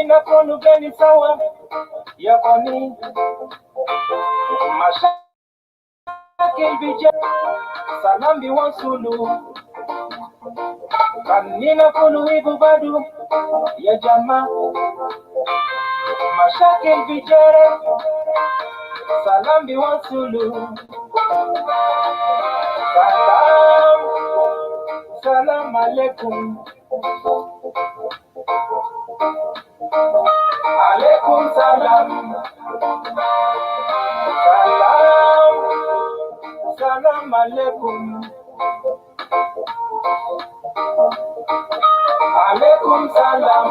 Kanina konu geni sawa yakoni mashakil bija salambi wasulu kanina konu hibu badu ya jama mashakil bija salambi wasulu salam alaikum alaikum salam salam alaikum alaikum salam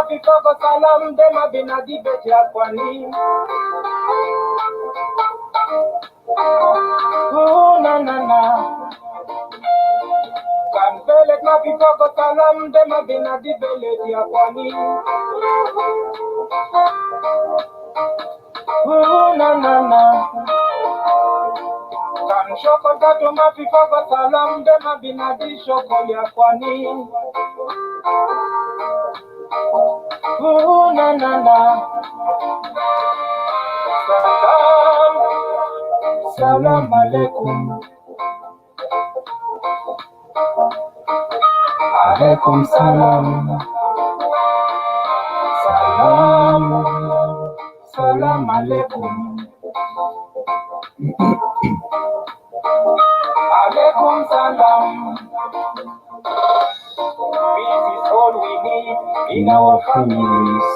Before salam, dem a been a debate ya kwani. Ooh na na na. Kan belet ma before salam, dem a been a debate ya kwani. Ooh na na na. Kan shoko gato ma before salam, dem a been a di shoko ya kwani. Ooh na na na. Salam alaikum. Alaikum salam. Salam alaikum. Alaikum salam. Peace is all we need in our families.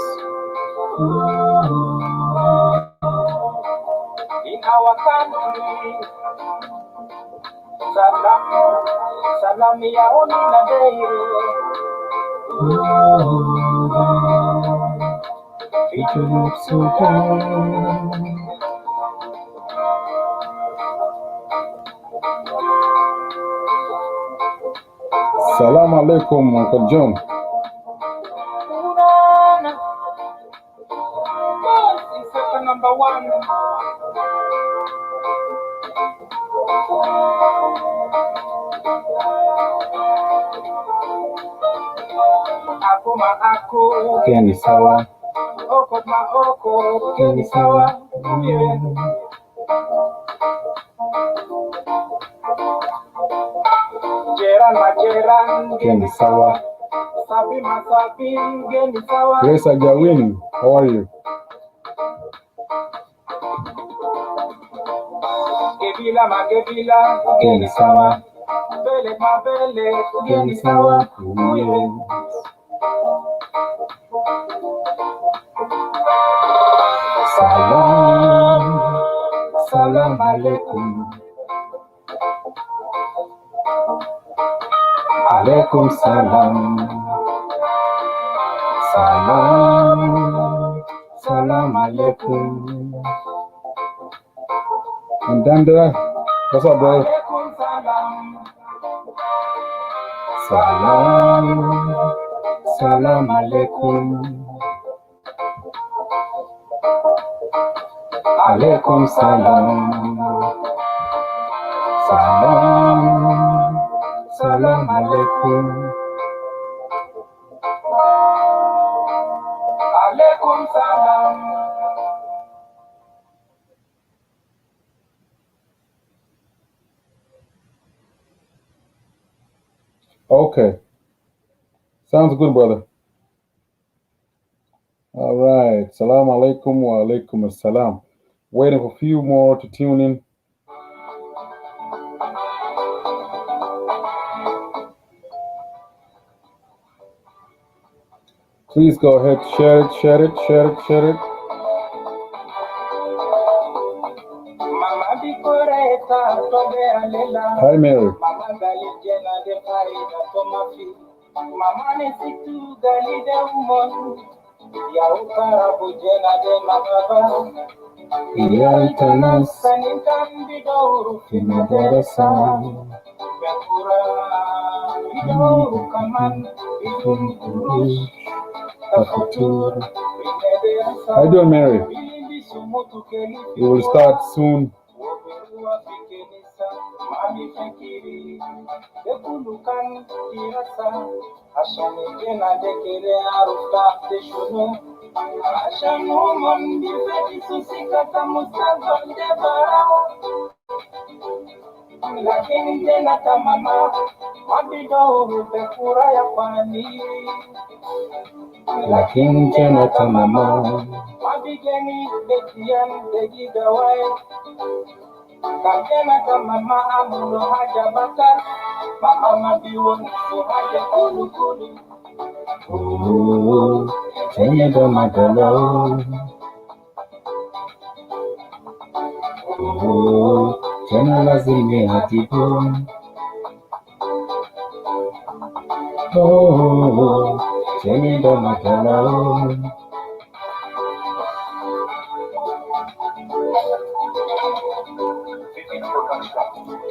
In our country. Salam ya oni na deire. Future Sultan. Salam alaikum, Uncle John. Number one. Aku ma aku Keni sawa. oko ma oko keni sawa. Jeran ma jeran Keni sawa. Sabi ma sabi geni sawa. Grace Agawini, how are you? Gebila ma gebila Keni sawa. Bele ma bele geni sawa. Salam alaikum. Alaikum salam. Salam alaikum. And Dandra, what's up, bro? Alaikum salam. Salam alaikum. Alaikum salam. Salam alaikum. Alaikum salam. Okay. Sounds good, brother. All right. Salam alaikum wa alaikum assalam. Waiting for a few more to tune in. Please go ahead, share it. Hi, Mary. Ya ukara bujena de magaba. Itanas Sanikan bidoru Fimadarasa Bekura bidoru kaman idun kurus. Tafutur. How you doing, Mary? We will start soon. Lakini tena tamama mabidoru bekura ya kwani Lakini tena tamama mabigeni betian begidawai kakena tamama amulo haja bakar mama mabiwon so haja kulu Tena damadalo Tena lazime hatibu Tena damadalo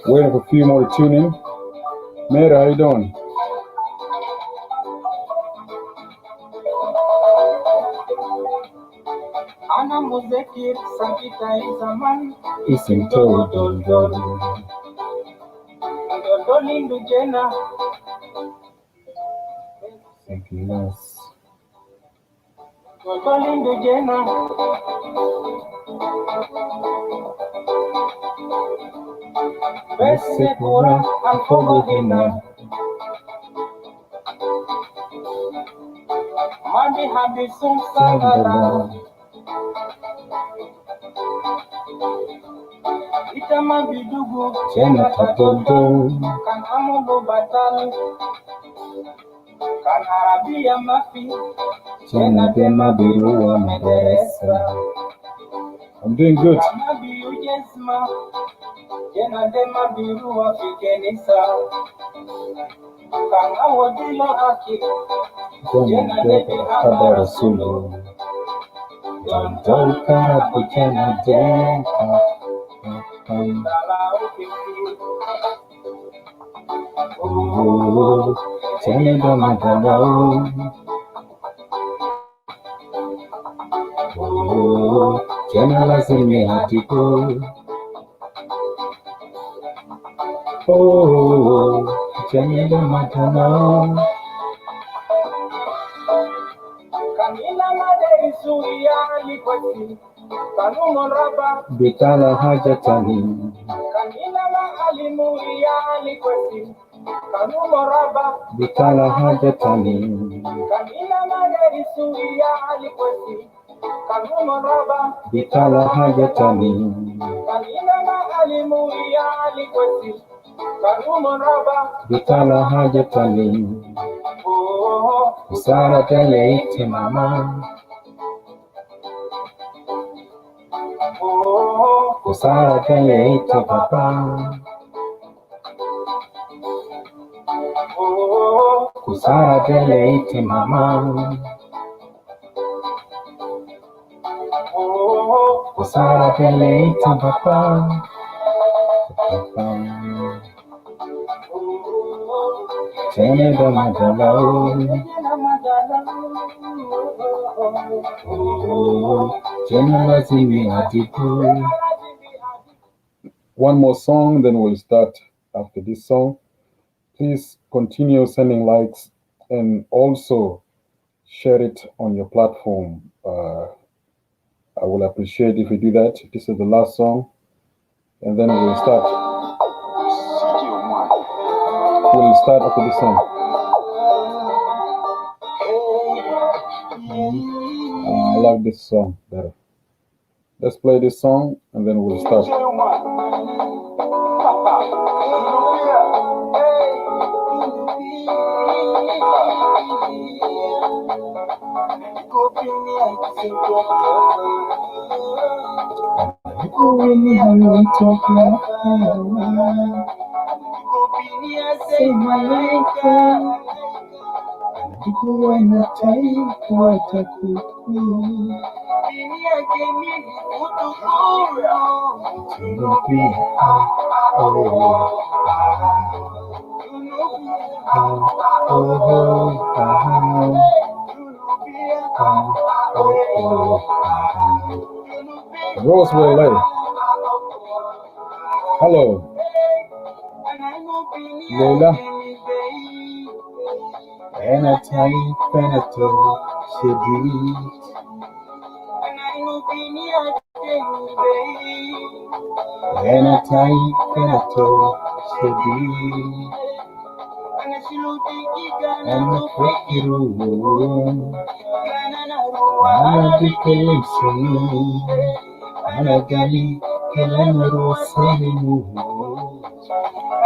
Waiting for a few more to tune in. Mary, how you doing? ana muzekir sakita izaman Isinto dolindu jena Sekilas dolindu jena Besekura alfogohina Mandi habisum sagala Itama bidugu Tena tatoto Kan amulo batal Kan arabia mafi Tena dema birua madarasa. I'm doing good. Kama biu jesma Jena dema birua fikenisa Kan awadilo aki Jena deke haba rasulu Dondoka bujana deka Dala ukiki Tena damadalo Tena lazime hatibu Tena damadalo Kamila maderi suya likwati Kanumo raba Bitala hajatani Kamila mahalimu ya likwati Kanumo raba Bitala hajatani Kamila maderi suya likwati Kanumo raba Bitala hajatani Kamila mahalimu ya likwati Kanumo raba Bitala hajatani Usara tele ite mama Usara tele ite papa Usara tele ite mama Usara tele ite papa Tene damadalo Tene lazime hatibu. One more song, then we'll start after this song. Please continue sending likes and also share it on your platform. I will appreciate if you do that. This is the last song, and then we'll start. We'll start after this song. I like this song better. Let's play this song, and then we'll start. kuwa na taifa takukuu. Rosewell, hello, Leila. أنا تعيف أنا شديد أنا تعيف أنا شديد أنا فكر أنا بكل سنين أنا قلي كلام رسله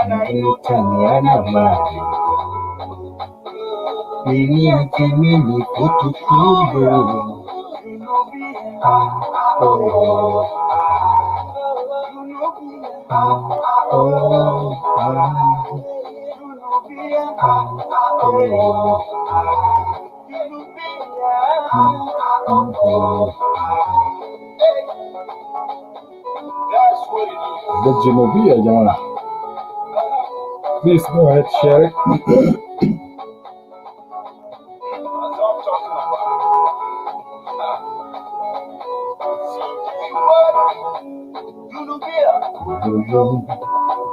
أنا أنا مالي Dunia jamini kutukuru The Genovia, Yana. Please go ahead, share it.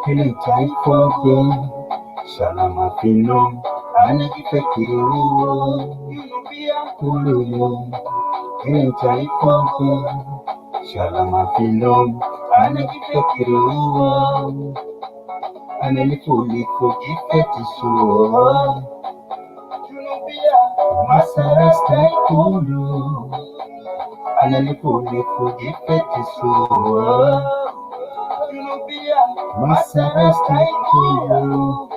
Hili taifa salama pino anakifikiru kuluyo. Hili taifa salama pino anakifikiru analifuliko kifetishuo masara stakulu analifuliko kifetishuo masara stakulu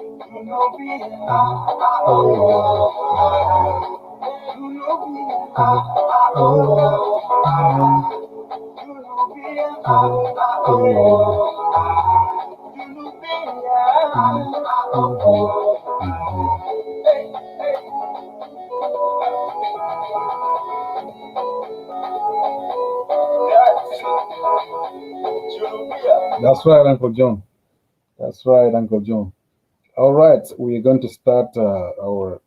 That's right, Uncle John. That's right, Uncle John. All right, we're going to start our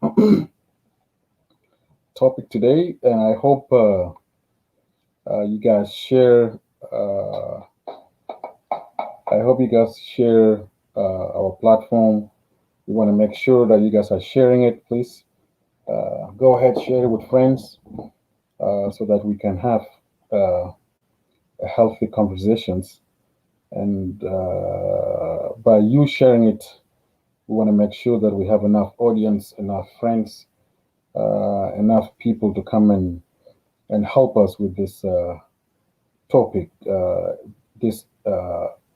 topic today, and I hope you guys share. I hope you guys share our platform. We want to make sure that you guys are sharing it. Please go ahead, share it with friends, so that we can have healthy conversations. And by you sharing it, we want to make sure that we have enough audience, enough friends, enough people to come and help us with this topic, this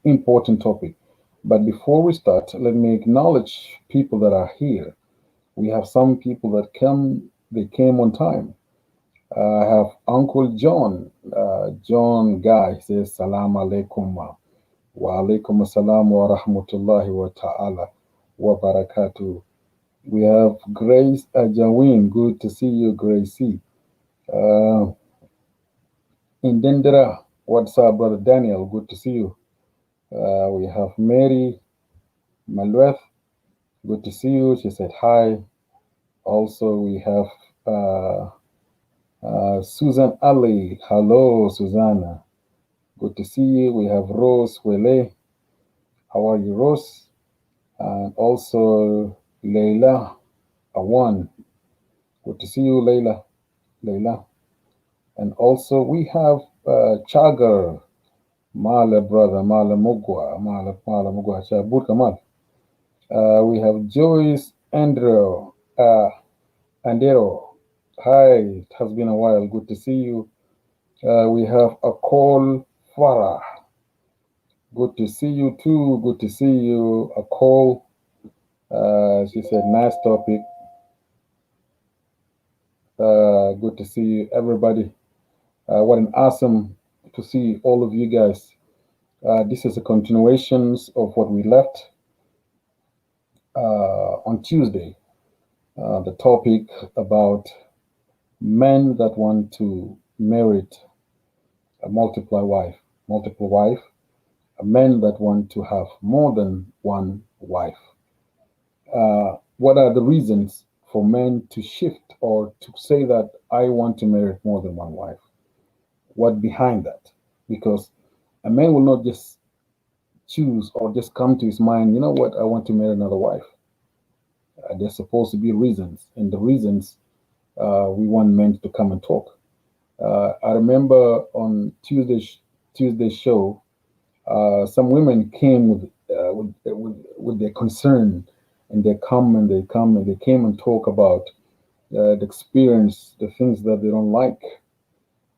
important topic. But before we start, let me acknowledge people that are here. We have some people that they came on time. I have Uncle John. John Guy says, Salam alaikum. Wa alaikum assalam wa rahmatullahi wa ta'ala wa barakatuh. We have Grace Ajawin. Good to see you, Gracie. Indendra, what's up, Brother Daniel? Good to see you. We have Mary Malweth. Good to see you. She said hi. Also, we have Susan Ali. Hello, Susanna. Good to see you. We have Rose Wele. How are you, Rose? And also Leila Awan. Good to see you, Leila. And also we have Chagar, Mala brother, Mala Mugwa, Chabur Kamal. We have Joyce Andero. Hi, it has been a while. Good to see you. We have Akol Farah. Good to see you too. Good to see you, Akol. She said, nice topic. Good to see you, everybody. What an awesome to see all of you guys. This is a continuation of what we left on Tuesday. the topic about men that want to merit a multiple wife, men that want to have more than one wife. What are the reasons for men to shift or to say that I want to marry more than one wife? What behind that? Because a man will not just choose or just come to his mind, you know what, I want to marry another wife. There's supposed to be reasons, and the reasons we want men to come and talk. I remember on Tuesday's show, some women came with their concern, and they came and talk about the experience, the things that they don't like.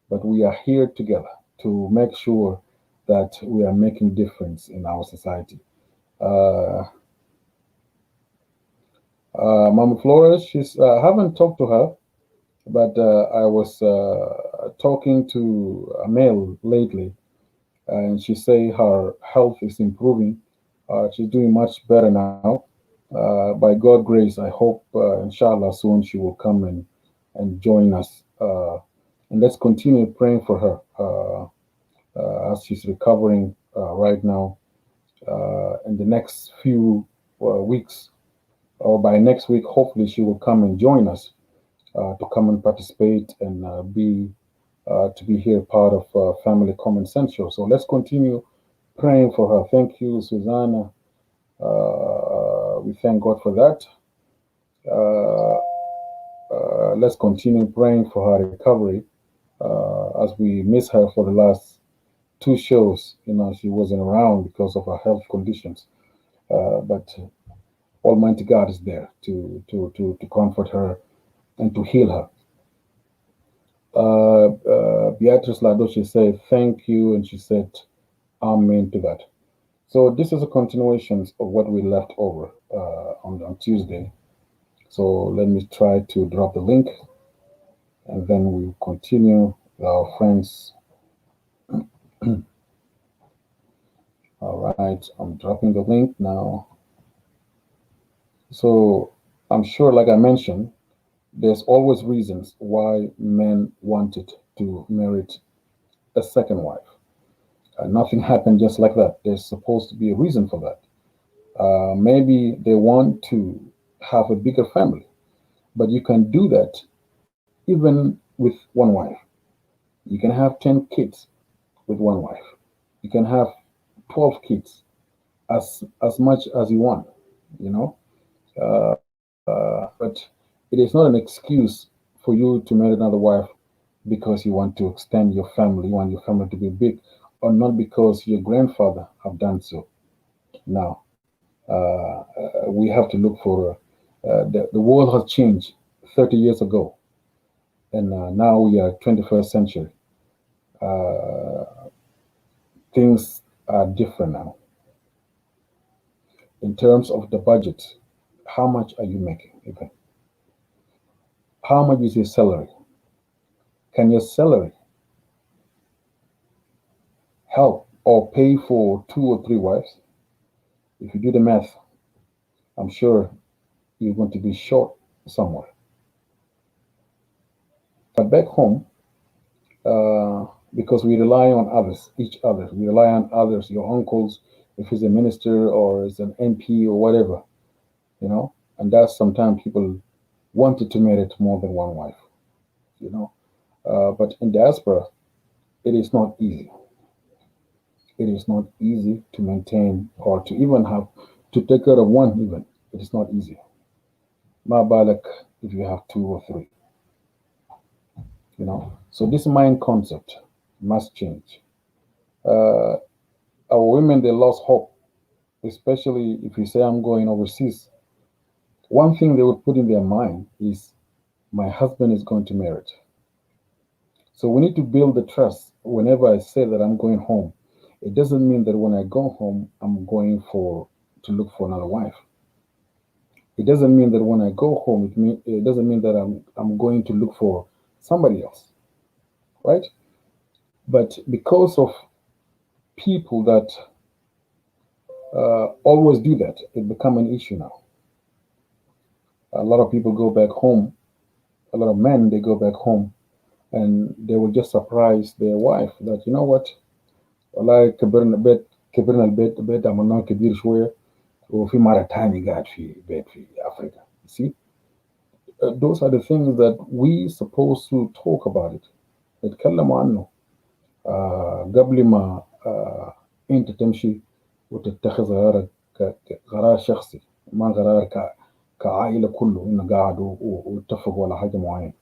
But we are here together to make sure that we are making difference in our society. Uh, Mama Flores, she's I haven't talked to her, but I was talking to a male lately, and she say her health is improving. She's doing much better now. By God' grace, I hope, inshallah, soon she will come and join us. And let's continue praying for her as she's recovering right now. In the next few weeks, or by next week, hopefully she will come and join us to come and participate and be here part of Family Common Sense Show. So let's continue praying for her. Thank you, Susanna. We thank God for that. Uh, let's continue praying for her recovery as we miss her for the last two shows. You know, she wasn't around because of her health conditions. But Almighty God is there to comfort her and to heal her. Beatrice Ladoche said, thank you. And she said, Amen to that. So this is a continuation of what we left over on Tuesday. So let me try to drop the link and then we'll continue with our friends. All right, I'm dropping the link now. So I'm sure, like I mentioned, there's always reasons why men wanted to marry a second wife. Nothing happened just like that. There's supposed to be a reason for that. Maybe they want to have a bigger family, but you can do that even with one wife. You can have 10 kids with one wife. You can have 12 kids, as much as you want, you know. But it is not an excuse for you to marry another wife because you want to extend your family, you want your family to be big, or not because your grandfather have done so. Now, we have to look for the world has changed 30 years ago, and now we are 21st century. Uh, things are different now. In terms of the budget, how much are you making? Even how much is your salary? Can your salary help or pay for two or three wives? If you do the math, I'm sure you're going to be short somewhere. But back home, because we rely on others, each other, we rely on others, your uncles, if he's a minister or is an MP or whatever, you know, and that's sometimes people wanted to marry to more than one wife, you know. But in diaspora, it is not easy. It is not easy to maintain or to even have to take care of one even. It is not easy. Ma balak if you have two or three, you know. So this mind concept must change. Uh, our women they lost hope, especially if you say I'm going overseas. One thing they would put in their mind is my husband is going to marry. So we need to build the trust. Whenever I say that I'm going home, it doesn't mean that when I go home I'm going for to look for another wife. It doesn't mean that when I go home it doesn't mean that I'm going to look for somebody else, right? But because of people that always do that, it become an issue now. A lot of people go back home. A lot of men they go back home and they will just surprise their wife that you know what, والله كبرنا البيت عملناه كبير شوية وفي مرة تاني قاعد في بيت في أفريقيا. You see, those are the things that we supposed to talk about it. نتكلم عنه قبل ما أنت تمشي وتتخذ قرارك قرار شخصي، ما قرار كعائلة كله إنه قاعدوا واتفقوا على حاجة معينة.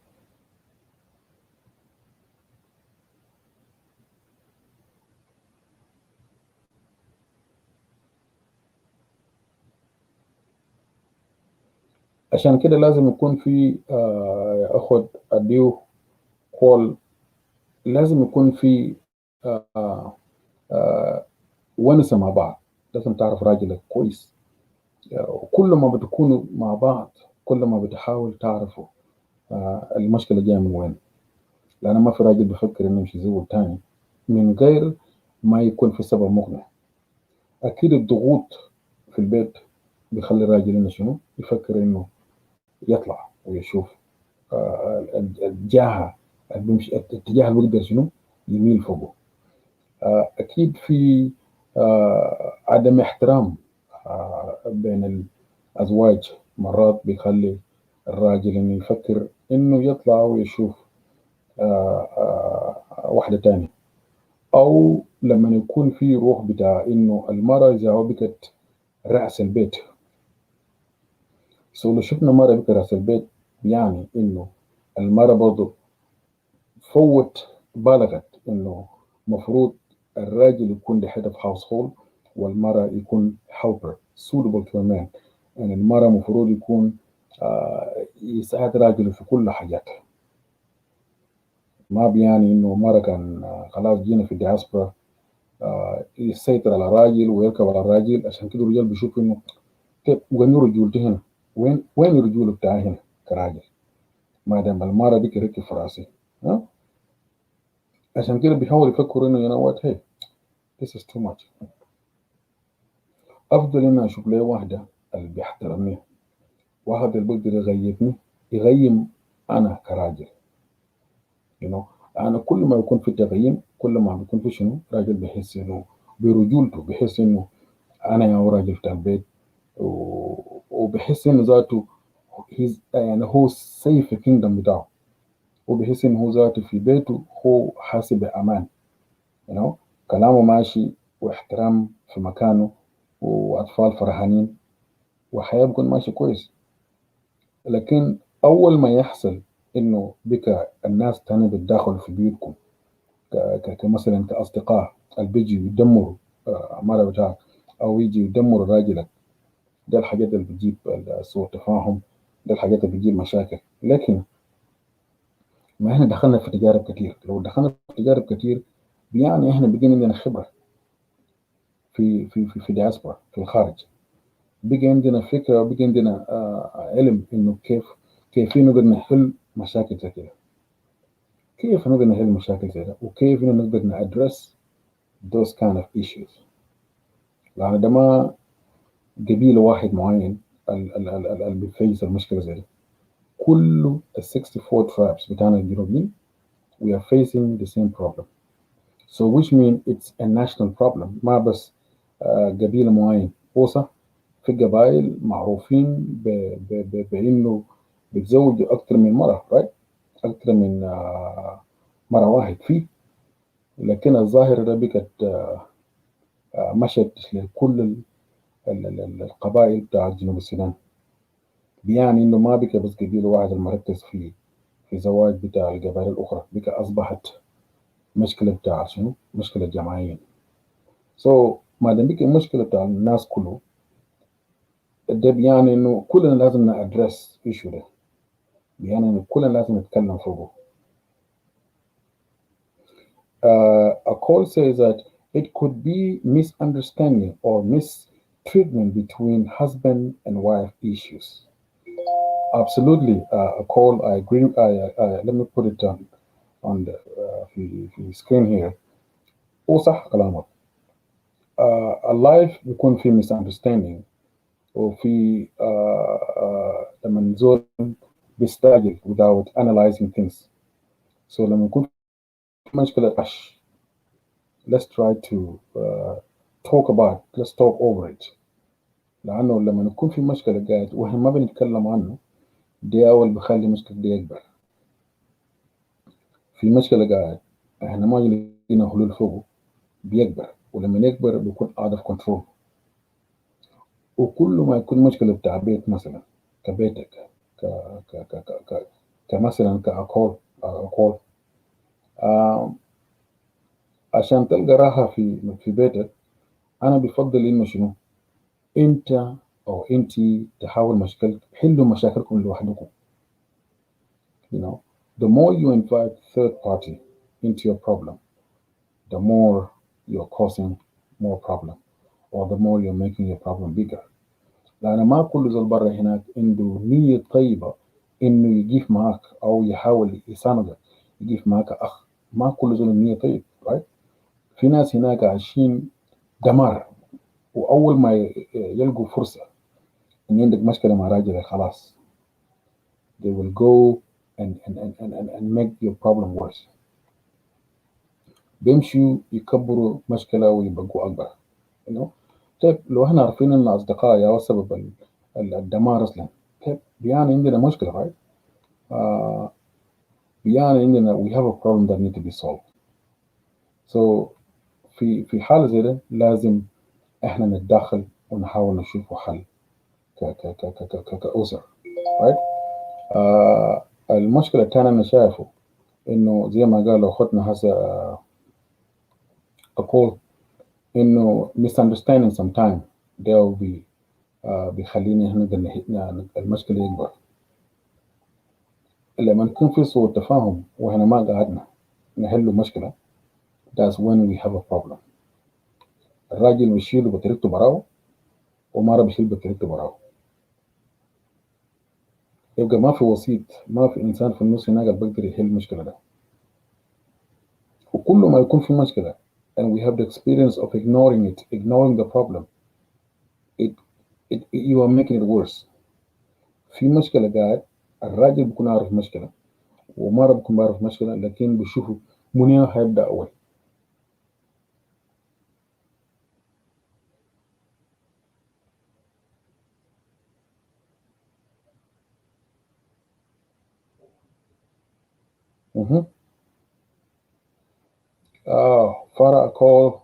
عشان كده لازم يكون في أخد أديه كول، لازم يكون في ونسة مع بعض. لازم تعرف راجلك كويس، وكل ما بتكونوا مع بعض كل ما بتحاول تعرفوا المشكلة جاية من وين، لأن ما في راجل بيفكر إنه يمشي زول تاني من غير ما يكون في سبب مقنع. أكيد الضغوط في البيت بيخلي الراجل إنه شنو يفكر إنه يطلع ويشوف الجهة الاتجاه اللي بيقدر شنو يميل فوقه. أكيد في عدم احترام بين الأزواج مرات بيخلي الراجل إنه يفكر إنه يطلع ويشوف واحدة تانية، أو لما يكون في روح بتاع إنه المرأة إذا بكت رأس البيت. لو شفنا مرة بكت رأس البيت يعني إنه المرأة برضو فوت بالغت إنه مفروض الراجل يكون the head of household والمرأة يكون helper suitable to a man. يعني المرأة مفروض يكون يساعد راجله في كل حاجاته. ما بيعني إنه مرة كان خلاص جينا في الدياسبرا يسيطر على الراجل ويركب على الراجل، عشان كده الرجال بيشوف إنه كيف وين رجولته هنا، وين الرجولة بتاعي هنا كراجل ما دام المرأة دي ركب في راسي. عشان كده بيحاول يفكروا إنه you know what hey this is too much. أفضل إني أشوف لي واحدة اللي بيحترمني، واحدة اللي بيقدر يغيبني يغيم أنا كراجل. you know أنا كل ما يكون في تغييم كل ما بيكون في شنو راجل بيحس إنه برجولته، بيحس إنه أنا يا راجل بتاع البيت، وبيحس إنه ذاته يعني هو سيف الكينجدم بتاعه، وبيحس إنه هو ذاته في بيته هو حاسس بأمان. you know كلامه ماشي واحترام في مكانه وأطفال فرحانين وحياة بكون ماشي كويس. لكن أول ما يحصل إنه بك الناس تاني بتداخل في بيوتكم كمثلا كأصدقاء اللي بيجي يدمروا مرة بتاعك أو يجي يدمروا راجلك، ده الحاجات اللي بتجيب سوء تفاهم، ده الحاجات اللي بتجيب مشاكل. لكن ما إحنا دخلنا في تجارب كتير، لو دخلنا في تجارب كتير يعني إحنا بقينا عندنا خبرة في دياسبرا في الخارج، بقى عندنا فكرة وبقى عندنا علم إنه كيف نقدر نحل مشاكل زي كده، كيف نقدر نحل مشاكل زي ده، وكيف نقدر نأدرس those kind of issues. لأن ده ما قبيلة واحد معين اللي بيفيس المشكلة زي ده، كل ال 64 tribes بتاعنا الجنوبيين we are facing the same problem. So which means it's a national problem. ما بس قبيلة معين. وصح في قبائل معروفين بإنه بيتزوجوا أكثر من مرة right؟ أكثر من مرة واحد فيه، لكن الظاهرة ده بقت مشت لكل القبائل بتاع جنوب السودان. يعني إنه ما بقى بس قبيلة واحد المركز في زواج بتاع القبائل الأخرى، بقى أصبحت مشكلة بتاع شنو؟ مشكلة جماعية. so ما دام بقى مشكلة بتاع الناس كله، ده بيعني إنه كلنا لازم نأدرس إيشو ده، يعني إنه كلنا لازم نتكلم فوقه. A call says that it could be misunderstanding or mistreatment between husband and wife issues. Absolutely, a call. I agree. Let me put it on the screen here. وصح كلامك. A life بيكون في misunderstanding وفي لما زول بيستعجل without analyzing things. So لما يكون في مشكلة let's try to talk about it. Let's talk over it. لأنه لما يكون في مشكلة قاعد وإحنا ما بنتكلم عنه دي أول بخلي مشكلة دي يكبر. في مشكلة قاعد إحنا ما لقينا حلول فوقه بيكبر، ولما يكبر بيكون out of control. وكل ما يكون مشكلة بتاع بيت مثلا كبيتك ك ك ك ك ك كمثلا كأقول عشان تلقى راحة في بيتك، أنا بفضل إنه شنو أنت أو أنتي تحاول حلوا مشاكلكم لوحدكم. You know, the more you invite third party into your problem, the more you're causing more problem, or the more you're making your problem bigger. لأن ما كل زول برا هناك عنده نية طيبة إنه يجيف معك أو يحاول يساندك يجيف معك أخ. ما كل زول نية طيب right؟ في ناس هناك عايشين دمار، وأول ما يلقوا فرصة إن عندك مشكلة مع راجل خلاص they will go and make your problem worse. بيمشوا يكبروا مشكلة ويبقوا أكبر. You know؟ طيب لو احنا عارفين إن أصدقائي هو سبب الدمار أصلا، طيب يعني عندنا مشكلة right؟ يعني عندنا we have a problem that need to be solved. So في حالة زي ده لازم احنا نتدخل ونحاول نشوف حل كأسر right؟ المشكلة الثانية أنا شايفه إنه زي ما قالوا أخوتنا هسه أقول إنه misunderstanding sometime ده بيخليني إحنا المشكلة يكبر. لما نكون في سوء تفاهم وإحنا ما قعدنا نحل مشكلة that's when we have a problem. الراجل بيشيله بطريقته براو ومرة بيشيل بطريقته براو، يبقى ما في وسيط، ما في إنسان في النص هناك بيقدر يحل المشكلة ده. وكل ما يكون في مشكلة and we have the experience of ignoring the problem, you are making it worse. في مشكلة قاعد الراجل بيكون عارف مشكلة ومرة بيكون بعرف مشكلة، لكن بيشوفوا منين هيبدأ أول. Farah Akol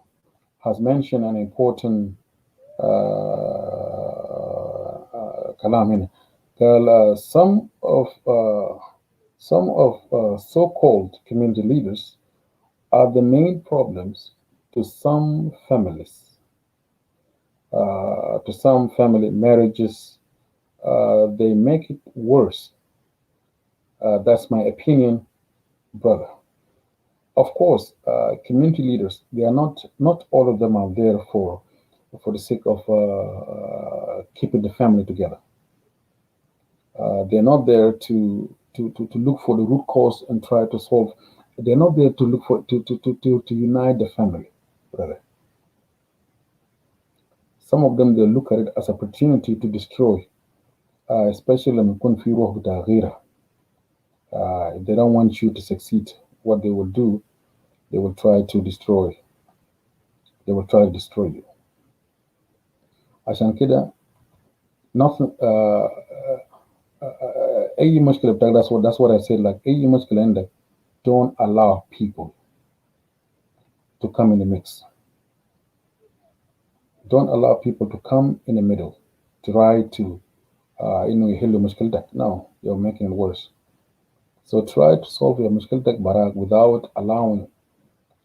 has mentioned an important كلام هنا. قال some of so-called community leaders are the main problems to some families, to some family marriages. They make it worse. That's my opinion, brother. Of course, community leaders, they are not all of them are there for the sake of keeping the family together. They're not there to look for the root cause and try to solve. They're not there to look for to unite the family, brother. Some of them they look at it as opportunity to destroy, especially لما يكون في روح بتاع غيرة. If they don't want you to succeed, what they will do, they will try to destroy. They will try to destroy you. عشان كده nothing أي مشكلة بتاعك that's what I said, like أي مشكلة عندك don't allow people to come in the mix. Don't allow people to come in the middle to try to يحلوا مشكلتك. No, you're making it worse. So try to solve your مشكلتك براك without allowing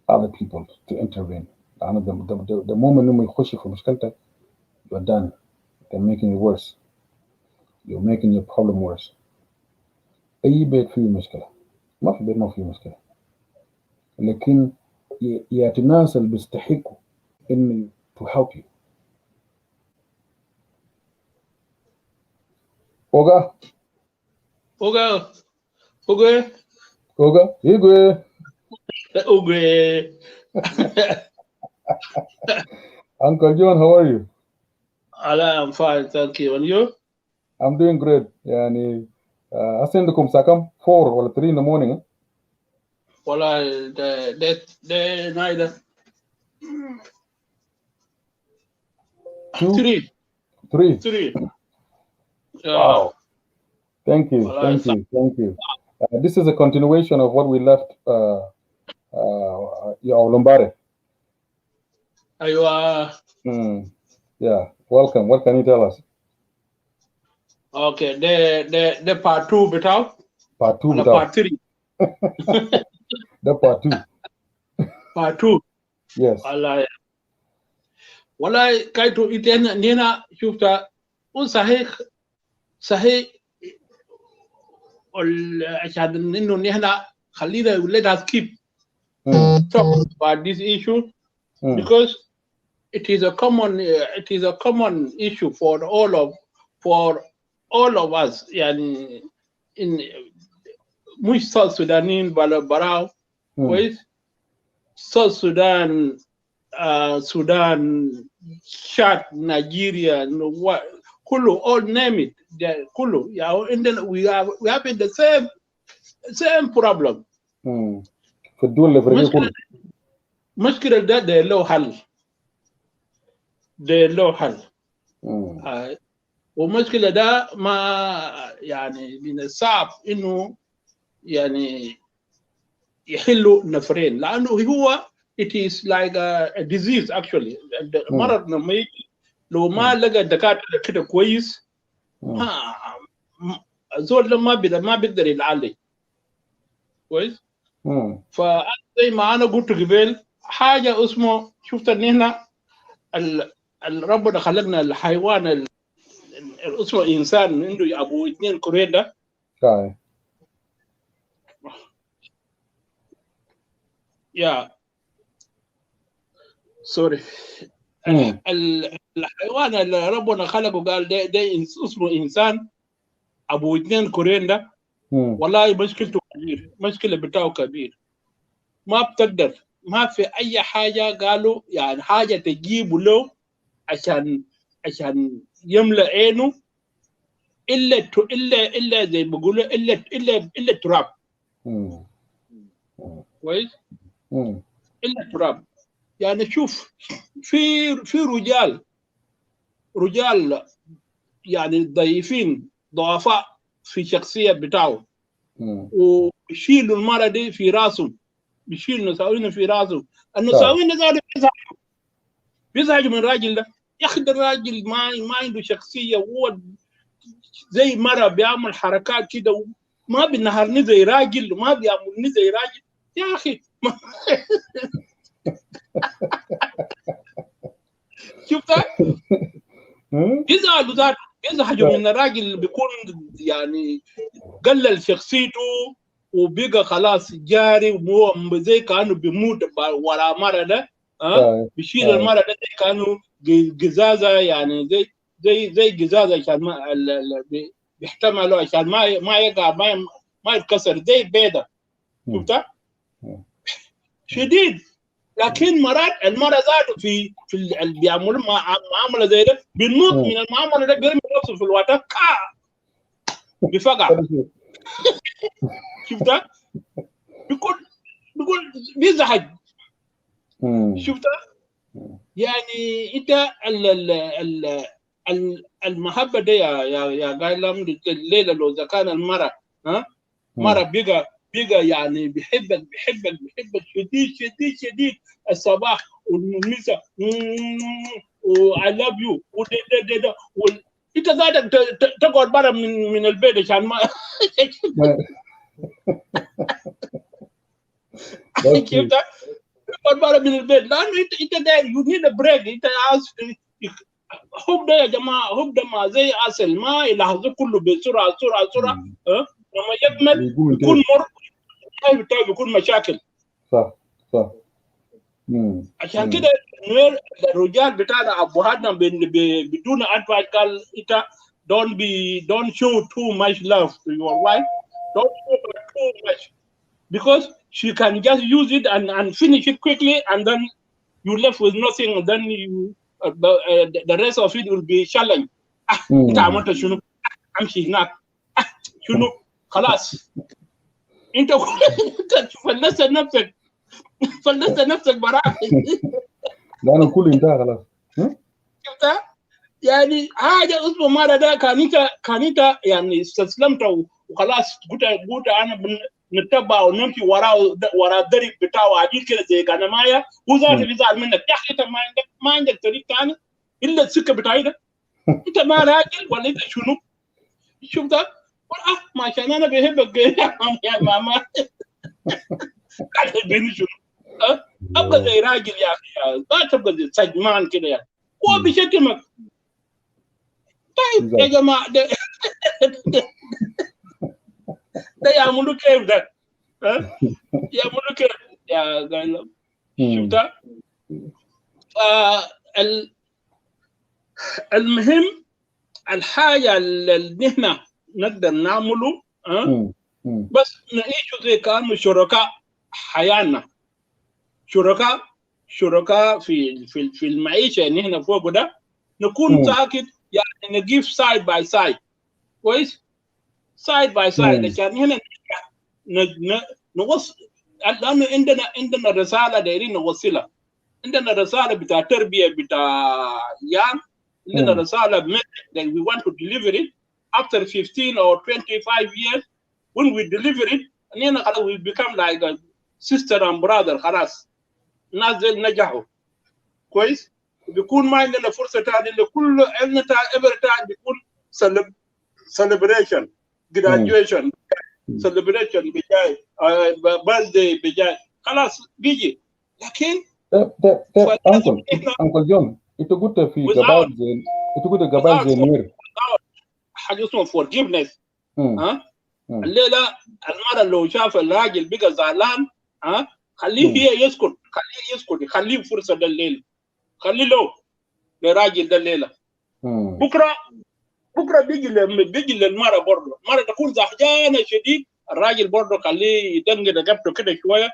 other people to intervene. The moment إنهم يخشوا في مشكلتك you're done. They're making it worse. You're making your problem worse. أي بيت فيه مشكلة، ما في بيت ما فيه مشكلة، لكن يأتي الناس اللي بيستحقوا إنه to help you. Oga, Igwe. Uncle John, how are you? I'm fine, thank you. And you? I'm doing great. يعني عندكم الساعة كم؟ 4 ولا 3 in the morning? eh? Well, the neither 2, three. 3. Wow. Thank you, Well, thank you, thank you. This is a continuation of what we left Lombare. you are Yeah, welcome. What can you tell us? okay. The part 2 bit out. Part 2 Well, without. part 3. The part 2. Part 2. Yes. والله كايتو إتينا نينا شفتا وصحيح عشان إنه نحن خلينا let us keep talk about this issue because it is a common issue for all of us يعني in مش South Sudanese براو كويس South Sudan Sudan Chad Nigeria كله all name it كله and then we have the same problem في الدول اللي فرقيه كله مشكلة ده له حل ومشكلة ده ما يعني من الصعب إنه يعني يحلوا نفرين لأنه هو it is like a disease actually مرض لما يجي لو ما لقى دكاترة كده كويس زول ما بيقدر يتعالج كويس فزي ما أنا قلت قبل حاجة اسمه شفت إن هنا ربنا خلقنا الحيوان اسمه إنسان عنده أبو 2 كورين ده يا سوري الحيوان اللي ربنا خلقه قال ده اسمه إنسان أبو 2 كورين ده والله مشكلته كبير مشكلة بتاعه كبير ما بتقدر ما في أي حاجة قالوا يعني حاجة تجيبه له عشان يملأ عينه إلا زي ما بيقولوا إلا التراب كويس إلا التراب يعني شوف في رجال يعني ضعفاء في شخصية بتاعه وبيشيلوا المرة دي في راسهم بيشيلوا نساوين في راسهم النساوين ده بيزعجوا من الراجل ده يا أخي ده الراجل ما عنده شخصية هو زي مرة بيعمل حركات كده ما بينهرني زي راجل وما بيعملني زي راجل يا أخي شفتها؟ يزعجوا من الراجل بيكون يعني قلل شخصيته وبقى خلاص جاري وهو زي كانه بيموت ورا مرة ده بيشيل المرة ده زي كانه قزازة يعني زي قزازة عشان بيحتملوا عشان ما يقع ما يتكسر زي بيضة شفتها؟ شديد لكن مرات المرة ذاته في اللي بيعملوا معاملة زي ده بينط من المعاملة ده بيرمي نفسه في الوتر بيفقع شفتها؟ بيقول بيزعج شفتها؟ يعني انت المحبة دي يا قايلة الليلة لو إذا كان المرة مرة بيجا يعني بيحبك شديد الصباح والمساء I love you وده انت قاعد تقعد برا من البيت عشان ما كيف تقعد برا من البيت لانه انت داير you need a break انت عاوز حب ده يا جماعه حب ده ما زي عسل ما يلاحظوه كله بسرعه لما يكمل يكون مر بتاعه بيكون مشاكل صح عشان كده الرجال بتاعنا ابهاتنا بدون ادفايس قال انت don't show too much love to your wife don't show her too much because she can just use it and finish it quickly and then you left with nothing and then the rest of it will be challenge. انت عملت شنو؟ امشي هناك شنو؟ خلاص انت فلست نفسك براك. لانه كل انتهى خلاص. شفتها؟ يعني حاجه اسمه مره ده كان انت يعني استسلمت وخلاص قلت انا نتبع ونمشي ورا الدرب بتاعه عديل كده زي غنمايه، هو ذاته بيزعل منك يا اخي. انت ما عندك طريق ثاني الا السكه بتاعي ده. انت ما راجل ولا انت شنو؟ شفتها؟ ما عشان انا بحبك يا ماما. قاعد بيني شنو؟ ابقى زي راجل يا اخي، ما تبقى زي سجمان كده يعني. هو بيشتمك. طيب يا جماعه ده يعملوا كيف ده؟ يعملوا كيف يا قال؟ شفتها؟ المهم الحاجه اللي نحن نقدر نعمله بس نعيش زي كانوا شركاء حياتنا، شركاء في المعيشه اللي نحن فوق ده، نكون ساكت يعني نجيب سايد باي سايد كويس، سايد باي سايد عشان هنا نوصل. لانه عندنا رساله دايرين نوصلها، عندنا رساله بتاع تربيه بتاع يان، عندنا رساله that we want to deliver it after 15 or 25 years. When we deliver it we become like a sister and brother. خلاص الناس دول نجحوا كويس، بيكون ما عندنا فرصه ثانيه لكل عندنا every time بيكون celebration graduation celebration بجاي birthday بجاي خلاص بيجي. لكن انكل جون انت قلت في قبائل زي قبائل زي نوير حاجه اسمها forgiveness. الليله المرة لو شاف الراجل بقى زعلان خليه هي يسكت، خليه فرصه ده الليله، خليه له للراجل ده الليله. بكره بيجي للمرة برضه، المرة تكون زعجانه شديد، الراجل برضه خليه يدنق رقبته كده شويه،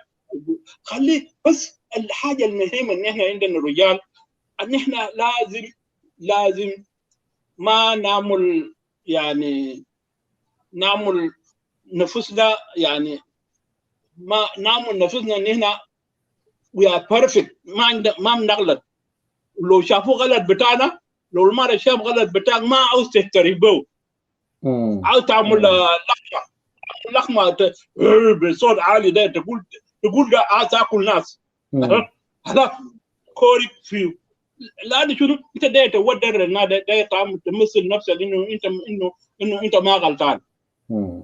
خليه. بس الحاجه المهمه ان احنا عندنا رجال ان احنا لازم ما نعمل يعني نعمل نفسنا يعني ما نعمل نفسنا ان احنا we are perfect، ما بنغلط. لو شافوا غلط بتاعنا، لو المرة شاف غلط بتاعك ما عاوز تحترمه، عاوز تعمل لخمه بصوت عالي ده، تقول ده عايز اكل ناس هذا كوري فيه. لانه شنو انت ده تودر النادي ده تمثل نفسك انه انت ما غلطان.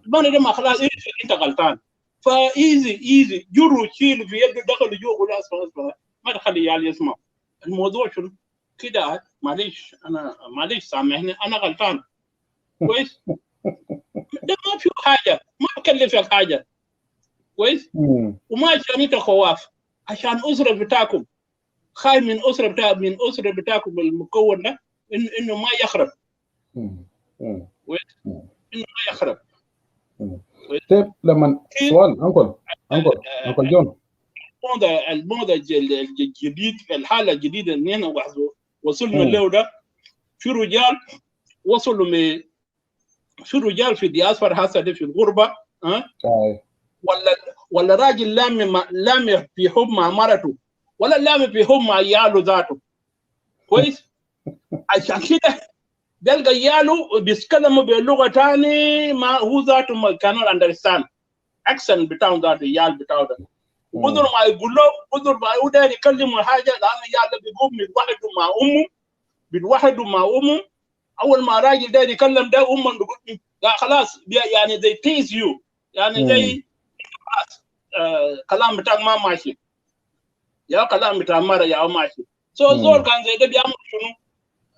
ما ما خلاص انت غلطان، فايزي جروا شيل في يده دخلوا جوا ولا اسمع ما تخلي عيال يسمع الموضوع شنو كده. معلش انا معلش سامحني انا غلطان كويس. ده ما في حاجه، ما بكلفك حاجه كويس. وما عشان انت خواف، عشان اسره بتاعكم خايف من اسره بتاعكم المكون ده انه ما يخرب كويس، انه ما يخرب. طيب لما سؤال انكل جون، الموضة الجديد، الحالة الجديدة اللي احنا وصلنا له ده، في رجال وصلوا في رجال في الدياسبرا هسه دي في الغربة ولا راجل لام في حب مع مرته ولا لام في حب مع عياله ذاته كويس. عشان كده بيلقى عياله بيتكلموا بلغة ثانية ما هو ذاته ما كانوا understand accent بتاعهم ذاته العيال بتاعه ده. بدل ما يقول له بدل ما هو ده يكلموا حاجه، لانه يلا بيقوم بيتوحدوا مع امه اول ما راجل ده يتكلم ده امه بيقول خلاص يعني زي تيز يو يعني زي خلاص كلام بتاعك ما ماشي يا كلام بتاع مره يا ماشي. زول كان زي ده بيعمل شنو؟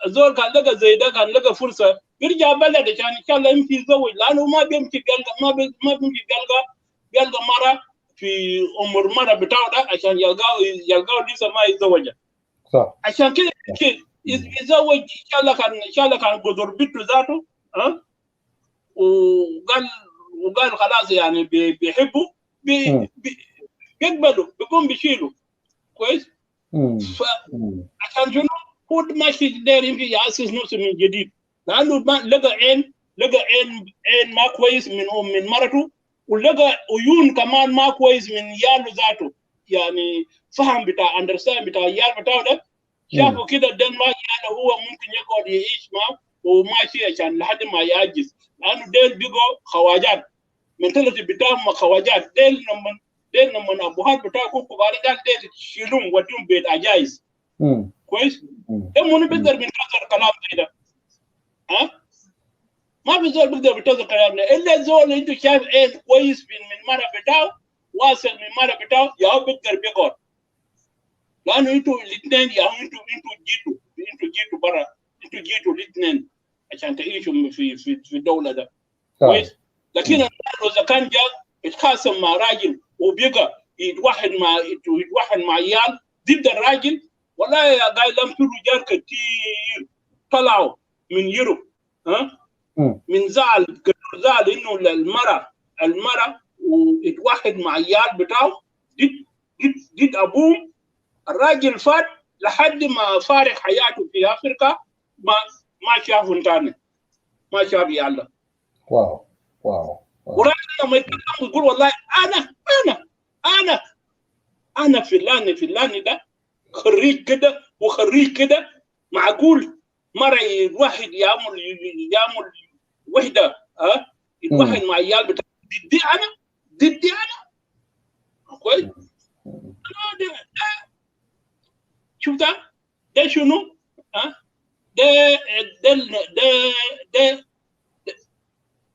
زول كان لقى زي ده كان لقى فرصه يرجع بلد عشان ان شاء الله يمشي يتزوج، لانه ما بيمشي ما بيمشي بيلقى مره في عمر مره بتاعه ده عشان يلقاه لسه ما يتزوجها. صح. عشان كده يتزوج ان شاء الله كان قدر بنته ذاته وقال خلاص يعني بيحبوا بيقبلوا بيقوم بيشيلوا كويس. عشان شنو؟ هو ماشي داير يمكن يأسس نفسه من جديد، لأنه ما لقى عين ما كويس من مرته، ولقى عيون كمان ما كويس من ياله ذاته، يعني فهم بتاع اندرستاند بتاع يال بتاعه ده، شافوا كده ده ما ياله هو ممكن يقعد يعيش معه وماشي عشان لحد ما يعجز، لأنه ديل بيقوا خواجات، منتاليتي بتاعهم خواجات، ديل لما ابوهات بتاعه كوكو قال ديل شيلهم وديهم بيت عجايز. كويس؟ ده منو بيقدر بينتظر كلام زي ده؟ ها؟ ما في زول بيقدر بينتظر كلام ده، الا زول انت شايف ايه كويس من مرة بتاعه، واصل من مرة بتاعه، يا هو بيقدر بيقعد. لانه انتوا الاثنين يا هو انتوا جيتوا برا، انتوا جيتوا الاثنين عشان تعيشوا في الدولة ده. كويس؟ لكن اذا كان جاء يتخاصم مع راجل وبيقى يتوحد مع عيال ضد الراجل، والله يا قايل لم في رجال كثير طلعوا من يوروب، ها؟ من زعل انه المرأة ويتوحد مع عيال بتاعه ضد ابوهم، الراجل فات لحد ما فارق حياته في افريقيا، ما شافوا تاني، ما شاف يالا. واو. وراجل لما يتكلم يقول والله انا فلاني ده خريج كده وخريج كده، معقول مرة الواحد يعمل وحدة يتوحد مع عيال بتاع ضدي انا كويس؟ شوف ده شنو؟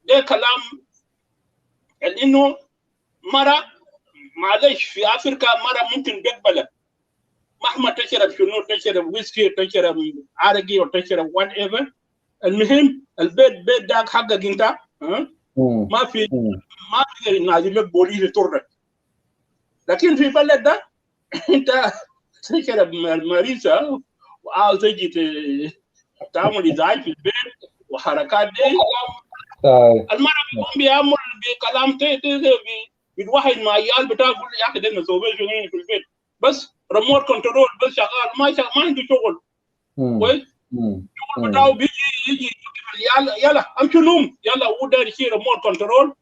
ده كلام انه مرة معلش في افريقيا مرة ممكن تقبلك مهما تشرب شنو، تشرب ويسكي، تشرب عرقي، وتشرب وات ايفر، المهم البيت داك حقك انت، ما في ينادي لك بوليس يطردك. لكن في بلد ده انت تشرب مريسة وعاوز تجي تعمل ازعاج في البيت وحركات دي، المرة بيقوم بيعمل بكلام بيتوحد مع عيال بتاع يقول يا اخي ده نسوي شنو في البيت، بس ريموت كنترول بس شغال، ما عنده شغل. كويس؟ الشغل بتاعه بيجي يجي يلا امشي نوم، يلا هو داير يشيل ريموت كنترول،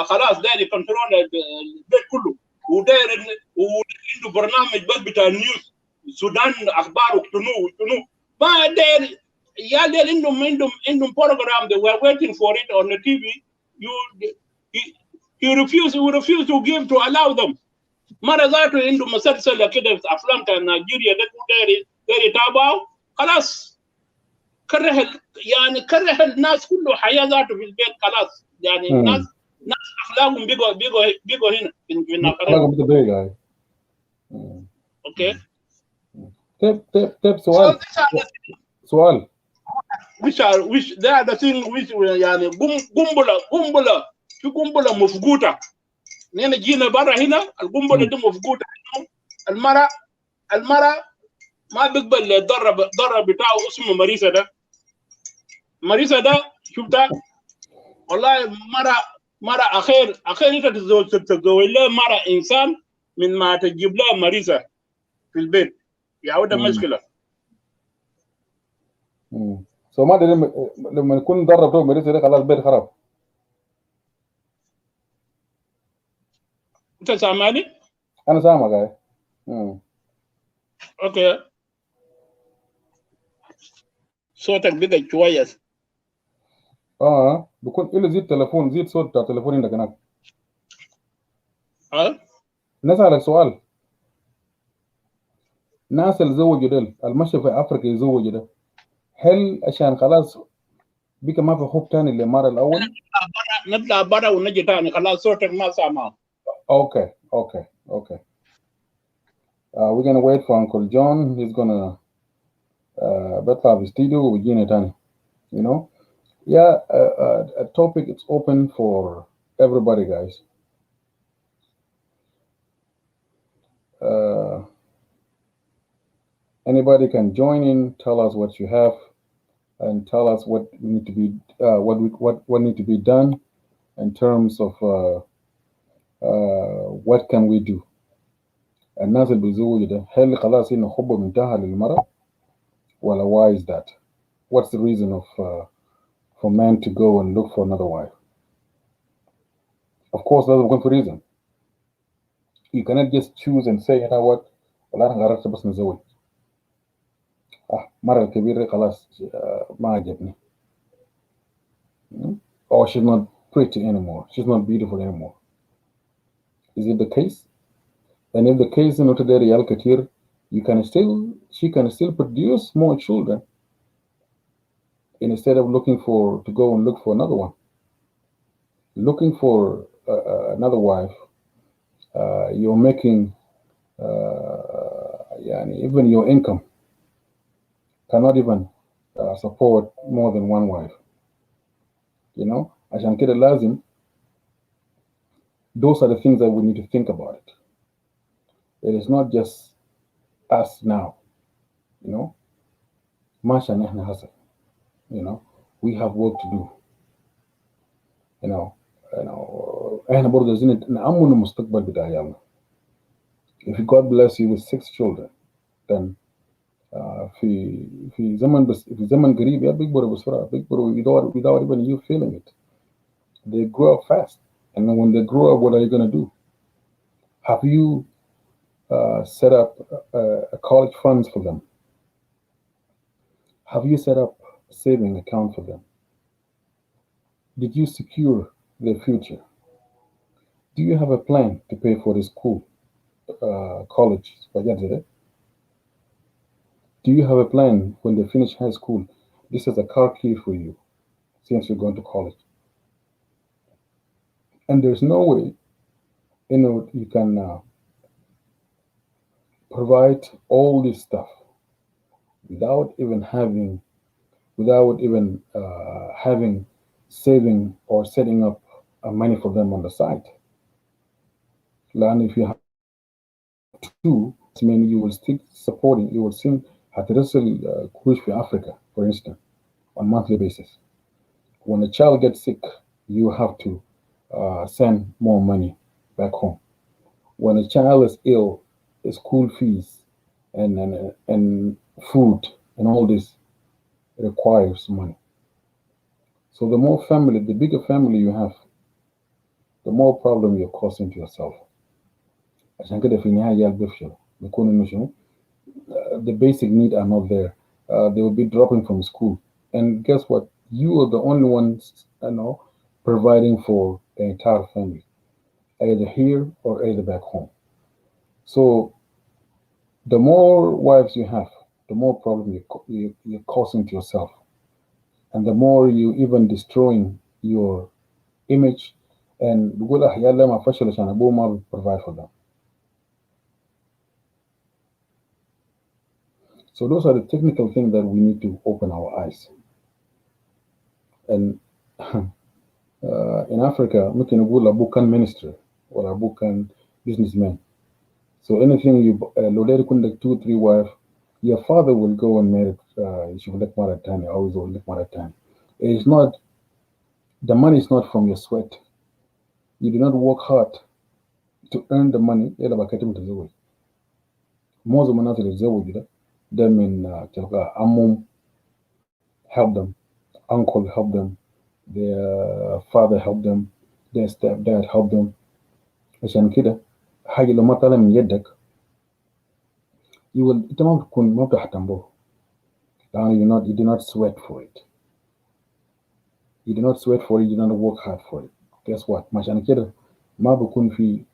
خلاص داير كنترول البيت كله، وداير وعنده برنامج بس بتاع النيوز، السودان اخبار شنو ما داير. يا داير عندهم program they were waiting for it on the TV. He refused to give to allow them. مرة ذاته عنده مسلسل كده في افلام بتاع نيجيريا ده داير يتابعه، خلاص كره الناس كله حياه ذاته في البيت، خلاص يعني الناس اخلاقهم بيجوا هنا في النقرين. اوكي. طيب سؤال which they are the thing which يعني قنبله في قنبله مفقوده. نحن جينا برا هنا القنبله دي مفقوده، المرأة ما بيقبل الضرب بتاعه اسمه مريسة ده شفتها والله مرة اخير انت تتزوج له مرة انسان من ما تجيب له مريسة في البيت، يا ده مشكلة. ما لما يكون ضرب تو مريسة ده خلاص البيت خرب. انت سامعني؟ انا سامعك. اوكي صوتك بقى كويس. بكون إلا زيد صوت بتاع التليفون عندك هناك. نسألك سؤال، الناس اللي زوجوا دول المشي في افريقيا يزوجوا ده، هل عشان خلاص بك ما في خوف تاني للمرة الاول؟ نطلع برا ونجي تاني، خلاص صوتك ما سامع. Okay. We're gonna wait for Uncle John. He's gonna بطلع في استوديو وبيجينا تاني. You know, a topic it's open for everybody, guys. Anybody can join in, tell us what you have, and tell us what need to be what need to be done in terms of what can we do. الناس اللي بيزوجوا ده هل خلاص إنه حبه منتهى للمرأة Well, why is that? What's the reason of for men to go and look for another wife? Of course, there's a good reason. You cannot just choose and say, you know what, والله أنا قررت بس نتزوج. مرة الكبيرة خلاص ما عجبني. Or she's not pretty anymore. She's not beautiful anymore. Is it the case? And if the case is not there, real katir, she can still produce more children instead of looking to go and look for another one. Looking for another wife, you're making even your income cannot even support more than one wife. عشان كده لازم, those are the things that we need to think about it. It is not just us now, ما عشان احنا هسه, we have work to do. احنا برضه عايزين نأمن المستقبل بتاع عيالنا. If God bless you with 6 children, then في زمن قريب بيكبروا بسرعة, بيكبروا without even you feeling it. They grow up fast, and then when they grow up, what are you going to do? Have you set up college funds for them? Have you set up a saving account for them? Did you secure their future? Do you have a plan to pay for the school, college? Do you have a plan when they finish high school? This is a car key for you since you're going to college. And there's no way, you can provide all this stuff without even having saving or setting up money for them on the side. And if you have 2, I mean, you will still supporting, you will still هترسل كوش في Africa, for instance, on monthly basis. When a child gets sick, you have to send more money back home. When a child is ill, school fees and food and all this requires money. So the bigger family you have, the more problem you're causing to yourself. عشان كده في النهاية عيال بيفشلوا بيكون إنه شنو the basic needs are not there. They will be dropping from school, and guess what? You are the only ones providing for the entire family, either here or either back home. So the more wives you have, the more problem you're causing to yourself, and the more you even destroying your image. And بقول أحيانا لما فشل عشان أبوه ما provide for them. So those are the technical things that we need to open our eyes. And in Africa, ممكن نقول أبوه كان minister or أبوه كان businessman. So anything لو داير يكون لك 2 3 wives, your father will go and marry. يشوف لك مرة تانية, always يقول لك مرة تانية. It's not, the money is not from your sweat. You do not work hard to earn the money. إلا بكتم تزوج. معظم الناس اللي تزوجوا ده من تلقى عمهم help them, uncle help them, their father help them, their stepdad help them. عشان كده حاجة لو ما طالع من يدك أنت ما بتهتم به. You do not sweat for it. You do not sweat for it. You do not work hard for it. Guess what? عشان كده ما بكون في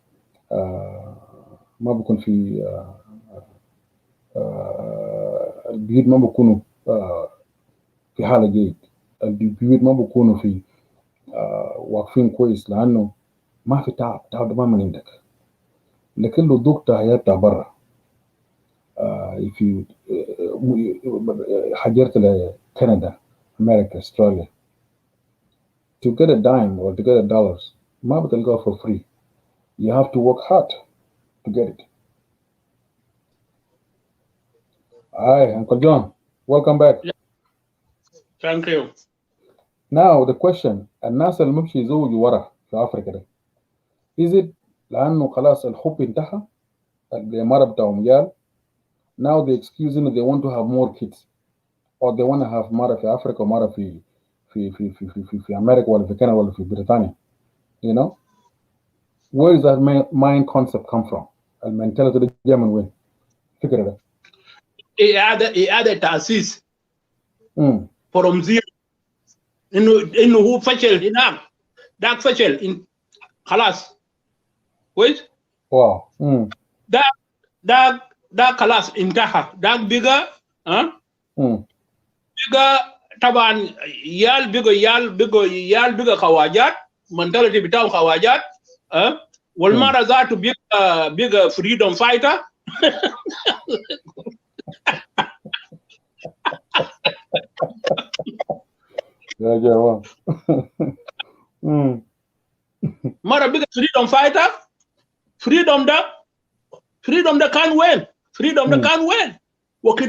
البيوت ما بيكونوا في حالة جيد. البيوت ما بيكونوا في واقفين كويس, لأنه ما في تعب ده ما من عندك. لكن لو ضغط حياتها برا, if you حجرت لكندا, America, Australia, to get a dime or to get $1 ما بتلقاه for free. You have to work hard to get it. Hi, Uncle John. Welcome back. Yeah. Thank you. Now the question, الناس اللي ممشي يزوجوا ورا في أفريقيا ده, is it لأنه خلاص الحب انتهى, الإمارة بتاعهم جال, now they excuse that they want to have more kids. or they want to have مرة في أفريقيا ومرة في أمريكا ولا في كندا ولا في بريطانيا. You know, where does that mind concept come from? المنتاليتي دي جاية من وين؟ فكرة ده. إعادة تأسيس from zero. إنه هو فشل هناك، داك فشل خلاص كويس. واو. ده خلاص انتهى. داك بقى بقى طبعا يال بقى خواجات، منتاليتي بتاعهم خواجات. والمرة ذاته بقى فريدوم فايتر. يا جماعة. مرة بقى فريدوم فايتر. فريدوم ده كان وين؟ فريدوم ده كان وين؟ وقت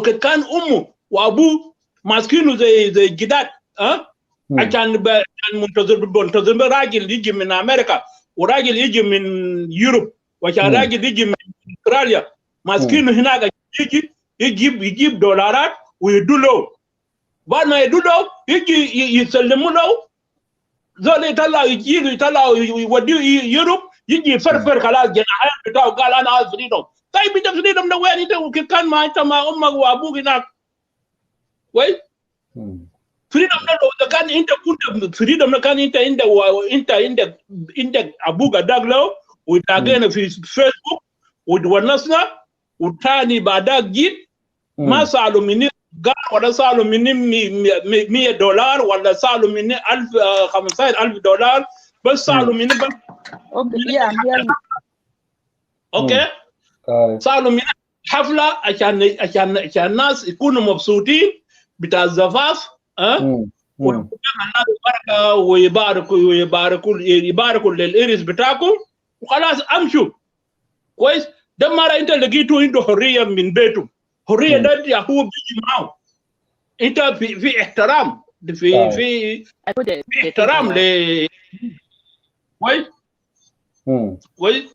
كان أمه وأبوه ماسكينه زي جداد. عشان منتظر راجل يجي من أمريكا وراجل يجي من يوروب، وعشان راجل يجي من أستراليا ماسكينه هناك يجيب دولارات ويدوا له. بعد ما يدوا له يجي يسلموا له، زول يطلع يوديه يوروب، يجي يفرفر خلاص جناحين بتاعه، قال أنا عايز فريدوم. طيب أنت فريدوم ده وين؟ أنت كان مع أمك وأبوك هناك كويس. فريدوم ده كان انت كنت فريدوم كان انت عندك ابوك اداك له وتلاقينا في فيسبوك وتونسنا، وثاني بعدك جيت ما سالوا مني قال ولا سالوا مني $100 ولا سالوا مني 15,000 دولار، بس سالوا مني بس. اوكي سالوا مني حفله عشان الناس يكونوا مبسوطين بتاع الزفاف. ويباركوا للإيريس بتاعكم وخلاص امشوا كويس. ده مرة انت لقيته عنده حرية من بيته، حرية ده هو بيجي معه. انت في احترام، في احترام ل كويس كويس.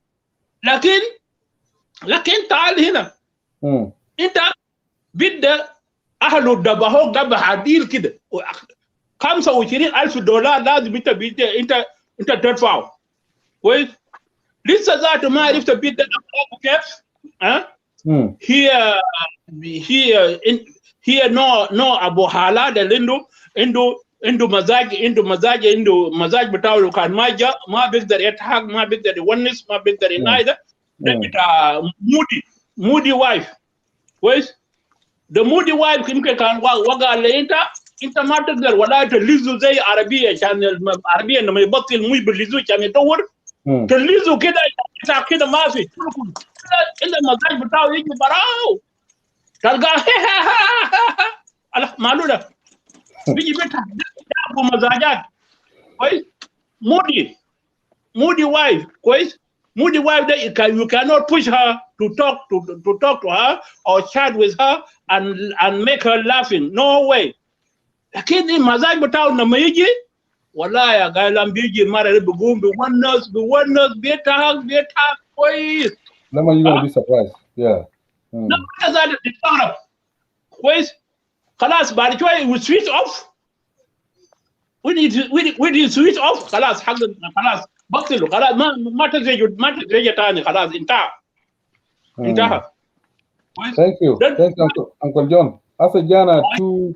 لكن تعال هنا، انت بدأ أهله دبحوك دبح عديل كده، $25,000 لازم انت تدفعه كويس. لسه ذاته ما عرفت بيت كيف. هي نو ابو حالات اللي عنده مزاج بتاعه. كان ما بيقدر يضحك، ما بيقدر يونس، ما بيقدر ينايده. ده بتاع مودي وايف كويس. ده مودي وايف يمكن كان وقع لي انت ما تقدر ولا تلزو زي عربيه، عشان العربيه لما يبطل مش بلزو عشان يدور تلزو كده ما في الا المزاج بتاعه يجي براو تلقاه الله مالو ده بيجي بيتها مزاجات كويس. مودي وايف كويس. Moody wife that you cannot push her to talk to her or chat with her and make her laughing. No way. Lakini mazaj bataw na mayiji wala ya gailam biji mara bigum biwannas beta kois. Lama you gonna be surprised. Yeah. No that the start kois. خلاص بعد شوي we switch off. We need to switch off. خلاص خلاص بطلوا خلاص ما تزيج تاني خلاص انتهى. Thank you Uncle John. Asa jana tu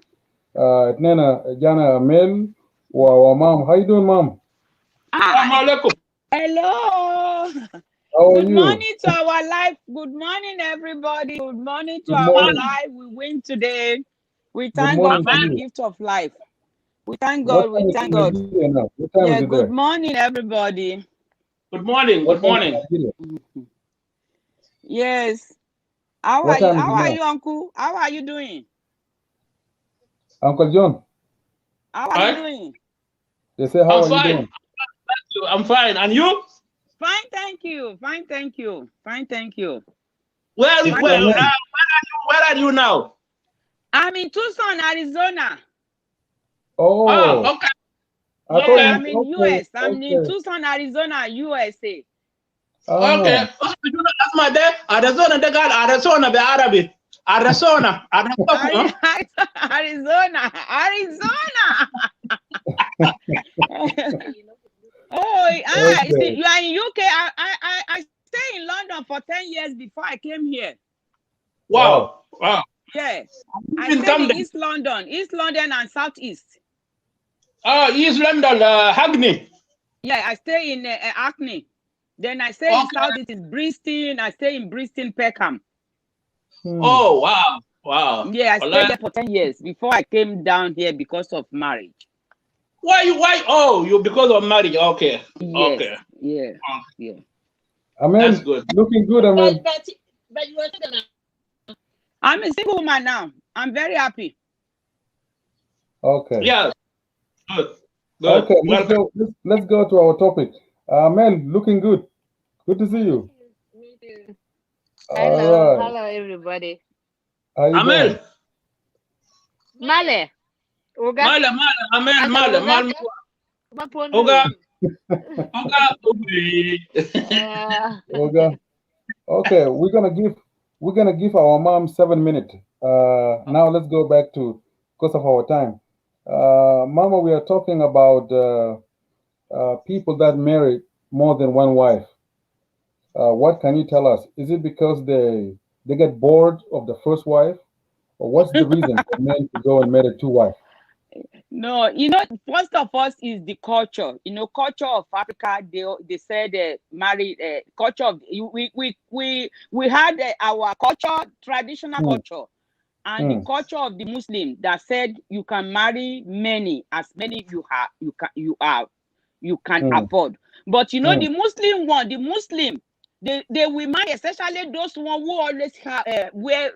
jana Mel wa mom. How you doing, mom? Assalamu alaikum. Hello. How are Good you? morning to our life. Good morning, everybody. Good morning to our life. We win today. We thank God for the gift of life. We thank God. We thank God. Yeah, good morning, everybody. Good morning. Good morning. Yes. How are you, Uncle? How are you doing? Uncle John. How are you doing? They say, how are you doing? I'm fine. And you? Fine, thank you. Fine, thank you. Fine, thank you. Where are you now? I'm in Tucson, Arizona. Oh, okay. I'm in US. I'm in Tucson, Arizona, USA. Okay. Asma de Arizona de gal Arizona be Arabi. Arizona. Arizona. See, you are in UK. I stayed in London for 10 years before I came here. Wow. Yeah. I stayed in East London and Southeast. East London, Hackney. Yeah, I stay in Hackney. Then I stay in Southeast in Bristol. I stay in Bristol, Peckham. Oh, wow. Yeah, I stayed there for 10 years before I came down here because of marriage. Why? Oh, you because of marriage. Okay. Yes. Okay. Yeah. Amen. That's good. Looking good, Amen. But you are I'm a single woman now. I'm very happy. Okay. Yeah. Good. Okay, let's go to our topic. Amen, looking good. Good to see you. Me too. Hello, hello everybody. How you doing? Male. Male. Oga. Okay, we're gonna give our mom 7 minutes. Now let's go back to because of our time. Mama, we are talking about people that marry more than one wife. What can you tell us? Is it because they get bored of the first wife, or what's the reason for men to go and marry two wives? No, first of all is the culture. Culture of Africa. They said married culture of we had our culture, traditional culture, and the culture of the Muslim that said you can marry as many you can afford. But the Muslim one, they will marry, especially those one who always wear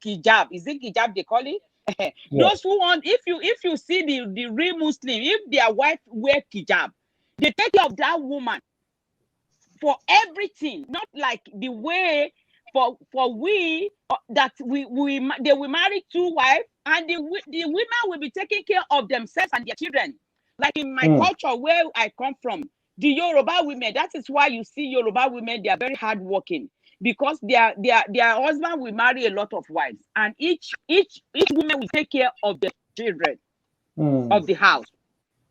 hijab. Is it hijab they call it? Those who want, if you see the real Muslim, if their wife wear hijab, they take care of that woman for everything, not like the way for we that they will marry two wives and the women will be taking care of themselves and their children. Like in my culture where I come from, the Yoruba women, that is why you see Yoruba women, they are very hardworking because their husband will marry a lot of wives, and each woman will take care of the children of the house.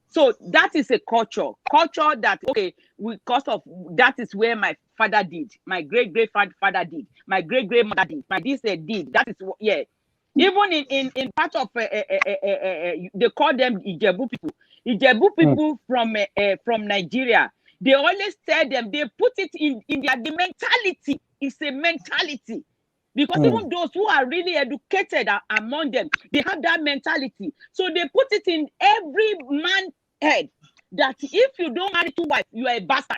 So that is a culture that because of that is where my father did, my great father did, my great grandmother did, my this did. That is even in part of they call them Ijebu people. Ijebu people from Nigeria, they always tell them, they put it in the mentality. It's a mentality. Because even those who are really educated among them, they have that mentality. So they put it in every man's head that if you don't marry two wives, you are a bastard.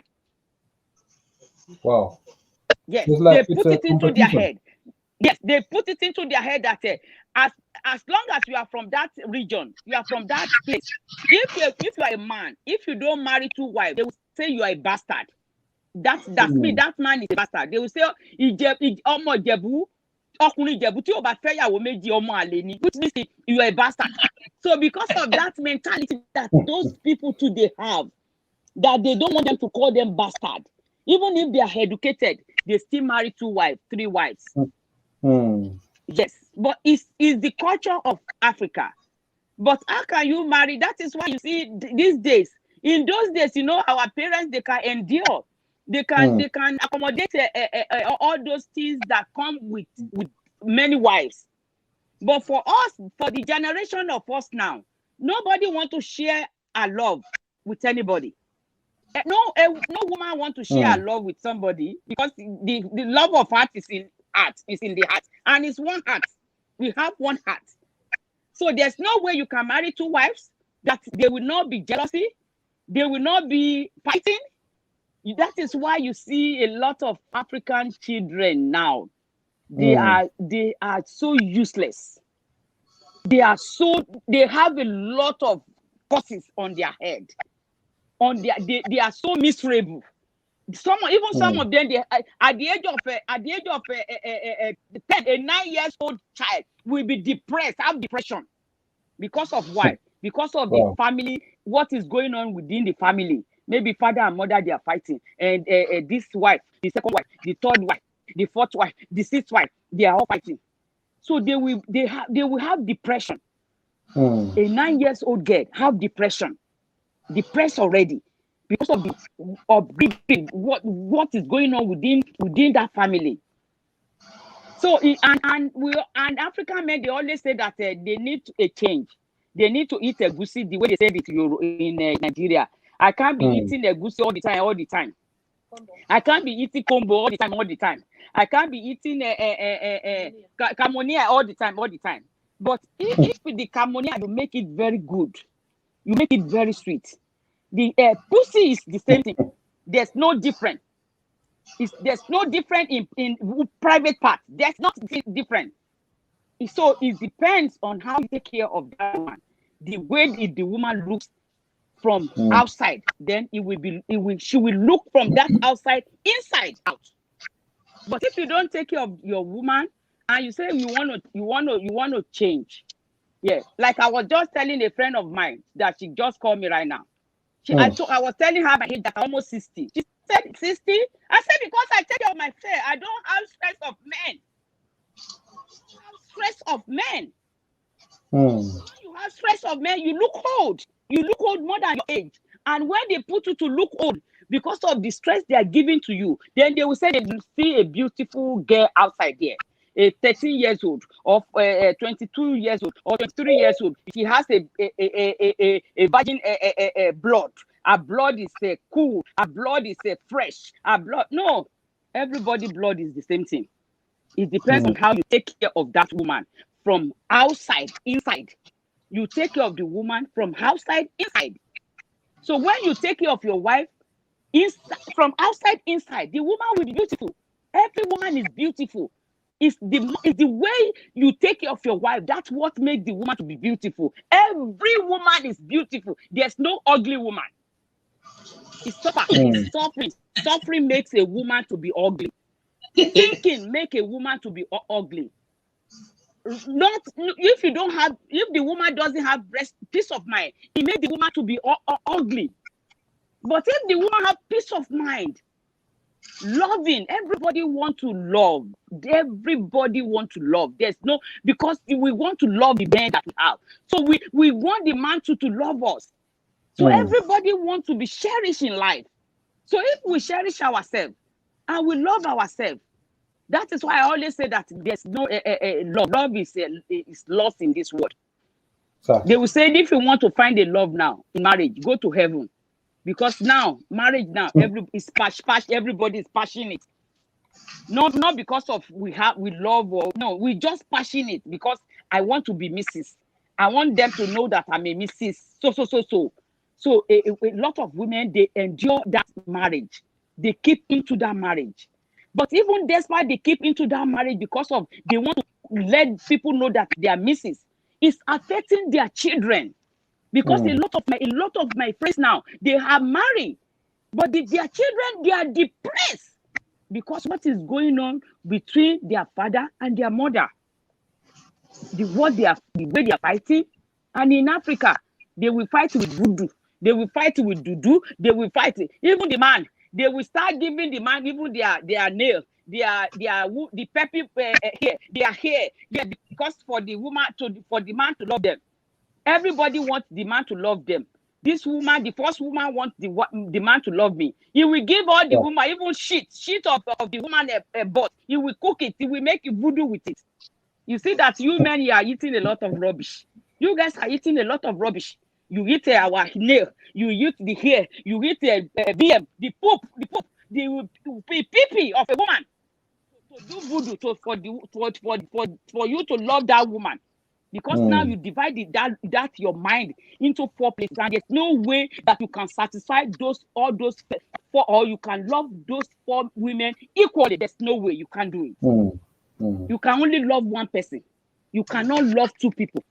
Wow. Yes, they put it into their head. Yes, they put it into their head that as long as you are from that region, you are from that place. If you are a man, if you don't marry two wives, they will say you are a bastard. That's me. That man is a bastard. They will say ọmọ Ìjẹ̀bú, ọkùnrin Ìjẹ̀bú tí ó bá fẹ́ ìyàwó méjì ọmọ àlè ni, which means you are a bastard. So because of that mentality that those people today have, that they don't want them to call them bastard, even if they are educated, they still marry two wives, three wives. Yes, but it's the culture of Africa. But how can you marry? That is why you see these days. In those days, our parents, they can endure. They can accommodate all those things that come with many wives. But for us, for the generation of us now, nobody want to share a love with anybody. No woman want to share a love with somebody because the love of heart is in the heart, and it's one heart. We have one heart. So there's no way you can marry two wives that there will not be jealousy, there will not be fighting. That is why you see a lot of African children now. They are so useless. They have a lot of curses on their head. They are so miserable. Some of them, at the age of 10, a 9-year-old child will be depressed, have depression. Because of why? Because of the family, what is going on within the family. Maybe father and mother, they are fighting. And this wife, the second wife, the third wife, the fourth wife, the sixth wife, they are all fighting. So they will have depression. A 9-year-old girl have depression, depressed already because of the upbringing, what is going on within that family. So and African men, they always say that they need a change. They need to eat egusi the way they say it in Nigeria. I can't be eating egusi all the time. I can't be eating combo all the time. I can't be eating camonia all the time. But if the camonia, you make it very good, you make it very sweet. The pussy is the same thing. There's no different. There's no different in private part. There's not different. So it depends on how you take care of that woman. The way the woman looks from outside, then she will look from that outside inside out. But if you don't take care of your woman and you say you want to change, yeah. Like I was just telling a friend of mine that she just called me right now. I was telling her my age that I'm almost 60. She said 60. I said because I take care of myself, I don't have stress of men. Stress of men. You have stress of men, you look old. You look old more than your age. And when they put you to look old because of the stress they are giving to you, then they will say they see a beautiful girl outside there, a 13 years old, or 22 years old, or 23 years old. She has a virgin blood. Her blood is cool. Her blood is fresh. Her blood, no, everybody blood is the same thing. It depends on how you take care of that woman from outside, inside. You take care of the woman from outside, inside. So when you take care of your wife from outside, inside, the woman will be beautiful. Every woman is beautiful. It's the way you take care of your wife. That's what makes the woman to be beautiful. Every woman is beautiful. There's no ugly woman. It's suffering. Suffering makes a woman to be ugly. Thinking make a woman to be ugly. Not if the woman doesn't have peace of mind, it makes the woman to be ugly. But if the woman have peace of mind, loving, everybody want to love. Everybody want to love. There's no, because we want to love the man that we have. So we want the man to love us. So everybody want to be cherished in life. So if we cherish ourselves and we love ourselves, that is why I always say that there's no love. Love is lost in this world. Sorry. They will say if you want to find a love now in marriage, go to heaven. Because now, marriage now, everybody is passionate. Not because of we love or no, we just passionate because I want to be Mrs. I want them to know that I'm a Mrs. So a lot of women, they endure that marriage. They keep into that marriage. But even despite they keep into that marriage because of they want to let people know that they are Mrs. It's affecting their children. Because a lot of my friends now, they are married, but their children, they are depressed because what is going on between their father and their mother. The way they are fighting, and in Africa, they will fight with voodoo, they will fight with dudu, they will fight even the man. They will start giving the man even their nail, the peppy hair, their hair, yeah, because for the man to love them. Everybody wants the man to love them. This woman, the first woman wants the man to love me. He will give all the woman, even shit of the woman butt. He will cook it. He will make a voodoo with it. You see that you men, you are eating a lot of rubbish. You guys are eating a lot of rubbish. You eat our nail. You eat the hair. You eat the VM, the poop, the pee of a woman. To do voodoo for you to love that woman. Because now you divide that your mind into 4 places, and there's no way that you can satisfy all those 4, or you can love those 4 women equally. There's no way you can do it. You can only love one person. You cannot love 2 people,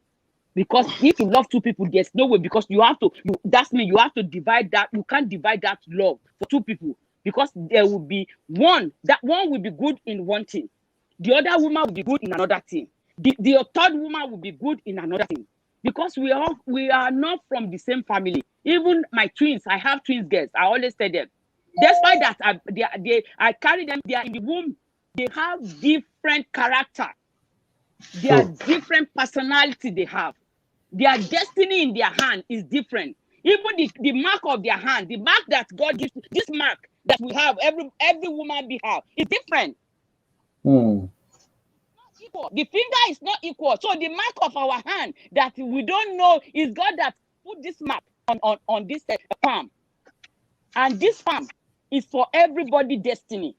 because if you love 2 people, there's no way. Because you have to. That's mean you have to divide that. You can't divide that love for 2 people, because there will be one. That one will be good in one thing. The other woman will be good in another thing. The third woman will be good in another thing, because we are not from the same family. Even my twins, I have twins girls. I always tell them, despite that I carry them. They are in the womb. They have different character. Their different personality they have. Their destiny in their hand is different. Even the mark of their hand, the mark that God gives, this mark that we have, every woman we have, is different. Mm. Equal. The finger is not equal. So the mark of our hand that we don't know is God that put this mark on this palm. And this palm is for everybody's destiny.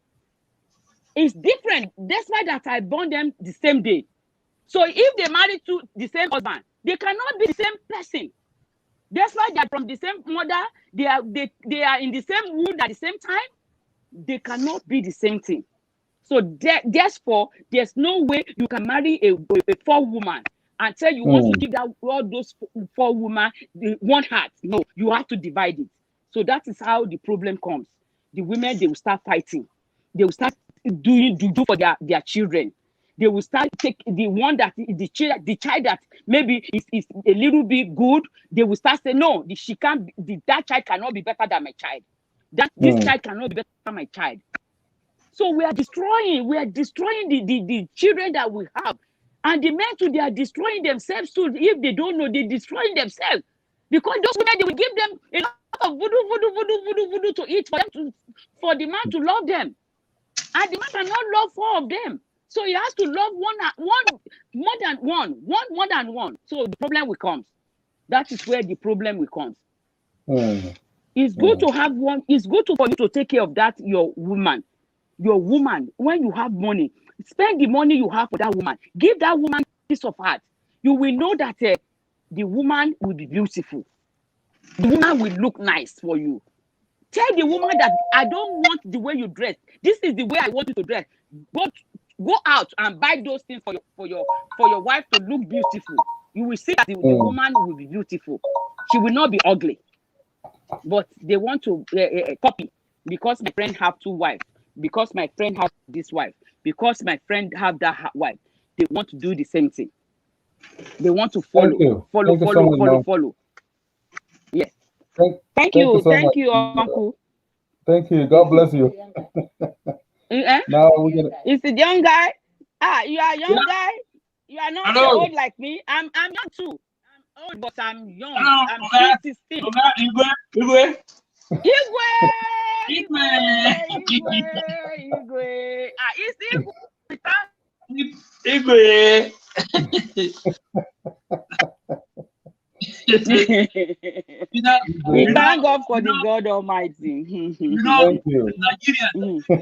It's different. That's why that I born them the same day. So if they marry to the same husband, they cannot be the same person. That's why they're from the same mother. They are in the same womb at the same time. They cannot be the same thing. So therefore, there's no way you can marry a 4 woman and tell you want to give that all those 4 women one heart. No, you have to divide it. So that is how the problem comes. The women, they will start fighting. They will start doing juju for their children. They will start take the one that the child that maybe is a little bit good. They will start saying no, that child cannot be better than my child. This child cannot be better than my child. So we are destroying the children that we have, and the men too, they are destroying themselves too. If they don't know, they're destroying themselves because those women, they will give them a lot of voodoo to eat for the man to love them, and the man cannot love 4 of them. So he has to love one more than one. So the problem will come. That is where the problem will come. It's good to have one. It's good for you to take care of that your woman. When you have money, spend the money you have for that woman. Give that woman piece of heart. You will know that the woman will be beautiful. The woman will look nice for you. Tell the woman that I don't want the way you dress. This is the way I want you to dress. Go out and buy those things for your wife to look beautiful. You will see that the woman will be beautiful. She will not be ugly. But they want to copy because my friend have 2 wives. Because my friend has this wife, because my friend have that wife, they want to do the same thing. They want to follow. Yes. Thank you, Uncle. Thank you. God bless you. Now we're gonna. It's a young guy. You are a young guy. You are not old like me. I'm young too. I'm old, but I'm young. I'm 16. Igwe. It's Igwe. We thank God for the God Almighty.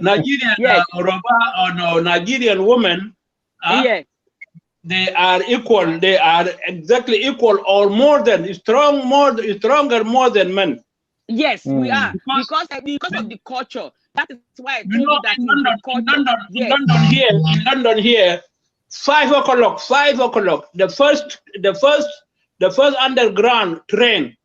Nigerian yes. Nigerian women, yes, they are equal. They are exactly equal, or stronger more than men. Yes, we are because of the culture. That is why I told you that in London here, 5 o'clock. The first underground train.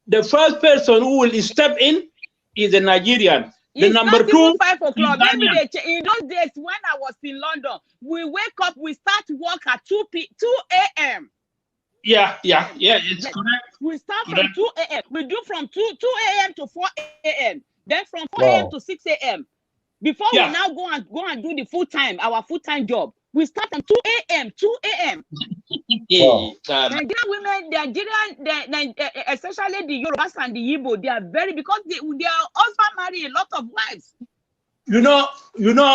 The first person who will step in is a Nigerian. The it's number not 2 even 5 o'clock. Maybe in those days when I was in London, we wake up, we start work at 2 a.m. Yeah, it's correct. We start from 2 a.m. We do from 2 a.m. to 4 a.m. Then from 4 a.m. to 6 a.m. Before we now go and do the our full-time job. We start from 2 a.m. Nigerian women, especially the Yorubas and the Igbo, they are because their husband marry a lot of wives. You know,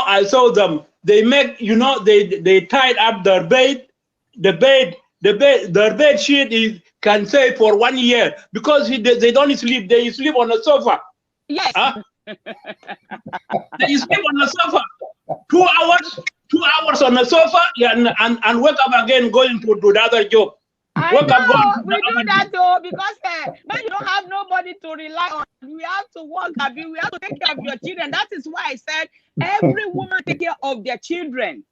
I saw them. They make, they tied up their bed. Their bed sheet can stay for 1 year because they don't sleep. They sleep on the sofa. Yes. Huh? They sleep on the sofa 2 hours on the sofa, and wake up again going to the other job. We do that though because when you don't have nobody to rely on, we have to work. We have to take care of your children. That is why I said every woman take care of their children.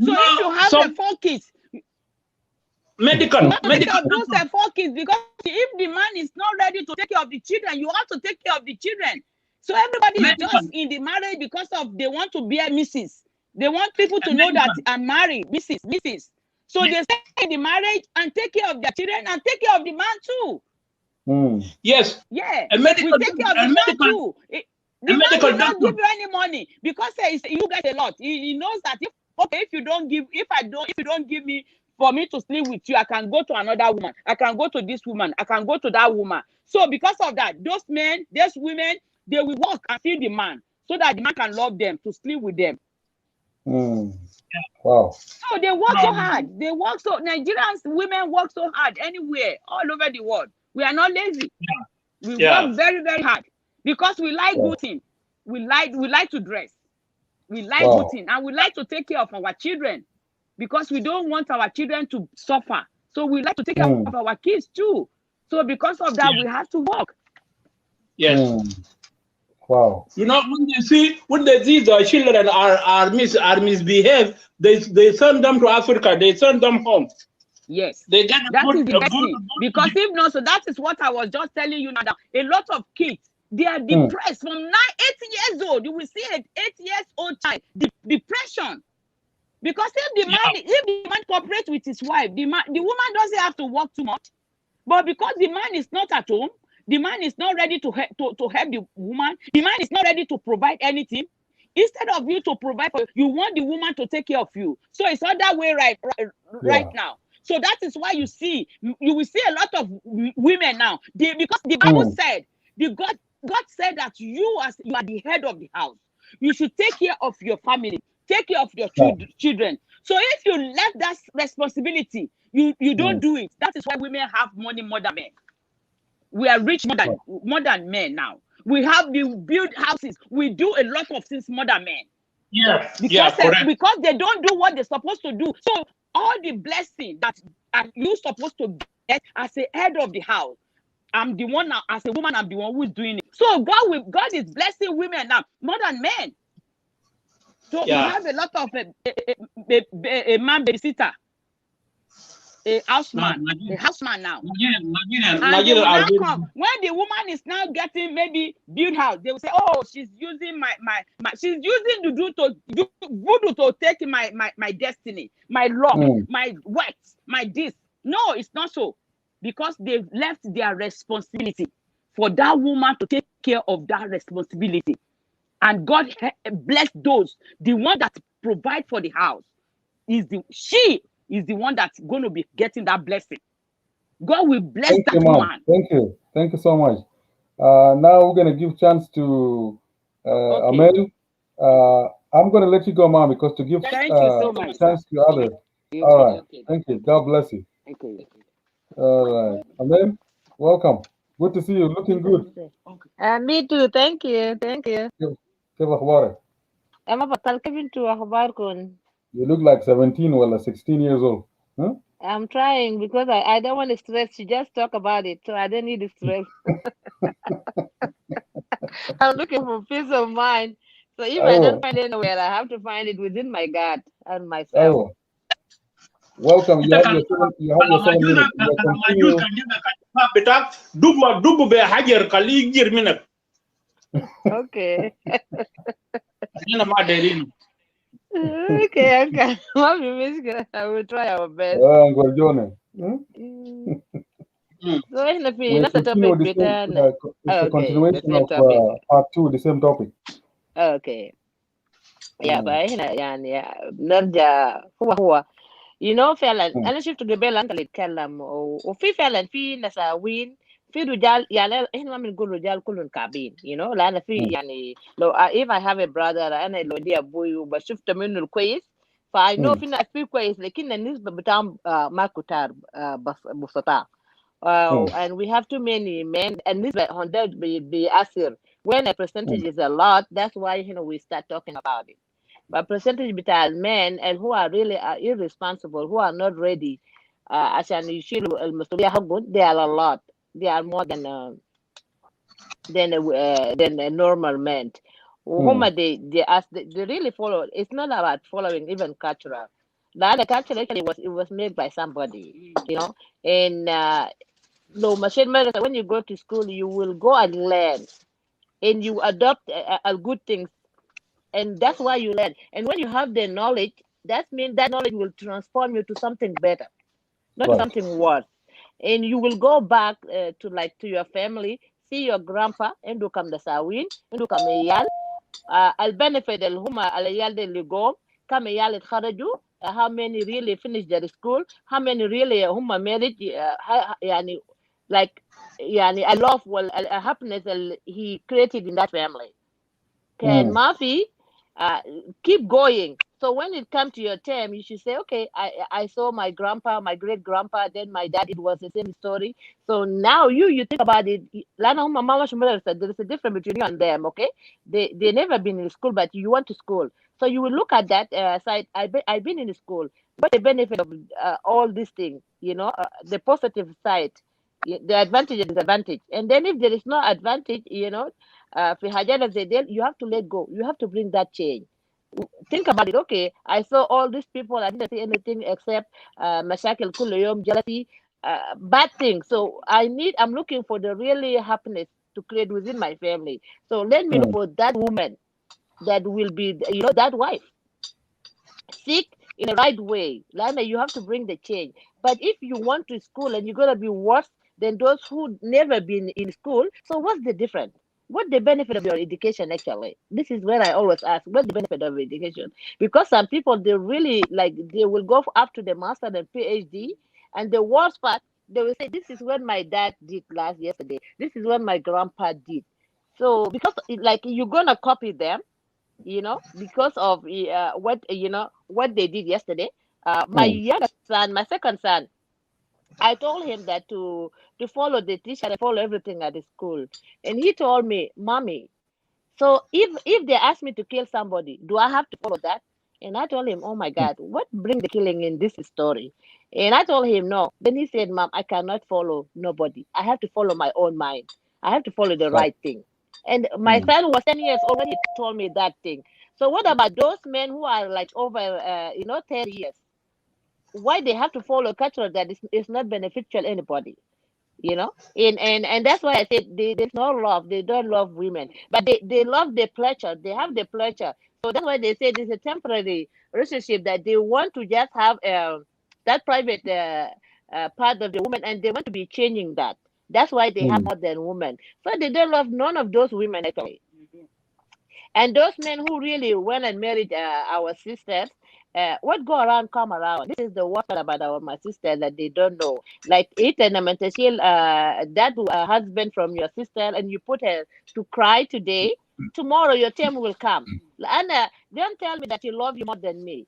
So if you have the 4 kids, medical those 4 kids, because if the man is not ready to take care of the children, you have to take care of the children. So everybody is just in the marriage because they want to be a Mrs. They want people to know that I'm married, Mrs. So they stay in the marriage and take care of their children and take care of the man too. Yes. Yeah. We take care of the man too. The man will not give you any money because you get a lot. He knows that if okay, if you don't give me for me to sleep with you, I can go to another woman, I can go to this woman, I can go to that woman. So because of that, those men, those women, they will work and feed the man so that the man can love them, to sleep with them. Wow. So they work so hard. They work so Nigerians women work so hard anywhere, all over the world. We are not lazy. We work very, very hard because we like good things. We like to dress. We like good things, and we like to take care of our children because we don't want our children to suffer. So we like to take care of our kids too. So because of that, we have to work. Yes. Wow. You know, when they see the children are misbehave, they send them to Africa. They send them home. Yes, they get that is the best thing. Because if not, so that is what I was just telling you now. That a lot of kids, they are depressed from 8 years old. You will see an 8 years old child depression. Because if the man cooperates with his wife, the woman doesn't have to work too much. But because the man is not at home, the man is not ready to help the woman. The man is not ready to provide anything. Instead of you to provide for you, want the woman to take care of you. So it's not that way right now. So that is why you will see a lot of women now. Because the Bible said, God said that you are the head of the house. You should take care of your family, take care of your children. So if you left that responsibility, you don't do it. That is why women have money more than men. We are rich more than men now. We build houses. We do a lot of things more than men. Because they don't do what they're supposed to do. So all the blessing that you're supposed to get as a head of the house, I'm the one now, as a woman, I'm the one who's doing it. So God is blessing women now more than men. So we have a lot of a man babysitter, a houseman now. And they will now come. When the woman is now getting maybe build house, they will say, "Oh, she's using she's using the voodoo to take my destiny, my luck, my wealth, my this." No, it's not so, because they've left their responsibility for that woman to take care of that responsibility. And God bless those. The one that provide for the house she is the one that's going to be getting that blessing. God will bless that woman. Thank you so much. Now we're going to give chance to Amel. I'm going to let you go, Mom, because to give chance to others. All right. Thank you. God bless you. All right. Amel, welcome. Good to see you. Looking good. Me too. Thank you. كيف أخبارك؟ أنا بطل كيف انتوا أخباركم؟ You look like 17 or 16 years old. Huh? I'm trying because I don't want to stress. She just talk about it, so I don't need to stress. I'm looking for peace of mind. So if I don't find anywhere, I have to find it within my God and myself. Welcome. You have your 7 minutes. Okay. Okay. I will try our best. So it's a continuation of part 2, the same topic. Okay. Yeah, يعني نرجع هو you know فعلا انا شفت قبل انت اللي تتكلم وفي فعلا في نساوين في رجال يعني احنا ما بنقول رجال كلهم كعبين you know لان في يعني لو if I have a brother انا لو دي ابوي وبشوفت منه الكويس فاي نو في ناس في كويس لكن النسبه بتاعهم ما كتار بسطاء and we have too many men and this بيأثر when a percentage is a lot. That's why we start talking about it. But percentage between men and who are really irresponsible, who are not ready, عشان يشيلوا المسؤولية حقهم, they are a lot. They are more than a normal men. They really follow. It's not about following even cultural. The other culture actually was made by somebody, And no machine medicine. When you go to school, you will go and learn, and you adopt a good things. And that's why you learn. And when you have the knowledge, that means that knowledge will transform you to something better, not something worse. And you will go back to your family, see your grandpa, and do come the sawin, and do come yal. Al benefit del huma al yal del go كم عيال اتخرجوا how many really finished their school how many really هم married يعني like يعني a love a happiness he created in that family can Mafi keep going. So when it comes to your term, you should say, okay, I saw my grandpa, my great grandpa, then my dad, it was the same story. So now you think about it. There is a difference between you and them, okay? They never been in school, but you went to school. So you will look at that side. I've been in school. What's the benefit of all these things? The positive side, the advantage and disadvantage. And then if there is no advantage, في حاجات زي ديل you have to let go. You have to bring that change. Think about it. Okay, I saw all these people. I didn't see anything except مشاكل كل يوم, jealousy, bad things. So I'm looking for the really happiness to create within my family. So let me look for that woman that will be, that wife. Seek in the right way. Lana, you have to bring the change. But if you want to school and you're gonna be worse than those who never been in school, so what's the difference? What's the benefit of your education actually? This is where I always ask, what's the benefit of education? Because some people, they really, like, they will go up to the master and PhD, and the worst part, they will say, this is what my dad did yesterday. This is what my grandpa did. So because like you're gonna copy them, because of what they did yesterday. My youngest son, my second son, I told him that to follow the teacher and follow everything at the school. And he told me, Mommy, so if they ask me to kill somebody, do I have to follow that? And I told him, oh my God, what bring the killing in this story? And I told him, no. Then he said, Mom, I cannot follow nobody. I have to follow my own mind. I have to follow the right thing. And my son was 10 years already told me that thing. So what about those men who are like over, 10 years? Why they have to follow culture that is not beneficial anybody? And that's why I said there's no love. They don't love women, but they love the pleasure. They have the pleasure. So that's why they say it's a temporary relationship, that they want to just have that private part of the woman, and they want to be changing that. That's why they have more than women. So they don't love none of those women actually. And those men who really went and married our sisters, what go around come around. This is the worst part about my sister, that they don't know. Like it and that husband from your sister, and you put her to cry today. Tomorrow your time will come. Anna, don't tell me that you love you more than me.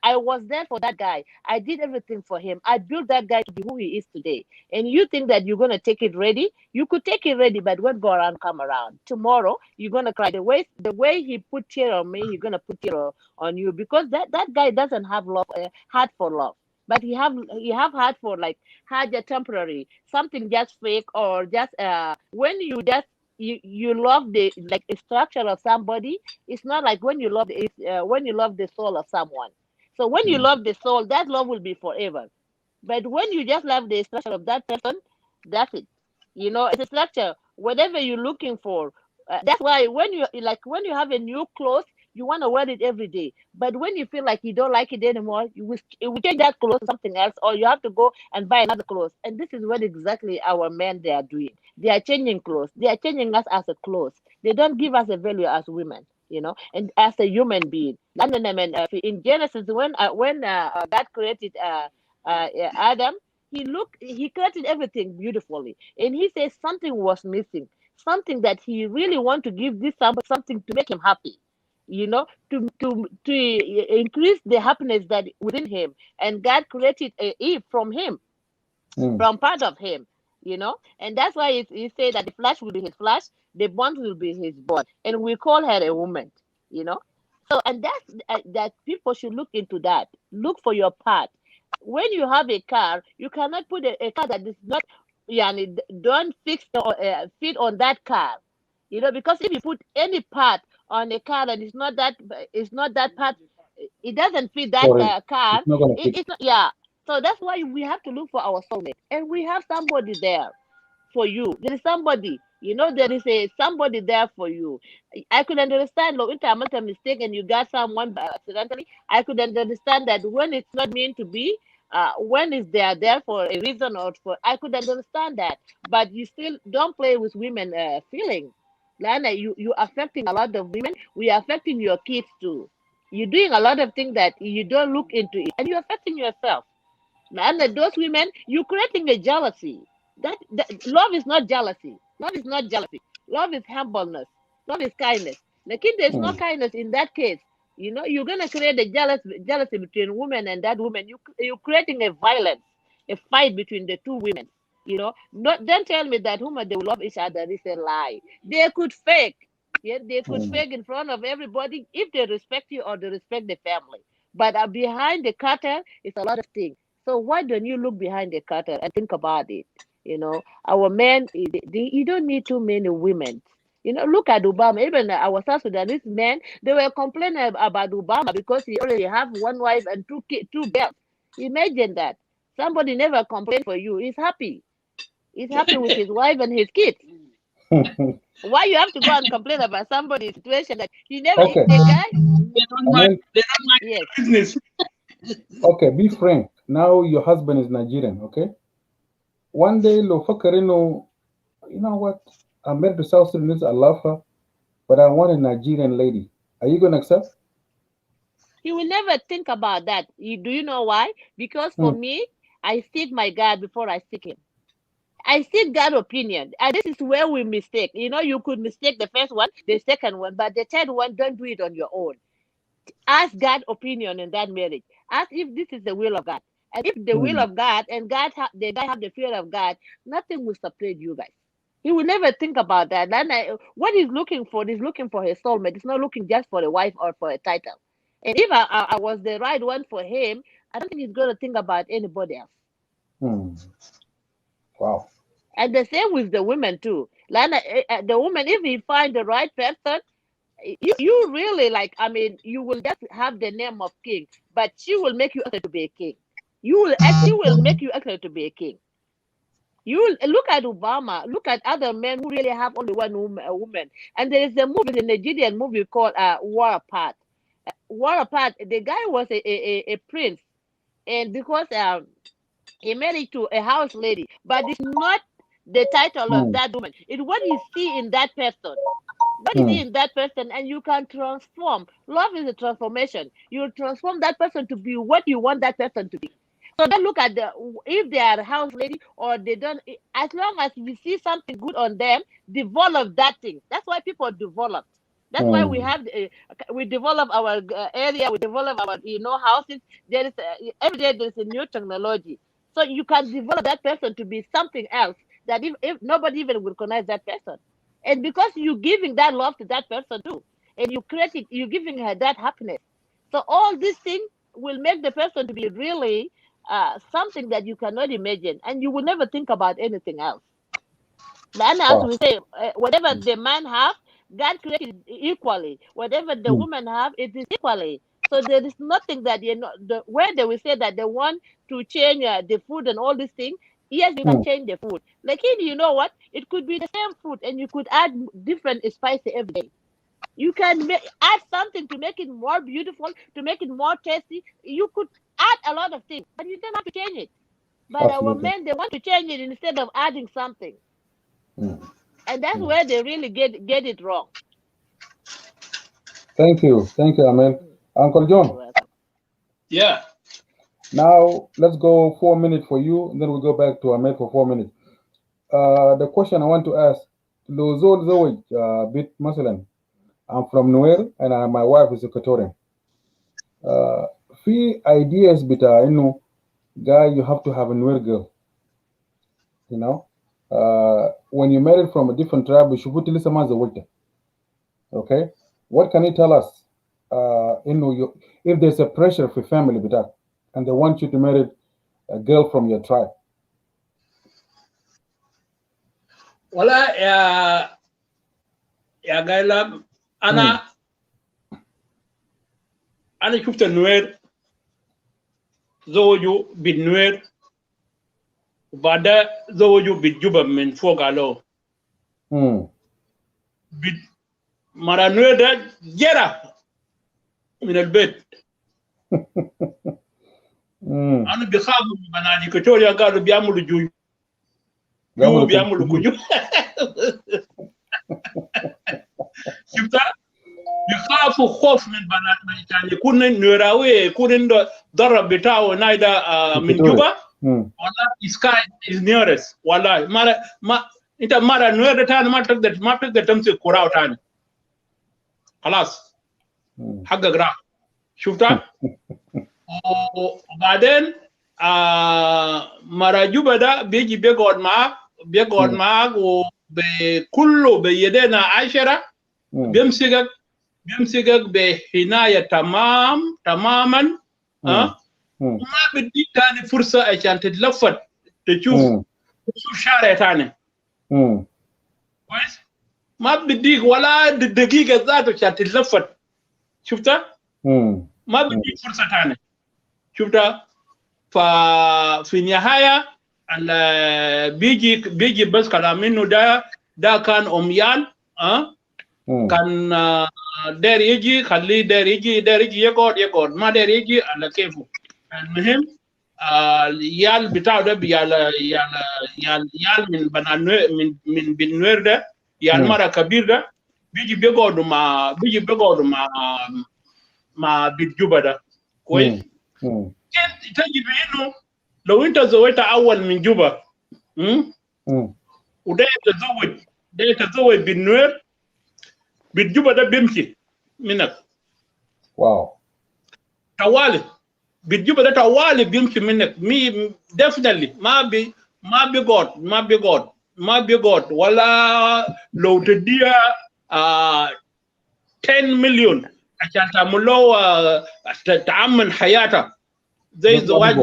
I was there for that guy. I did everything for him. I built that guy to be who he is today. And you think that you're gonna take it ready? You could take it ready, but what go around come around. Tomorrow you're gonna cry. The way he put tear on me, he's gonna put tear on you, because that guy doesn't have love, heart for love. But he have heart for like temporary, something just fake, or just when you just you love the like structure of somebody. It's not like when you love the soul of someone. So when you love the soul, that love will be forever. But when you just love the structure of that person, that's it. It's a structure. Whatever you're looking for, that's why when you have a new clothes, you want to wear it every day. But when you feel like you don't like it anymore, you will change that clothes to something else, or you have to go and buy another clothes. And this is what exactly our men they are doing. They are changing clothes. They are changing us as a clothes. They don't give us a value as women, and as a human being. In Genesis, when God created Adam, he created everything beautifully, and he says something was missing, something that he really want to give this something to make him happy, to increase the happiness that within him. And God created Eve from him, from part of him, and that's why he said that the flesh will be his flesh, the bone will be his bone, and we call her a woman, So, and that's that people should look into that. Look for your part. When you have a car, you cannot put a car that is not, don't fit on that car, because if you put any part on a car and it's not that part, it doesn't fit that car. It's not, yeah. So that's why we have to look for our soulmate, and we have somebody there for you. There is somebody, there is somebody there for you. I could understand, if I made a mistake and you got someone by accidentally, I could understand that when it's not meant to be, when is they are there for a reason, or I could understand that. But you still don't play with women feeling. Lana, you affecting a lot of women. We are affecting your kids too. You're doing a lot of things that you don't look into it, and you're affecting yourself. And those women, you're creating a jealousy. That love is not jealousy. Love is not jealousy. Love is humbleness. Love is kindness. The kid, there's no kindness in that case. You know, you're gonna create a jealousy between women and that woman. You're creating a violence, a fight between the two women. You know, don't tell me that women they will love each other. It's a lie. They could fake. Yeah, they could fake in front of everybody if they respect you or they respect the family. But behind the curtain is a lot of things. So why don't you look behind the curtain and think about it? You know, our men, you don't need too many women. You know, look at Obama. Even our South Sudanese men, they were complaining about Obama because he already have one wife and two girls. Imagine that. Somebody never complained for you. He's happy. He's happy with his wife and his kids. Why you have to go and complain about somebody's situation that he never? Okay. The guy. They don't mind Yes. business. Okay, be frank. Now your husband is Nigerian, okay? One day, lo fakarino, you know what? I'm married to South Sudanese, I love her, but I want a Nigerian lady. Are you gonna accept? He will never think about that. Do you know why? Because for me, I seek my God before I seek him. I seek God's opinion. And this is where we mistake. You know, you could mistake the first one, the second one, but the third one, don't do it on your own. Ask God's opinion in that marriage. Ask if this is the will of God. And if the will of God and the guy have the fear of God, nothing will separate you guys. He will never think about that. And what he's looking for his soulmate. He's not looking just for a wife or for a title. And if I was the right one for him, I don't think he's going to think about anybody else. Wow. And the same with the women too. Lana, the woman, if he find the right person, you really you will just have the name of king, but she will make you actually to be a king. She will make you actually to be a king. You will look at Obama, look at other men who really have only one woman. And there is a movie, the Nigerian movie called War Apart. War Apart, the guy was a prince, and because he married to a house lady, but it's not the title of that woman. It's what you see in that person. What you see in that person, and you can transform. Love is a transformation. You transform that person to be what you want that person to be. So don't look at if they are a house lady or they don't. As long as you see something good on them, develop that thing. That's why people develop. That's why we develop our area. We develop our houses. There is every day there's a new technology. So you can develop that person to be something else that if nobody even will recognize that person. And because you're giving that love to that person too, and you're giving her that happiness. So all these things will make the person to be really something that you cannot imagine, and you will never think about anything else. And as we say, whatever the man have, God created equally. Whatever the woman have, it is equally. So there is nothing that where they will say that they want to change the food and all these things. Yes, you can change the food. Like you know what? It could be the same food, and you could add different spices every day. You can add something to make it more beautiful, to make it more tasty. You could add a lot of things, but you don't have to change it. But our men, they want to change it instead of adding something. And that's where they really get it wrong. Thank you, Amel. Uncle John. Yeah. Now let's go 4 minutes for you, and then we'll go back to Ahmed for 4 minutes. The question I want to ask, Lozol Zawaj bit Masalan. I'm from Nuer, and my wife is Equatorian. Few ideas bita guy, you have to have a Nuer girl. You know, when you're married from a different tribe, you should put Zawaj. Okay, what can you tell us? If there's a pressure for family bita, and they want you to marry a girl from your tribe. Wala ya gaila ana shufta Nuer zawaju bin Nuer bada zawaju bin Juba min fogalo bid mara Nuer da jera min albet أنا بخاف من بنادي كتوريا قالوا بيعملوا جو بيعملوا كجو شفتها بخاف في خوف من بنات يعني يكون نوراوي يكون ضرب بتاعه نايدا من جوبا والله سكاي از نيرست والله ما انت مره نوير تاني ما تقدر تمسك كراو تاني خلاص حقك راح شفتها. وبعدين مرة جوبا ده بيجي بيقعد معك وكله بيدينا 10 بيمسكك بحناية تماما وما بديك تاني فرصة عشان تتلفت تشوف شارع تاني كويس. ما بديك ولا دقيقة ذاته عشان تتلفت شفتها. ما بديك فرصة تانية شفتها. ففي النهاية بيجي بس كلام منه ده كان أميان كان داير يجي خليه داير يجي يقعد ما داير يجي على كيفه. المهم يال بتاعه ده يال من بنانوير من بنوير ده يال مرة كبير ده بيجي بيقعدوا مع بيت جوبا ده كويس. تجد انه لو انت زوجت اول من جوبا وده يتزوج بالنوير بيت جوبا ده بيمشي منك. واو طوالي بيت جوبا ده طوالي بيمشي منك. definitely ما بيقعد ولا لو تديها 10 مليون عشان تعمل له تأمن حياته زي الزواج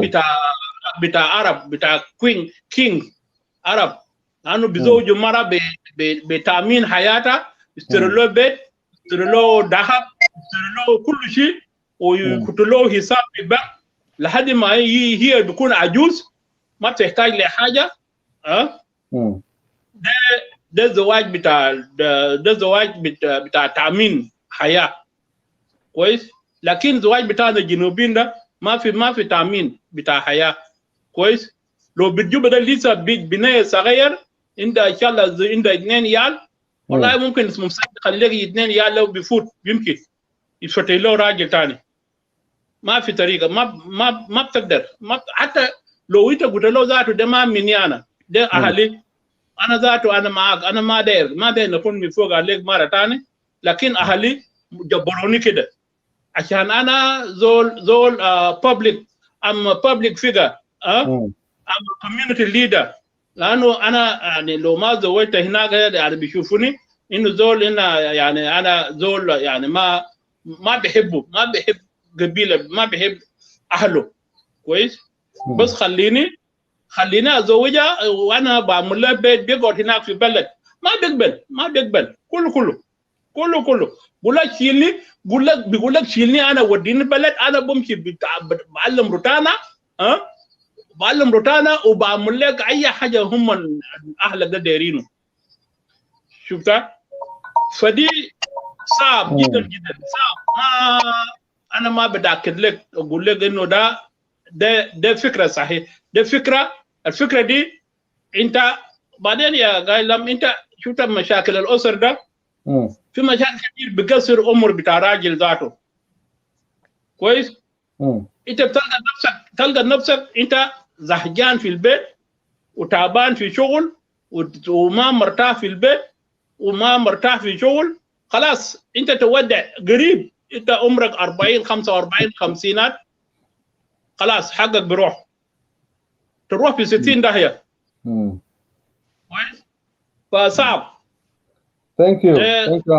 بتاع عرب بتاع كينج عرب لانه بيزوجوا مره بتامين حياتها يشتروا له بيت يشتروا له ذهب يشتروا له كل شيء ويكتبوا له حساب بالبنك لحد ما هي بيكون عجوز ما بتحتاج لحاجه. ده الزواج بتاع تامين حياه كويس. لكن الزواج بتاعنا الجنوبيين ده ما في تامين بتاع حياه كويس. لو بتجيب ده لسه بنايه صغير عند ان شاء الله عند 2 ريال والله ممكن اسمه خليك 2 ريال لو بيفوت يمكن يفتح له راجل ثاني. ما في طريقه ما بتقدر حتى لو انت قلت له ذاته ده ما مني انا ده اهلي انا ذاته انا معك انا ما داير نكون من فوق عليك مره ثانيه. لكن اهلي جبروني كده عشان انا زول public figure I'm a community leader. لانه انا يعني لو ما زوجت هناك يعني بيشوفوني انه زول يعني انا زول يعني ما بحب قبيله ما بحب اهله كويس. بس خليني ازوجها وانا بعمل لها بيت بيقعد هناك في بلد ما بيقبل كله بقول لك شيلني بيقول لك شيلني انا وديني بلد انا بمشي بعلم روتانا وبعمل لك اي حاجه هم اهلك ده دايرينه شفتها. فدي صعب جدا صعب. انا ما بتاكد لك اقول لك انه ده فكره صحيح. ده الفكره دي انت بعدين يا قايلم انت شفت مشاكل الاسر ده في مشاكل كتير بقصر عمر بتاع راجل ذاته كويس. انت بتلقى نفسك انت زهجان في البيت وتعبان في شغل وما مرتاح في البيت وما مرتاح في شغل. خلاص انت تودع قريب انت عمرك 40 45 50 خلاص حقك بروح تروح في 60 داهيه كويس. فصعب. Thank you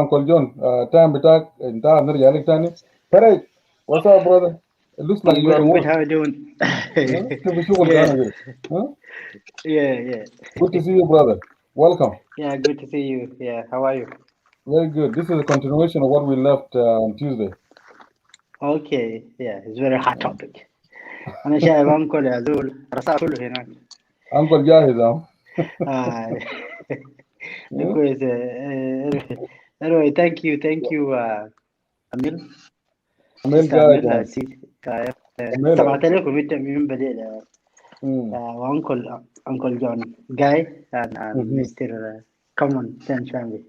Uncle John. Time بتاعك انتهى نرجع لك تاني. Perez, what's up brother? It looks like you're at work. How are you doing? Yeah. Good to see you brother. Welcome. Yeah, good to see you. Yeah, how are you? Very good. This is a continuation of what we left on Tuesday. Okay, yeah, it's very hot topic. أنا شايف أنكل يا زول رصاص كله هناك. أنكل جاهز كويس. Anyway, thank you أميل. جاهز. سمعت لكم أنت من بديل. وأنكل جون جاي and Mr. Common Sense family.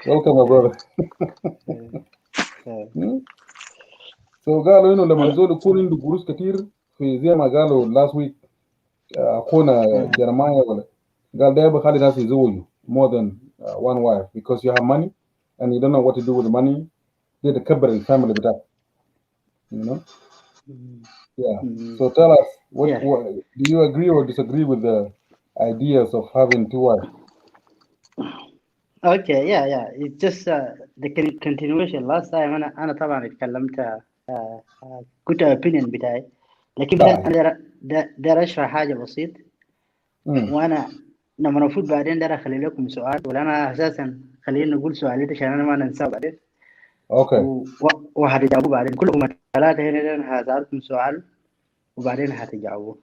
Welcome, my brother. So قالوا إنه لما الزول يكون عنده قروش كتير في زي ما قالوا last week أخونا جرمايا ولا قال ده بخلي الناس يزوجوا more than one wife because you have money and you don't know what to do with the money. They تكبر الفاميلي بتاعك. You know? Yeah. So tell us, what do you agree or disagree with the ideas of having two wives? Okay, yeah. It's just the continuation. Last time أنا طبعا اتكلمت كنت opinion بتاعي، لكن أنا داير أشرح حاجة بسيط. وأنا لما نفوت بعدين داير أخلي لكم سؤال، ولا أنا أساسا خلينا نقول سؤالين عشان أنا ما ننساه بعدين. أوكي. وهتجاوبوا بعدين كلكم ثلاثة هنا هسألكم سؤال وبعدين هتجاوبوا.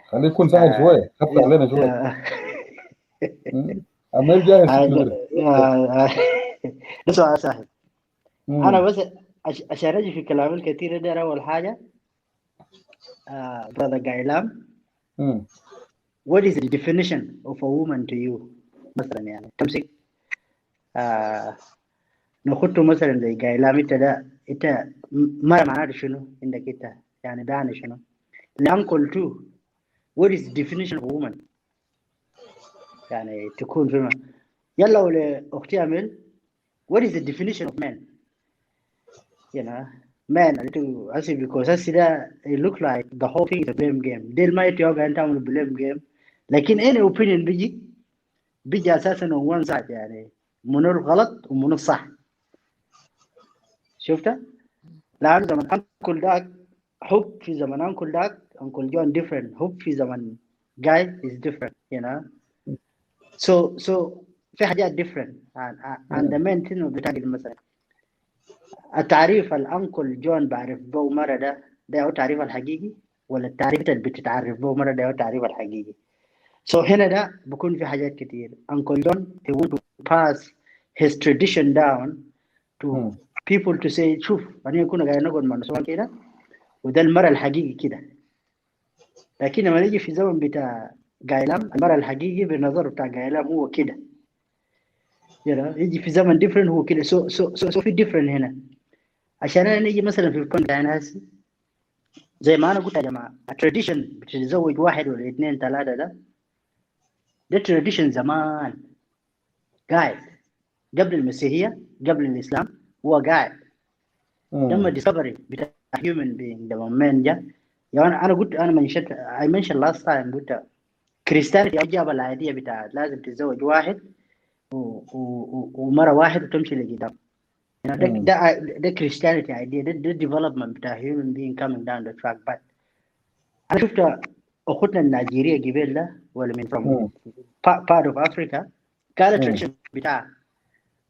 خليه يكون سهل شوية، خف علينا شوية. عمال جاهز ده سؤال سهل. أنا بس عشان أجي في كلام الكثير ده أول حاجة brother Gailam, what is the definition of a woman to you? مثلا يعني تمسك نخطه مثلا زي Gailam أنت ما معناته شنو عندك أنت يعني بعني شنو؟ الأنكل too, what is the definition of a woman؟ يعني تكون فيما يلا ولا أختي أمل what is the definition of man? You know, man, I see because I see that it look like the whole thing is a blame game. They'll might you and down with blame game. Like in any opinion بيجي أساسا on one side يعني منو الغلط ومنو الصح. شفتها؟ لأن زمان أنكل داك حب في زمان أنكل داك أنكل جون different حب في زمان guy is different, you know. So في حاجات different and the main thing بتاعي مثلا التعريف الأنكل جون بعرف به مرة ده هو التعريف الحقيقي ولا التعريف اللي بتتعرف به مرة ده هو التعريف الحقيقي. So هنا ده بكون في حاجات كتير. Uncle John he want to pass his tradition down to people to say شوف أنا كنا قاعدين نقول مع نسوان كده وده المرة الحقيقي كده. لكن لما نيجي في زمن بتاع قايلام المرة الحقيقي بالنظر بتاع قايلام هو كده. يجي في زمن different هو كده. So في different هنا. عشان أنا نيجي مثلا في الكون بتاعنا هسه زي ما أنا قلت يا جماعة التراديشن بتتزوج واحد ولا اثنين ثلاثة ده تراديشن زمان قاعد قبل المسيحية قبل الإسلام هو قاعد. لما discovery بتاع human being لما من جاء يعني أنا قلت I mentioned last time قلت كريستيانيتي أجاب العادية بتاع لازم تتزوج واحد ومرة واحد وتمشي لقدام. ده Christianity idea ده development بتاع human being coming down the track. But أنا شفت أخوتنا النيجيرية قبل ده ولا من from part of Africa قال tradition بتاع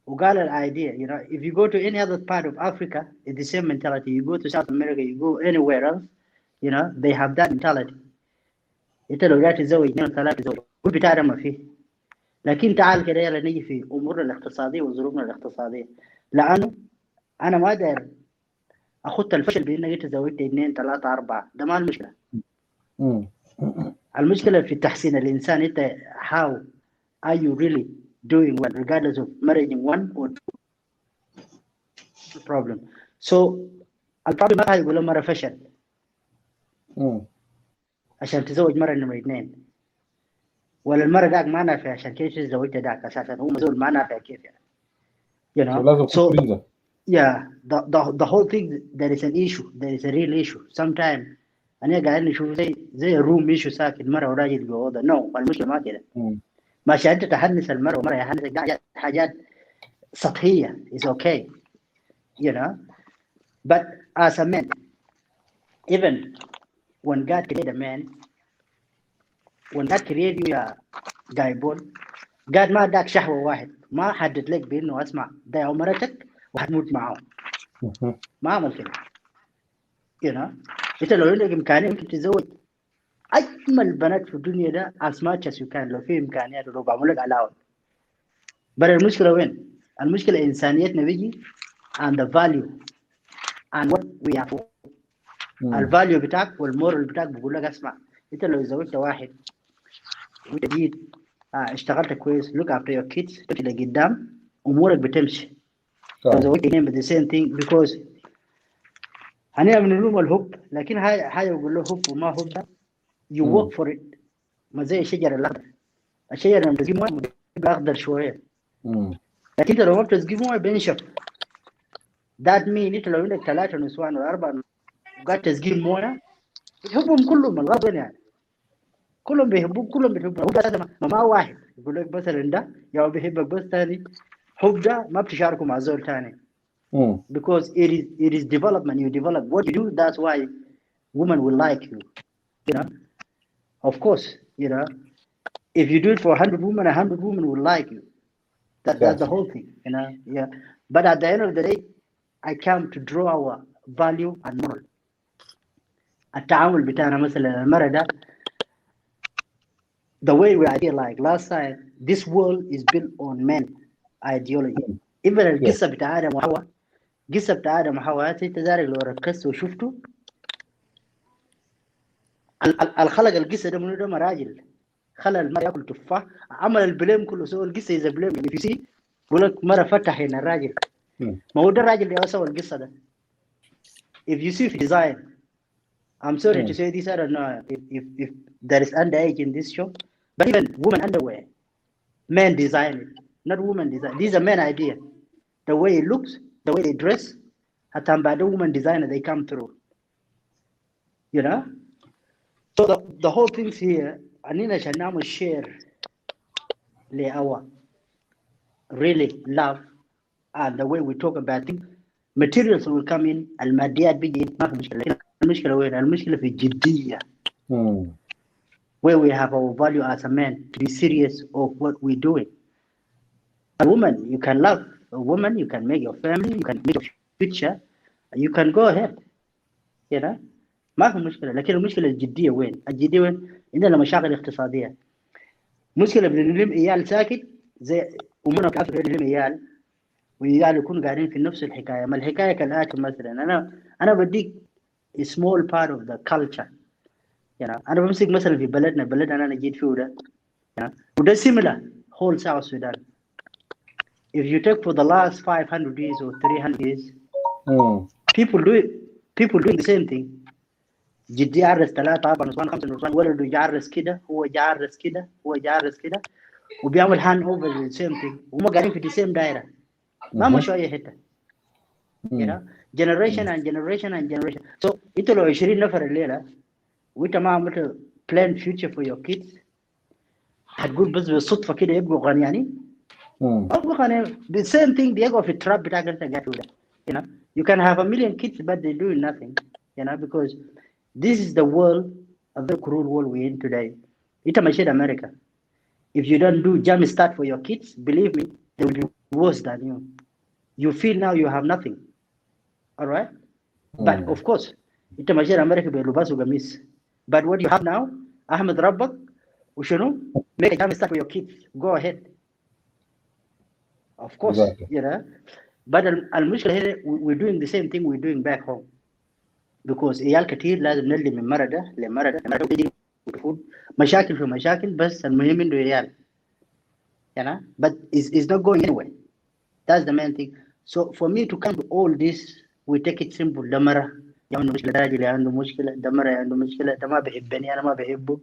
وقال الidea you know if you go to any other part of Africa it's the same mentality. You go to South America, you go anywhere else, you know they have that mentality. أنت لو جات تتزوج اثنين ثلاثة تزوج كل بتاع ده ما فيه. لكن تعال كده يلا نيجي في أمورنا الاقتصادية وظروفنا الاقتصادية. لأنه أنا ما أقدر أخذ الفشل بإنك تزوجت اثنين ثلاثة أربعة ده ما المشكلة. المشكلة في تحسين الإنسان. أنت how are you really doing well regardless of marrying one or two problem. So البروبلم ما يقول له مرة فشل عشان تزوج مرة نمرة اثنين ولا المرة داك ما نافع عشان كيف تزوجت داك أساسا هو مزول ما نافع كيف يعني. You know, so yeah, the whole thing there is an issue, there is a real issue. Sometimes أنا قاعد نشوف زي الروم issue ساكن مرة وراجل جوا ده no المشكلة ما كده. ما عشان أنت تحنس المرة ومرة يحنس حاجات سطحية is okay, you know. But as a man, even when God created a man, when God created you يا جايبون God ما اداك شهوة واحد ما حدد لك بانه اسمع ده عمرتك وهتموت معه ما عمل كده. you know انت لو عندك امكانيه ممكن تتزوج اجمل بنات في الدنيا ده as much as you can لو في امكانيات ولو بعمل لك علاوه. بس المشكله وين؟ المشكله انسانيتنا بيجي and the value and what we have. الفاليو بتاعك والمورال بتاعك بقول لك اسمع انت لو تزوجت واحد وانت جيت اشتغلت كويس look after your kids تمشي لقدام امورك بتمشي. the same thing because أنا بنلوم الحب لكن هاي يقول له حب وما حب ده you work for it. ما زي الشجرة الأخضر، الشجرة لما تجيب مويه بيبقى أخضر شوية، لكن أنت لو ما بتجيب مويه بينشف. that mean أنت لو عندك 3 نسوان ولا 4 قاعد تسقيهم مويه بتحبهم كلهم. الغرض يعني كلهم بيحبوك، كلهم بيحبوك. ما واحد يقول لك مثلا ده يا بيحبك بس، ثاني حب ده ما بتشاركه مع زول ثاني. because it is development. You develop what you do. That's why women will like you. You know, of course, you know, if you do it for 100 women, 100 women will like you. That's the whole thing, you know. Yeah, but at the end of the day, I come to draw our value and moral. التعامل بتاعنا مثلا المرة ده the way we idea like last time, this world is built on men ideology. even القصة بتاع آدم وحواء، قصة بتاع آدم وحواء انت ذلك لو ركزت وشفته الخلق القصة ده منو؟ ده مراجل خلى المرأة ياكل تفاح، عمل البليم كله. سوى القصة إذا بليم يعني في سي يقول لك مرة فتح هنا الراجل، ما هو ده الراجل اللي سوى القصة ده. if you see design, I'm sorry to say this, I don't know if there is underage in this show, but even women underwear, men design it, not women design. These are men idea. The way it looks, the way they dress, by the woman designer they come through. You know? So the whole thing's here. أننا عشان نعمل share our really love and the way we talk about things, materials will come in. الماديات بيجي ما في مشكلة. لكن المشكلة وين؟ المشكلة في الجدية. Where we have our value as a man to be serious of what we're doing. A woman, you can love a woman, you can make your family, you can make your future, you can go ahead. You know? ما في مشكلة. لكن المشكلة الجدية وين؟ الجدية وين؟ عندنا مشاكل اقتصادية. مشكلة بنلم عيال ساكت زي أمنا في أفريقيا نلم عيال وعيال يكونوا قاعدين في نفس الحكاية. ما الحكاية كالآتي مثلا أنا بديك a small part of the culture. You know, أنا بمسك مثلا في بلدنا أنا جيت فيه ده. You know, وده similar whole South Sudan. If you take for the last 500 years or 300 years, people doing the same thing. جدي يعرس 3 4 نسوان 5 نسوان، ولده يعرس كده، هو يعرس كده، هو يعرس كده، وبيعمل هاند اوفر the same thing، وهم قاعدين في the same دايره، ما مشوا اي حته. You know, generation and generation and generation. So انت لو 20 نفر الليله وانت ما عملت plan future for your kids، هتقول بس بالصدفه كده يبقوا غنيانين؟ يبقوا غنيانين. The same thing بيقعوا في التراب بتاعك انت قاعد فيه ده. You know, you can have a million kids but they doing nothing. You know, because this is the world, a very cruel world we're in today. It's America. If you don't do jump start for your kids, believe me, they will be worse than you. You feel now you have nothing. All right? But of course, it's America بيلبس وقميص. But what you have now, أحمد ربك وشنو? Make a jump start for your kids. Go ahead. Of course, you know. But المشكلة هنا we're doing the same thing we're doing back home. because عيال كتير لازم نلي من مرة ده لمرة ده مشاكل في مشاكل، بس المهم انه عيال. You know, but it's not going anywhere. That's the main thing. So for me to come to all this, we take it simple. ده مرة عنده مشكلة، ده راجل عنده مشكلة، ده مرة عنده مشكلة، ده ما بيحبني أنا ما بحبه.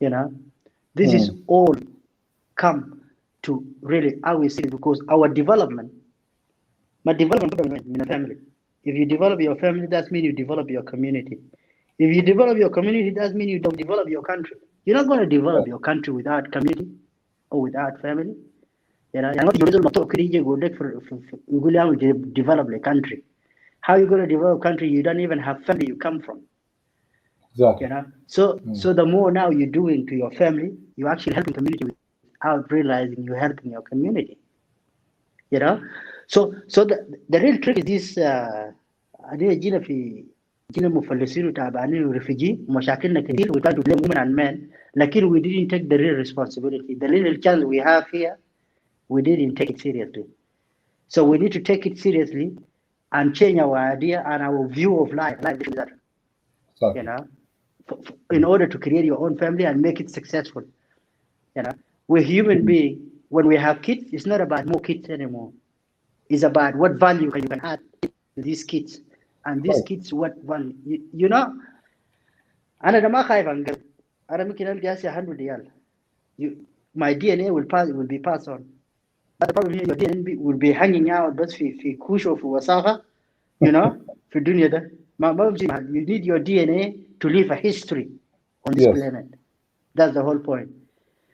You know, this is all come to really how we see it, because our development, my development in a family. If you develop your family, that means you develop your community. If you develop your community, that means you don't develop your country. You're not going to develop your country without community or without family. You know, you develop the country. How are you going to develop country? You don't even have family you come from. Exactly. You know, so the more now you're doing to your family, you're actually helping community without realizing you're helping your community. You know, so the real trick is this. جينا مفلسين وتعبانين وريفيجي ومشاكلنا كثير. We try to blame women and men, لكن we didn't take the real responsibility. The little chance we have here, we didn't take it seriously. So we need to take it seriously and change our idea and our view of life. Like that, you know, in order to create your own family and make it successful. You know, we're human beings. when we have kids, it's not about more kids anymore. It's about what value you can add to these kids, and these kids what value. You know, أنا ده ما خايف عن قلب. أنا ممكن ألقى هسه 100 ريال. My DNA will be passed on. But the problem here, your DNA will be hanging out بس في كوش وفي وساخة. You know, في الدنيا ده. You need your DNA to leave a history on this planet. That's the whole point.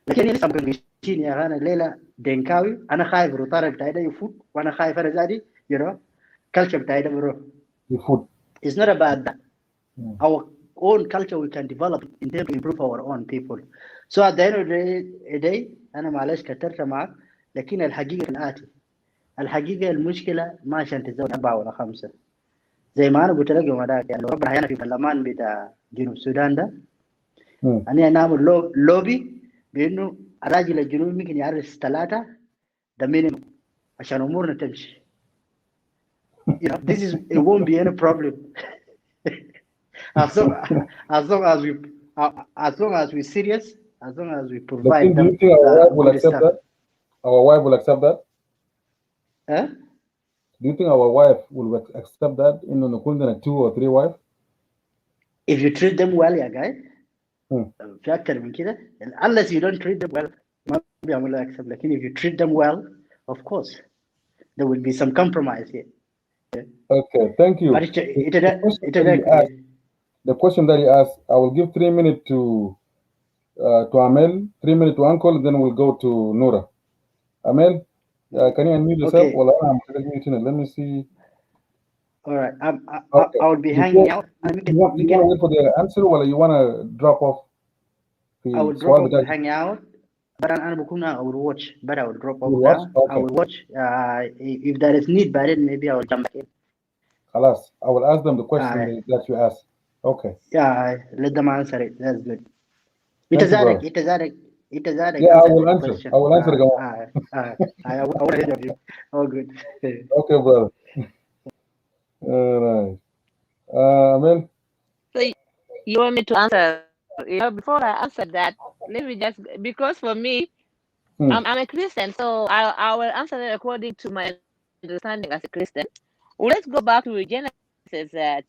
لكن لسه ممكن يا أنا ليلة دينكاوي أنا خايف الروتارة بتاعي ده يفوت وأنا خايف أنا زادي you know culture بتاعي ده بروح يفوت. It's not about that. Our own culture we can develop in order to improve our own people. So at the end of the day أنا معلش كترت معك لكن الحقيقة الآتي. الحقيقة المشكلة ما عشان تتزوج 4 ولا 5 زي ما أنا قلت لك يوم هذاك يعني لو ربنا حيانا في برلمان بتاع جنوب السودان ده أنا نعمل لوبي بإنه الراجل الجنوبي ممكن يعرس 3 ده مينيمم عشان أمورنا تمشي. You know, it won't be any problem as long as we're serious, as long as we provide them. Do you think our wife will accept that? Our wife will accept that? Huh? Do you think our wife will accept that? In a 2 or 3 wives? If you treat them well, yeah, guy. Unless you don't treat them well, maybe I will accept. Like, if you treat them well, of course, there will be some compromise here. Okay, thank you. But the question that he asked, I will give 3 minutes to Amel, 3 minutes to Uncle, then we'll go to Nura. Amel, can you unmute yourself? Okay. Well, I'm muting. Let me see. All right. I will be hanging out. You want to wait for the answer, or you want to drop off? I will drop off and hang out. But I will watch. But I will drop off now. Okay. I will watch. If there is need, but then maybe I will jump back in. Alas, I will ask them the question that you asked. Okay. Yeah, let them answer it. That's good. It is yeah, I will answer. Question. I will answer. I will hear of you. Oh, good. Okay, brother. All right. Amel? So you want me to answer? You know, before I answer that, let me just, because for me, I'm a Christian, so I will answer it according to my understanding as a Christian. Well, let's go back to Genesis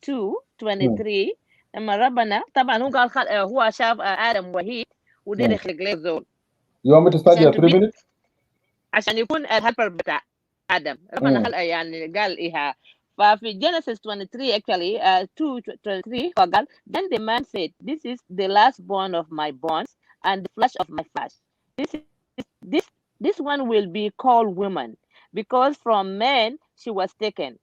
2:23. لما ربنا طبعا هو قال هو شاف آدم وحيد وده يخلق له زول. You want me to start your 3 minutes? عشان يكون الهلبر بتاع آدم. ربنا خلق يعني قال إيها. ففي Genesis 23 actually 2:23 قال then the man said this is the last bone of my bones and the flesh of my flesh. This one will be called woman because from man she was taken.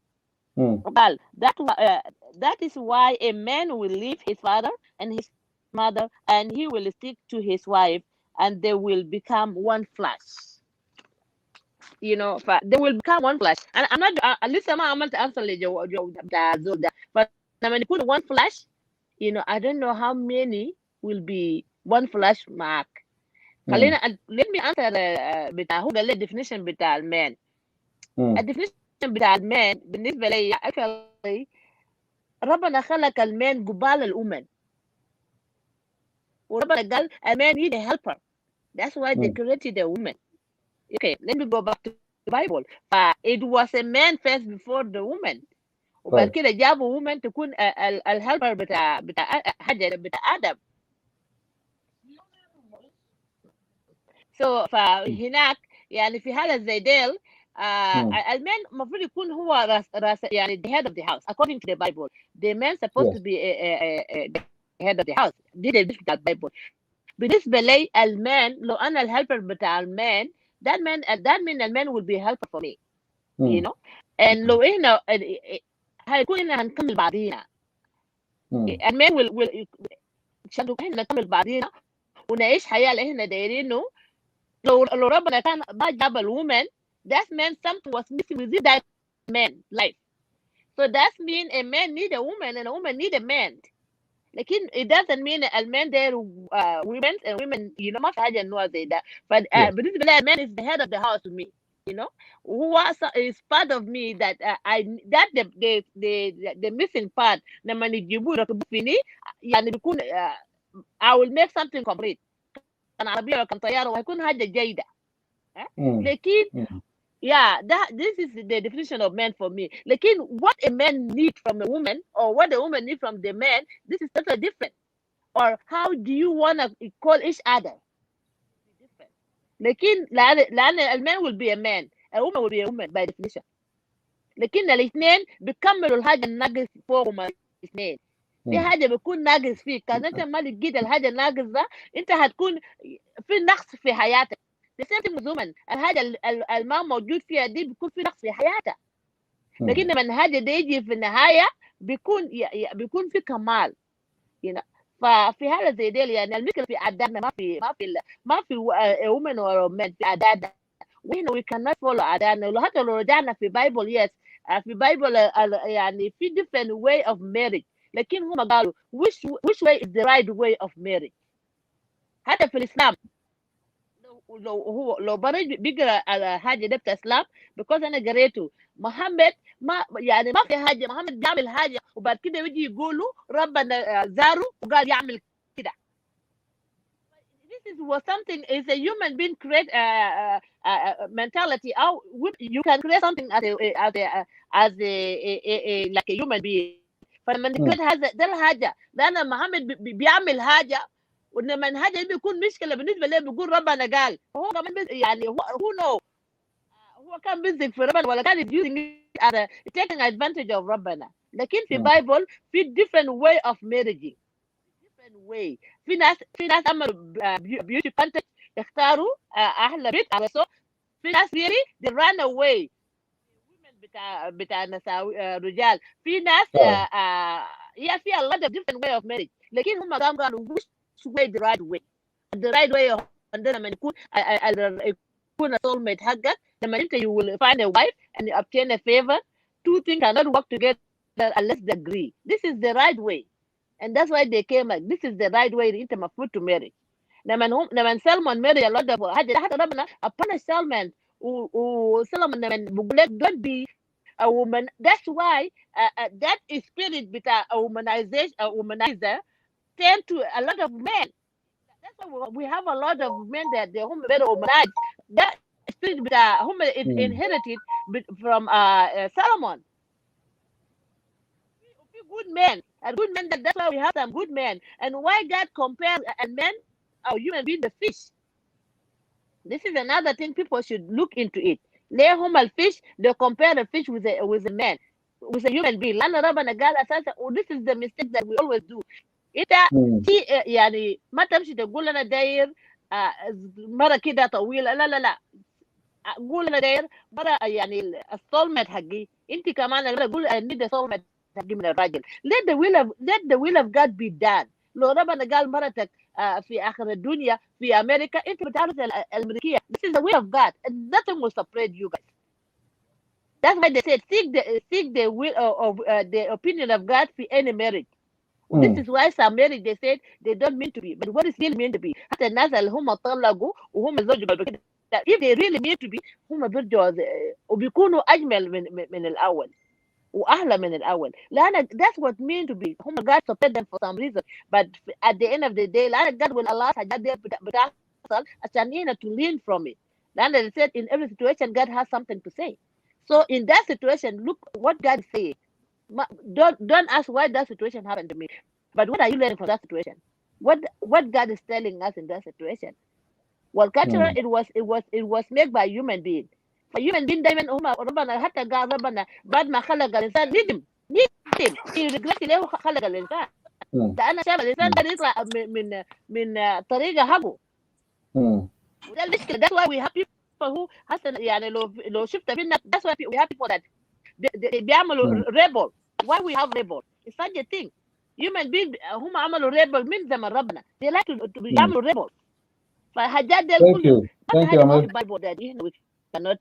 Well, that is why a man will leave his father and his mother and he will stick to his wife and they will become one flesh. You know, they will become one flesh. And I'm not, at least I'm not answering that. But when you put one flesh, you know, I don't know how many will be one flesh mark. Let me answer who the definition بتاع man. A definition بتاع المان بالنسبة لي actually ربنا خلق المان قبال الأمم وربنا قال a man need a helper. That's why they created a woman. Okay, let me go back to the Bible. It was a man first before the woman. وبعد كده جابوا woman تكون الهلبر بتاع حجر بتاع آدم. So فهناك يعني في حالة زي ديل المان المفروض يكون هو راس يعني the head of the house according to the Bible. The man supposed to be the head of the house. دي بتاع البايبل. بالنسبة لي المان لو أنا الهلبر بتاع المان that mean المان will be helper for me. You know. And لو إحنا هيكون إحنا هنكمل بعضينا. المان will عشان إحنا نكمل بعضينا ونعيش حياة اللي إحنا دايرينه. لو ربنا كان ما جاب الwoman that meant something was missing within that man life. So that means a man need a woman and a woman need a man. Like it doesn't mean a man there women and women, you know, ما في حاجة إنه زي ده. But بالنسبة لي a man is the head of the house to me, you know, who is part of me that the missing part لما نجيبوه يركبوه فيني يعني بيكون I will make something complete. كان عربية وكان طيارة وهيكون حاجة جيدة. Yeah, this is the definition of man for me. What a man needs from a woman or what a woman needs from the man, this is totally different. Or how do you want to call each other? Different. لأن man will be a man, a woman will be a woman by definition. لكن الاثنين بيكملوا الحاجة الناقص فوقهم الاثنين. في حاجة بيكون ناقص فيك، كان انت ما لقيت الحاجة الناقص ده انت هتكون في نقص في حياتك. الزمن الحاجة الما موجود فيها دي بيكون في نقص في حياتها. لكن لما الحاجة دي يجي في النهاية بيكون في كمال. ففي حالة زي دي يعني المشكلة في عاداتنا، ما في women or men في عاداتنا. وإحنا we cannot follow عاداتنا. حتى لو رجعنا في بايبل في بايبل يعني في different way of marriage. لكن هم قالوا which way is the right way of marriage. حتى في الإسلام لو بيقرا على حاجه ده بتاع الاسلام because انا قريته محمد ما في حاجه محمد بيعمل حاجه وبعد كده يجي يقولوا ربنا زاره وقال يعمل كده. This was something is a human being create mentality. Or you can create something as a like a human being. فلما نكريت هذا ده الحاجه لان محمد بيعمل حاجه ولما الحاجه بيكون مشكله بالنسبه له بيقول ربنا قال. هو كمان يعني هو كان بيزك في ربنا ولا كان using it as taking advantage of ربنا. لكن في بايبل في different way of marriage. different way. في ناس عملوا beauty contest يختاروا احلى بيت على صوت. في ناس really they run away بتاع نساء رجال. في ناس في a lot of different way of marriage. لكن هم قالوا way the right way. The right way عندنا لما يكون soulmate حقك لما انت you will find a wife and you obtain a favor. Two things cannot work together unless they agree. This is the right way. And that's why they came like this is the right way انت المفروض to marry. لما سلمان marry a lot of حتى ربنا upon Salman وسلمان لما بيقول لك don't be a woman. That's why that spirit بتاع womanizer tend to a lot of men. That's why we have a lot of men that they هم better womanized. That spirit هم inherited from Solomon. Good men, a good men. That's why we have some good men. And why God compares a man or human being the fish? This is another thing people should look into it. ليه هم الفيش they compare the fish with a man, with a human being. لأن ربنا قال أساسا this is the mistake that we always do. انت يعني ما تمشي تقول انا داير مره كده طويله. لا قول انا داير مره يعني السولمت حقي. انت كمان قول need the soulmate حقي من الراجل. let the will of God be done. لو ربنا قال مرتك في اخر الدنيا في امريكا انت بتعرف الامريكيه. this is the will of God and nothing will separate you guys. That's why they said seek the will of the opinion of God في any marriage. This is why some marriage they said they don't mean to be, but what is really mean to be? حتى الناس اللي هم طلقوا وهم زوجوا بعد كده if they really mean to be هم بيرجعوا وبيكونوا أجمل من الأول وأحلى من الأول. لأن that's what mean to be. هم God support them for some reason, but at the end of the day لأن God will allow حاجات دي بتحصل عشان هنا to learn from it. لأن they said in every situation God has something to say. So in that situation, look what God is saying. Don't ask why that situation happened to me, but what are you learning from that situation? What God is telling us in that situation? Well, culture it was made by human being. فhuman being دايما هم ربنا حتى قال ربنا بعد ما خلق الانسان ندم في رجلتي ليه خلق الانسان. ده انا شايف الانسان ده يطلع من طريقه حقه. وده المشكله. That's why we have people who حسن يعني لو شفت فينا that's why we have people that بيعملوا rebel. Why we have rebel? It's such a thing. Human being هم عملوا rebel من زمن ربنا. They like to بيعملوا rebel. فحاجات دي كله. Thank you, Ahmed. Bible that we cannot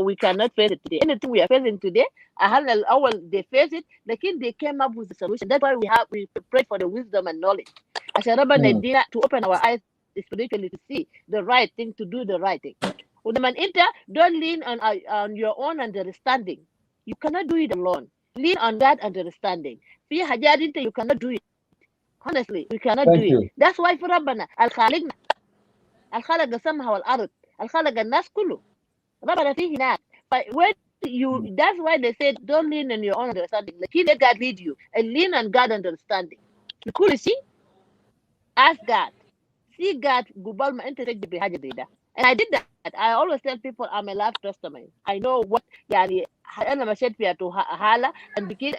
we cannot face it today. Anything we are facing today, أهلنا الأول they face it, لكن they came up with a solution. That's why we pray for the wisdom and knowledge. عشان ربنا يدينا to open our eyes spiritually to see the right thing, to do the right thing. ولما أنت don't lean on your own understanding. You cannot do it alone. Lean on that understanding. في حاجات أنت you cannot do it. Honestly, we cannot do it. That's why في ربنا الخالق السماء والأرض الخلق الناس كله ربنا فيه هناك. when you, that's why they said don't lean on your own understanding. لكن let God lead you and lean on God understanding. كل شيء ask God, see God قبل ما أنت تجي بحاجة زي ده. And I did that. I always tell people I'm a life testimony. I know what يعني أنا مشيت فيها حالة and begin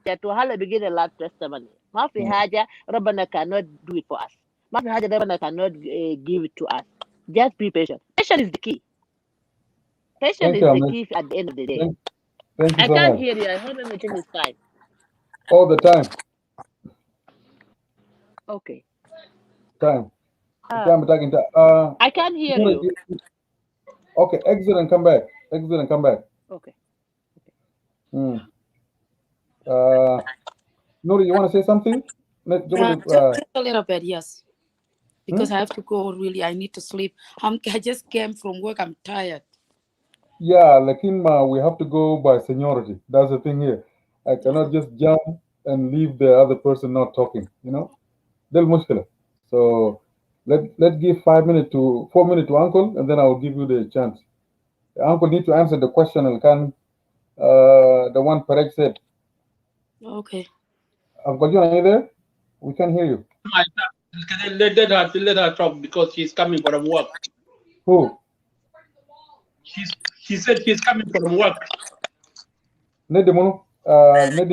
to حالة begin a life testimony. ما في حاجة ربنا cannot do it for us. ما في حاجة ربنا cannot give it to us. Just be patient. Patience is the key. Patience is the key at the end of the day. Thank you I so can't much. hear you. I hope everything is fine. All the time. Okay. Time. I can't hear you. Okay, exit and come back. Exit and come back. Okay. Nuri, you want to say something? Just a little bit, yes. Because I have to go, really. I need to sleep. I just came from work. I'm tired. Yeah, Lakinma, we have to go by seniority. That's the thing here. I cannot just jump and leave the other person not talking, you know? Del mushkila. So let's give 4 minutes to Uncle, and then I will give you the chance. The Uncle need to answer the question, the one Parek said. Okay. Uncle John, are you there? We can hear you. Let her talk because she's coming from work. Who? She said she's coming from work. Nedi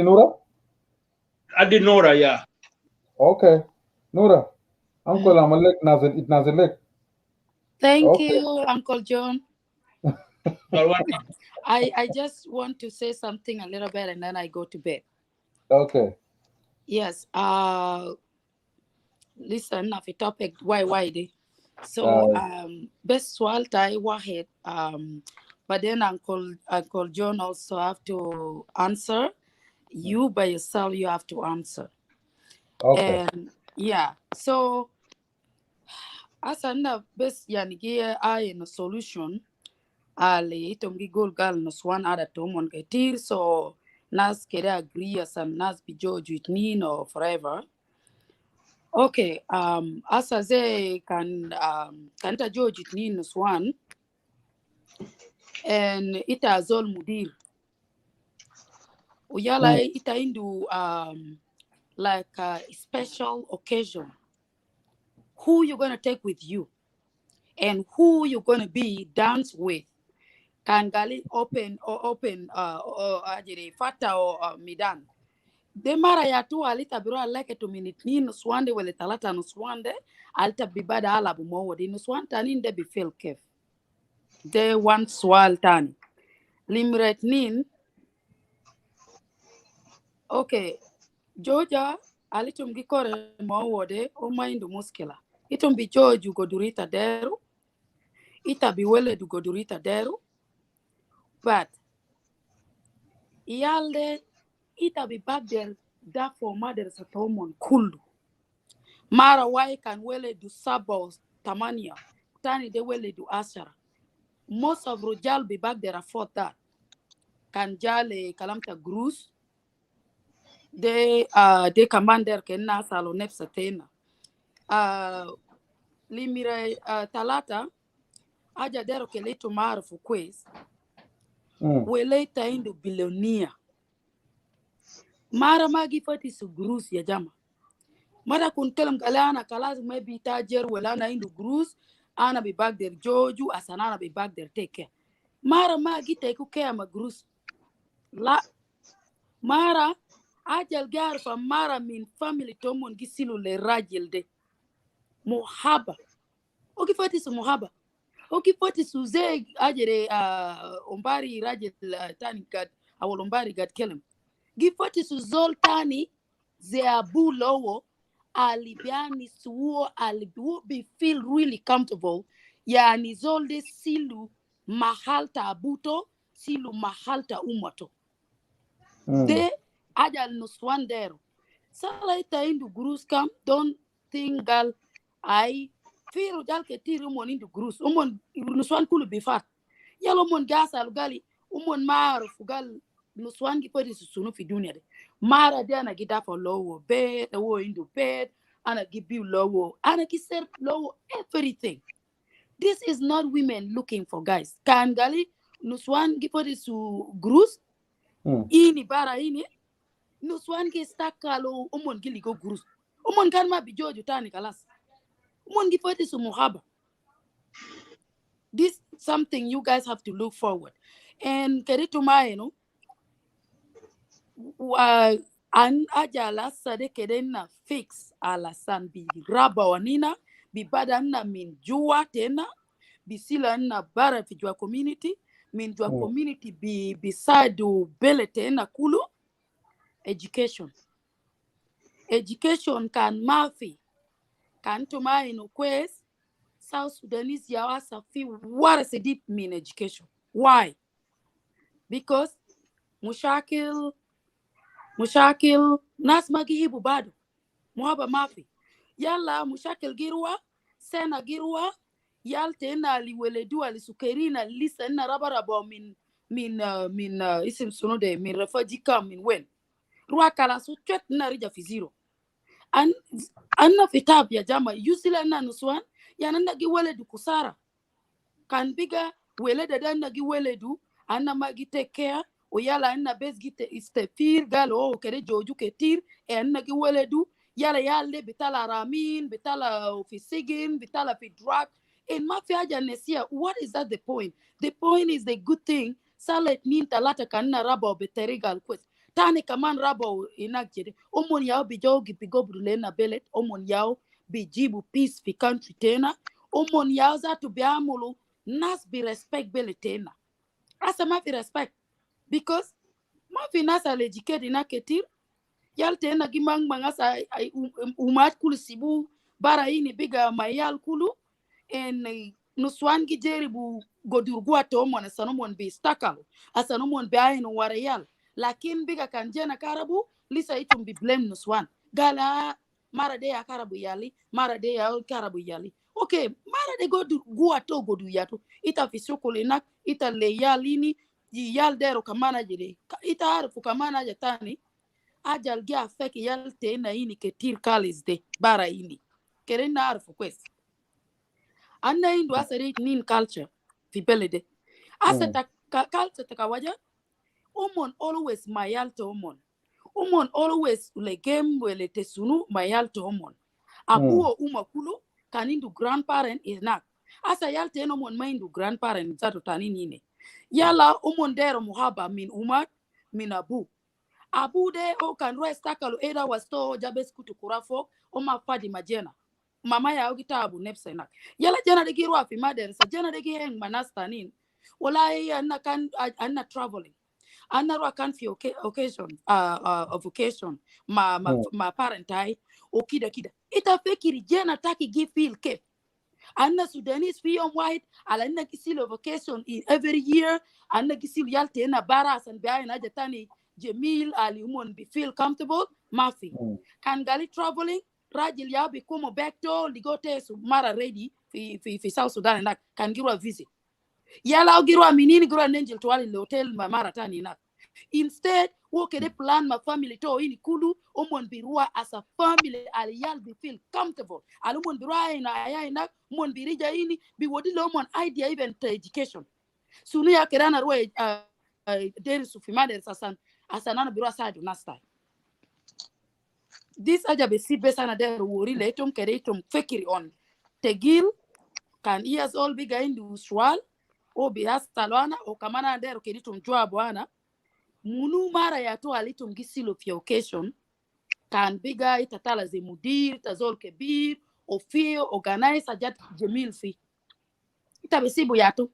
Nura? Adi Nora, yeah. Okay. Nura. Uncle Amalek Nazilek. Thank you, Uncle John. You're welcome. I just want to say something a little bit and then I go to bed. Okay. Yes. Listen, of a topic why day. So best swal tai wahed. But then Uncle John also have to answer. You by yourself, you have to answer. Okay. And yeah, so as an best yanigi in a solution, ali itongi goal gal no swan other tomon getir so nas kere agree as an nas be judge with me or forever. Okay, as I say can ta judge with me no swan and it has all mudir. Uyala ita into like a special occasion. Who you're gonna take with you and who you're gonna be dance with. Can gali open ajere fata or midan. De mara ya tu alita biro aleke to minute ni nuswande wele talata nuswande alita bibada ala bumo di nuswanta nin de be feel kef. De one swal tani. Limret nin. Okay. Georgia alitum gikore mo wode o maindu muskila. Itum bi George go durita deru. Ita bi wele du go durita deru. But Yalde ita be back there that for mother satomon kulu. Mara why can wele do sabos tamania. Tani de wele do ashara. Most of Rojal be back there afford that. Can jale kalamta grus. De commander kenna salo nefsatena. Limire talata aja dero keleto mara for quiz. Wele ta indo billionaire. Mara magi fati su grus ya jama. Mara kun kelam kalana kalas maybe tajer wala na indu grus ana be back there joju asana be back there take care. Mara magi take care ma grus. La Mara ajal gar fa Mara min family tomon gisilu le rajil de. Muhaba. Oki fati su muhaba. Oki fati su ze ajere ombari rajil tani gat awol ombari gat kelam. Gifati su zoltani ze abu lowo alibiani suo alibu be feel really comfortable yani zolde silu mahalta abuto silu mahalta umato de ajal nuswandero sala ita indu grus kam don't think gal I feel jal ke tiri mon indu grus umon nuswan kulu bifat yalo mon gasa gali umon maarufu gal nuswangi podi susunu fi dunia de mara de ana gida for lowo bed wo into bed ana give you lowo ana kiser lowo everything This is not women looking for guys. Kan gali nuswan gipodi su grus ini bara ini nuswan ki stakalo umon gili go grus. Umon kan ma bijoju tani kalas. Umon gipodi su muhaba. This is something you guys have to look forward. And kerituma, you know, an ajala sade kedena fix alasan bi raba wanina bi badana min jua tena bi sila na bara fijua community min jua community bi beside bele tena kulu education kan mafi kan tuma ino kwes South Sudanese yawasa fi wara se deep mean education. Why? Because mushakil nas magihibu bado muhaba mafi yalla mushakil girwa sena girwa yal tena liweledu alisukerina lisa na rabarabo min isim suno de min refugee camp min wen ruwa kala su chet na rija fi zero anna fitab ya jama yusila na nuswan yana nagi weledu kusara kan biga weleda dan nagi weledu anna magi take care o yala anna bes gite istefir galo kere joju ketir anna gi weledu yala yalle bitala ramin bitala ofisigin bitala fi drug in mafia janesia. What is that the point? The point is the good thing salet nin talata kanna rabo beterigal quest tani kaman rabo inakjede omon yao bijogi bigobru na belet omon yao bijibu peace fi country tena omon yao za to biamulu nas bi respect belet tena asa mafi respect because mafi nas al educated na ketir yal tena gimang mangasa umat kulu sibu bara ini biga mayal kulu en nuswan gijeribu godurgua to omon sanomon bi stakal asanomon bi ayin warayal lakin biga kanjena karabu lisa itum bi blame nuswan gala mara de ya karabu yali mara de ya karabu yali okay mara de godurgua to godu yato ita fisukule nak ita le yalini yal dero kamana jide ita harfu kamana jatani ajal gia feki yal tena ini ketir kalis de bara ini kerena harfu kwes anna indu asari nin culture fi belede asata culture takawaja umon always mayal to umon always le game wele tesunu mayal to abuo umakulu kanindu grandparent is not asa yal tena umon maindu grandparent zato tanini ne yala umon dero muhaba min umat min abu de o kan rest takalu eda wasto jabes kutu kurafo o mafadi majena mama ya ogitabu nepsenak yala jana de girwa fi madersa jana de gehen manastanin wala ya anna traveling anna ro kan fi occasion of occasion ma parentai o kida ita fekiri jana taki give feel ke anna Sudanese fi on white ala anna kisil of occasion in every year anna kisil yalte na baras and bayan ajatani Jamil ali umon be feel comfortable mafi kan gali traveling rajil ya be komo back to ligote su mara ready fi South Sudan na kan girwa visit yala girwa minini girwa nenjil to wali hotel mara tani na instead wo kede plan ma family to ini kulu umon birua as a family ali yal be feel comfortable ali umon birua ina ayina umon birija ini bi wodi lo umon idea even to education sunu ya kerana ruwa deri su fi mader sasan asanana birua sadu nasta this aja be si besana der wori letum keretum fekiri on tegil kan years all biga industrial o bias talwana o kamana der keritum jwa bwana munu mara ya to alitum gisilo fi occasion kan biga itatala ze mudir tazol kebir o fi organize ajat Jamil fi itabesibu yato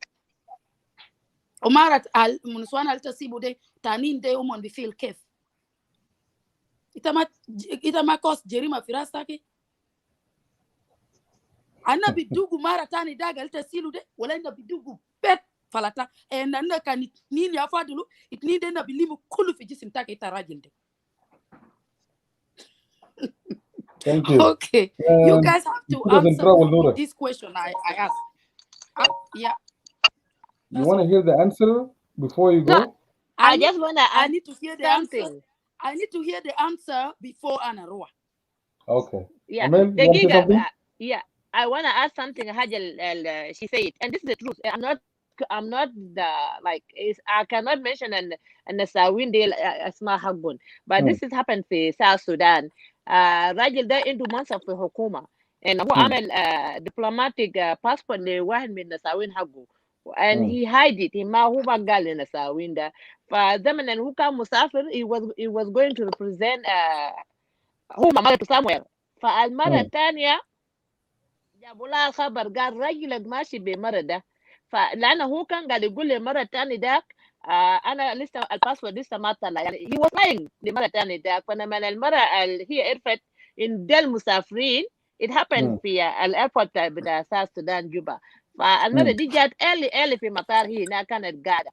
o mara al munuswana altasibu de tanin de umon bi feel kef itama kos jerima firastake anna bidugu mara tani daga altasilu de wala inda bidugu pet falata and anna kan nini afadulu it need na bilimu kulu fi jisim take itarajil de. Thank you. Okay, you guys have to answer this question I asked. Yeah. You want to hear the answer before you go? No, I just want to I need to hear the something. answer. I need to hear the answer before Anaroa. Okay. Yeah. Amel, you want to say something? Yeah. I want to add something. Hajal, she said, and this is the truth. I'm not I cannot mention an Nasawin deal asma hagun, but this has happened in South Sudan. Rajil da into months of the hukuma, and who amel diplomatic passport le wahed min Nasawin hagu, and he hide it. He ma huwa gal in Nasawin da. For them and who come musafir, he was going to represent huma mara to somewhere. For Almara Tanya. جابوا لها خبر قال رجلك ماشي بمرة فلأنه هو كان قاعد يقول للمرة الثانية داك أنا لسه الباسورد لسه ما طلع يعني he was lying للمرة الثانية داك فلما المرة اللي هي عرفت إن ده المسافرين it happened في الأيربورت بتاع ساوث السودان جوبا فالمرة دي جات early في مطار هي هناك كانت قاعدة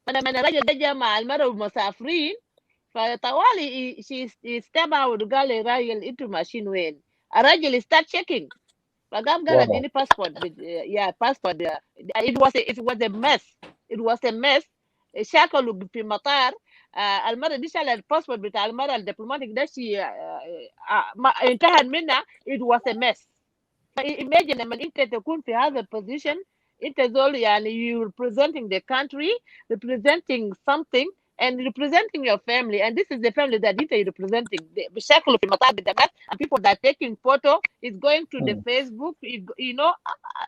فلما الرجل ده جاء مع المرة والمسافرين فطوالي استمع وقال للراجل أنتوا ماشيين وين الراجل start checking Pagam got any passport. Passport. It was a mess. It was a mess. Shakal في مطار المرة دي شال الباسبورت بتاع المرة الدبلوماتيك ده شيء انتهت منها. It was a mess. Imagine لما أنت تكون في هذا position أنت زول يعني you representing the country, representing something. And representing your family, and this is the family that you're representing. بشكل في مطار بالدمات, and people that are taking photo is going to the Facebook. You know,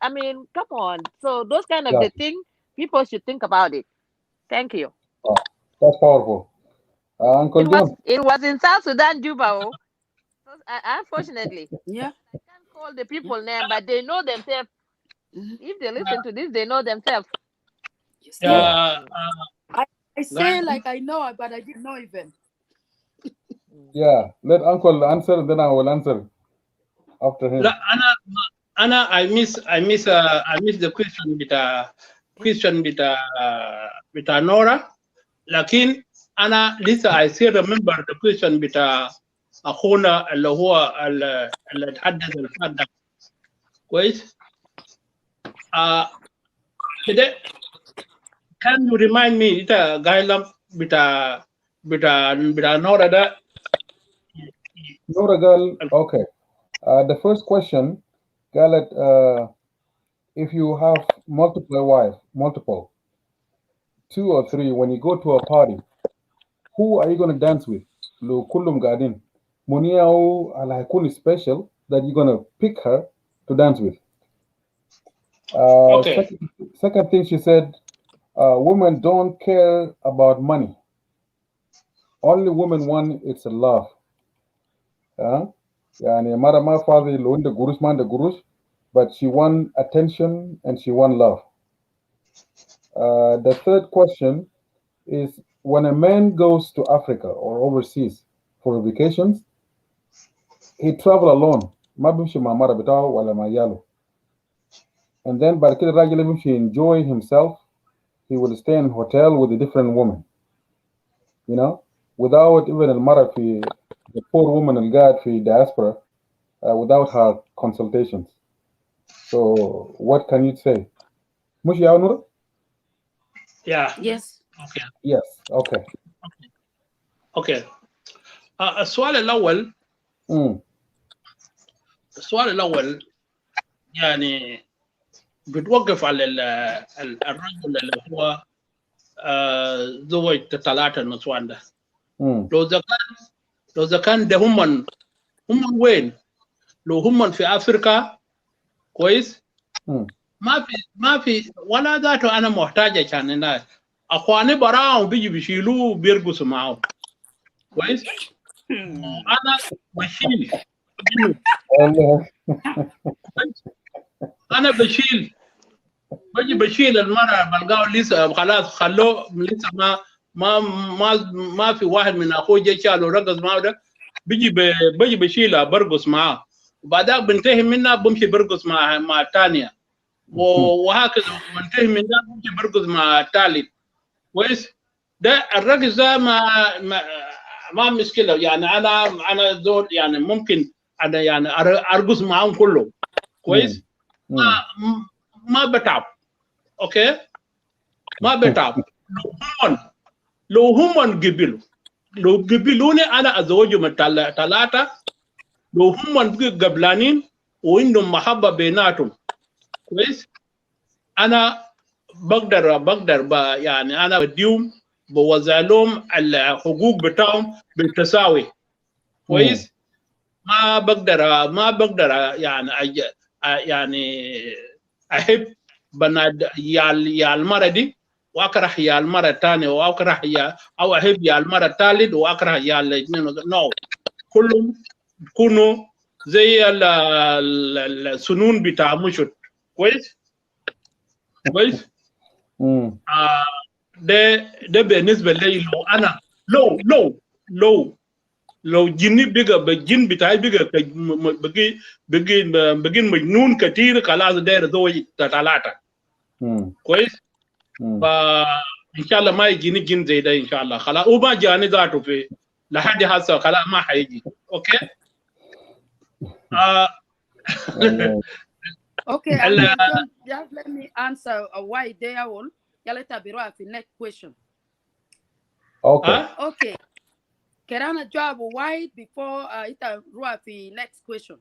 I mean, come on. So those kind of the thing, people should think about it. Thank you. Oh, that's powerful. Uncle John. It was in South Sudan, Juba. Unfortunately, yeah. I can't call the people name, but they know themselves. If they listen to this, they know themselves. I say like I know, but I didn't know even. Yeah, let Uncle answer, then I will answer after him. Anna, I miss the question with Nora. Lakin Anna, Lisa, I still remember the question with أخونا اللي هو اللي تحدث الفاتح كويس. كده Can you remind me ita gailam bita Nora da? Nora gal, okay. The first question, Galet, if you have multiple, 2 or 3, when you go to a party, who are you going to dance with? Lo kullum gadin. Muniao alakuni special that you're going to pick her to dance with. Okay. Second thing she said, women don't care about money. Only women want it's a love. Yani mara ma father lo the gurus man the gurus, but she want attention and she want love. The third question is when a man goes to Africa or overseas for vacations, he travel alone. Mabimshi mamara bitaw wala mayalo. And then by the regular he enjoy himself. He will stay in a hotel with a different woman, you know, without even the poor woman in God for diaspora, without her consultations. So, what can you say? Mushi Aunur? Yeah. Yes. Okay. Yes. Okay. Okay. السؤال الأول يعني بتوقف على الرجل اللي هو زوج 3 نسوان ده. لو إذا كان ده هم وين؟ لو هم في أفريقيا كويس؟ ما في ولا ذاته أنا محتاجة عشان الناس. أخواني براهم بيشيلوه بيرقصوا معه. كويس؟ أنا بشيل. أنا بشيل المرأة بلقاه لسه خلاص خلوه لسه ما في واحد من أخوه جاي شاله رقص معه ده بيجي بشيلها برقص معه وبعدها بنتهي منها بمشي برقص مع الثانية وهكذا بنتهي منها بمشي برقص مع الثالث كويس ده الرقص ده ما مشكلة يعني أنا زول يعني ممكن أنا يعني أرقص معهم كلهم كويس ما بتعب اوكي ما بتعب لو هم قبلوني انا ازوجهم 3 لو هم قبلانين وعندهم محبة بيناتهم كويس. أنا بقدر يعني أنا بديهم بوزع لهم الحقوق بتاعهم بالتساوي كويس. ما بقدر يعني أحب بنات يا المرة دي واكره يا المرة الثانية واكره او احب يا المرة الثالث واكره يا الاثنين. نو كلهم يكونوا زي السنون بتاع مشط كويس كويس. ده بالنسبة لي. لو انا لو جني بقى بالجن بتاعي بقي مجنون كتير خلاص داير زوج ثلاثة كويس. فان شاء الله ما يجيني جن زي ده ان شاء الله خلاص. وما جاني ذاته في لحد هسه خلاص ما حيجي. اوكي. Okay, just let me answer why they are all. Yalla tabiru في next question. Okay. Okay. Kerana job why before ita ruwa في next question.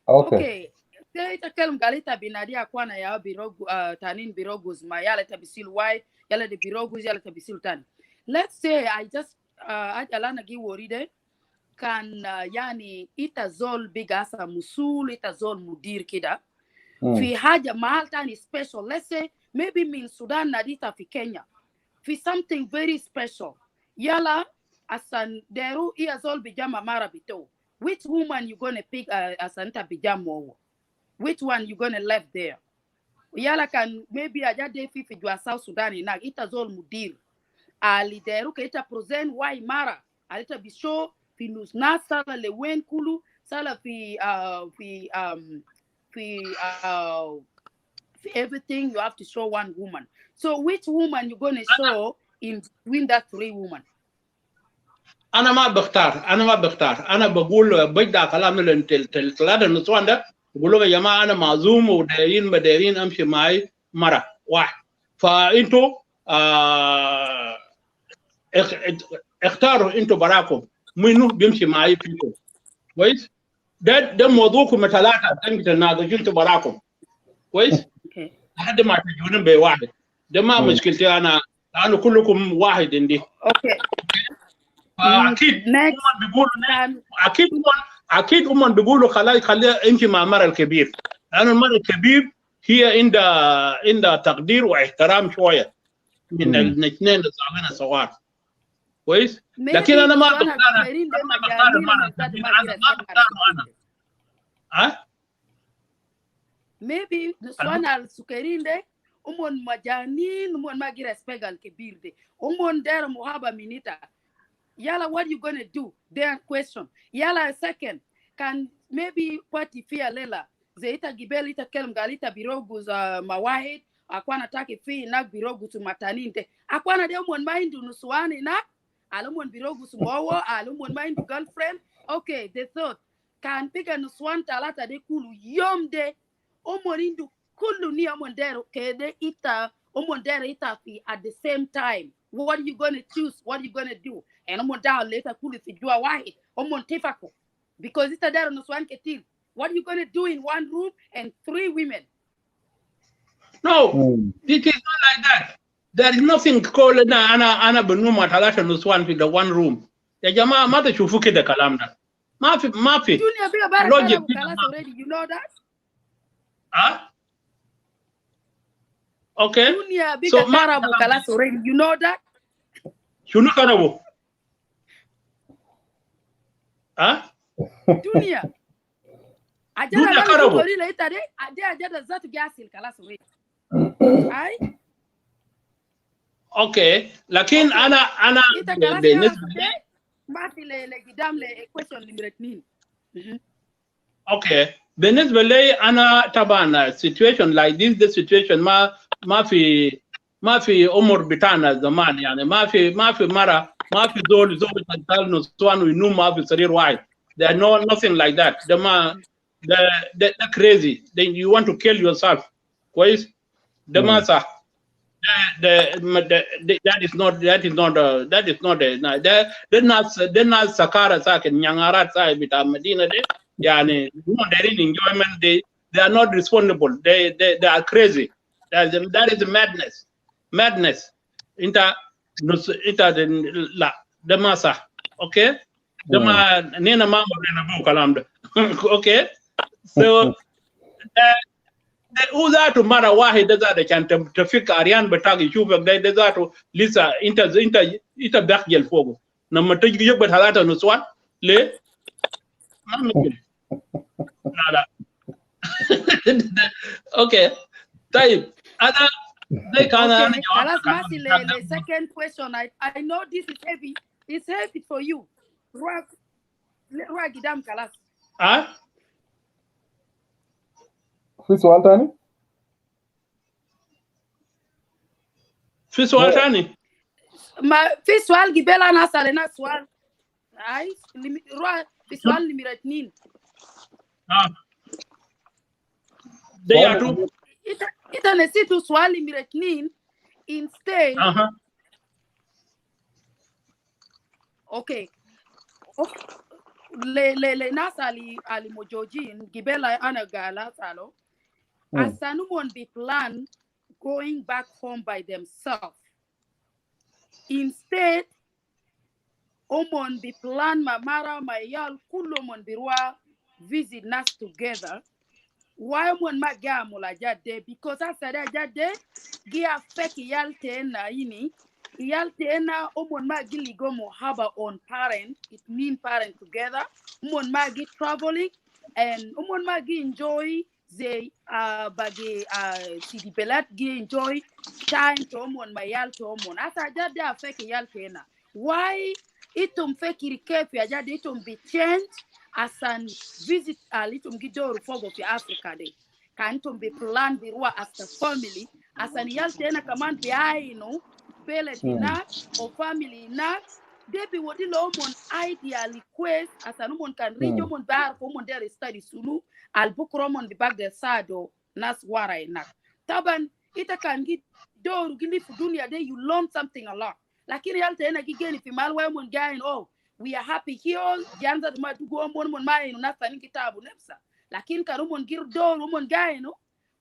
Okay. Say ita kelm galita binadia kwana ya birogu tanin birogus ma yalla tabisil why yalla de birogus yalla tabisil tan. Let's say I just ajalana gi woride kan yani ita zol bigasa musul ita zol mudir kida. في حاجة mahal tani special. Let's say maybe min Sudan nadita fi Kenya. Fi something very special. Yala asan deru iya zol bijama mara bito. Which woman you gonna pick asanta bijama? Which one you gonna left there? Yala kan maybe aja de fi jua South Sudan ina ita zol mudir. Ali deru ke ita present why mara. Alita bisho fi nus sala le wen kulu sala fi everything you have to show one woman. So which woman you gonna show in between that three women? أنا ما بختار. أنا بقول بجدا كلام الثلاثة النسوان ده بقولوا يا جماعة أنا معزوم ودايرين أمشي معي مرة واحد. فأنتوا اختاروا أنتوا براكم منو بيمشي معي فيكم كويس. ده موضوعكم ثلاثة تناقشوا أنتوا براكم كويس. لحد ما تجونين بواحد. ده ما مشكلتي أنا كلكم واحد عندي. اوكي. اكيد هم بيقولوا خليها امشي مع المرأة الكبير، لأن المرأة الكبير هي عندها تقدير واحترام شوية من الاثنين الصغيرين الصغار كويس. لكن انا ما بختار المرأة الكبير. انا ما بختاره انا. maybe نسوانا السكرين ده umon majanin umon magi respect al kebir de umon der muhaba minita. Yala, what you gonna do? Their question. Yala, second, can maybe party fear lela. Zeita gibelita kelm galita birogus mawahid. Akwana taki fi nak birogus mataninte. Akwana de umon mindu nuswani nak. Alumon birogus mawo. Alumon mindu girlfriend. Okay, they thought can pick a nuswan talata de kulu yom de umon indu kulu ni umon der kede ita umon der ita fi at the same time. What are you gonna choose? What are you gonna do? And I'm gonna down later cool if you do a white. I'm gonna tifako because it's a there on the swan ketil. What are you gonna do in one room and three women? No, it is not like that. There is nothing called ana benuma talasha nuswan in the one room. Ya jamaa mata shufuke de kalamda. Mafi. Junior be a logic already. You know that? Huh? Okay. Junior be a Karabu kalas already. You know that? You know Karabu. Huh? Junior. Ajara Karabu. Later day. Ajara zatu gasil kalas already. Aye. Okay. Lakin ana Okay. بالنسبة لي أنا طبعا situation like this the situation ما في أمور بتاعنا زمان يعني ما في مرة ما في زول تنتال نسوان وينوم ما في سرير واحد. There no nothing like that. The crazy. Then you want to kill yourself. كويس؟ ده ما صح. That is not ده ناس سكارة ساكن نيانغارات ساي بتاع مدينة ده يعني هم دايرين enjoyment دي they are not responsible. They are crazy. That is madness. Inta the masa. Okay. The nena mama nena kalamda. Okay. So وذاته مرة واحدة ذاته كان تفك أريان بتاعي يشوفك ده ذاته لسه أنت بخجل فوقه لما تيجي يقبل ثلاثة نسوان ليه؟ ما ممكن لا أوكي طيب أنا ده كان أنا خلاص ماشي the second question I know this is heavy. It's heavy for you. روح قدام خلاص. في سؤال تاني؟ في سؤال تاني؟ ما في سؤال قبل أنا أسألنا سؤال. روح في سؤال نمرة 2. ده يعتو. إذا نسيتوا سؤال نمرة 2 instead. Okay. لناس اللي موجودين قبل أنا قال أسأله. Asanu won't be planned going back home by themselves. Instead, won't be planned mamara mayal kulo won't be visit nas together. Why won't ma gamula jade? Because I said jade gia feki yaltena ini yaltena won't ma gili go mohaba on parent. It mean parent together. Won't ma gi traveling and won't ma gi enjoy. They bagi Sidi Belat enjoy time to omon mayal to omon. Asa jade afeki yal tena. Why itum feki rikepi ajade itum be changed as an visit itum gidoru fogo fi Africa day. Can itum be planned birua as a family as an yal tena kaman be aino pele tina or family na. Debi wodi lo omon ideally quest as an omon can reach omon bar omon there study sunu. Albukroman di bag de sado nas warai nak. Taban ita kan gi doru gili fu dunia de you learn something a lot. Lakini yalte ena gigeni fi malwa mon gain we are happy here janza ma dugo mon mai na tani kitabu nefsa. Lakini kan mon gir doru mon gain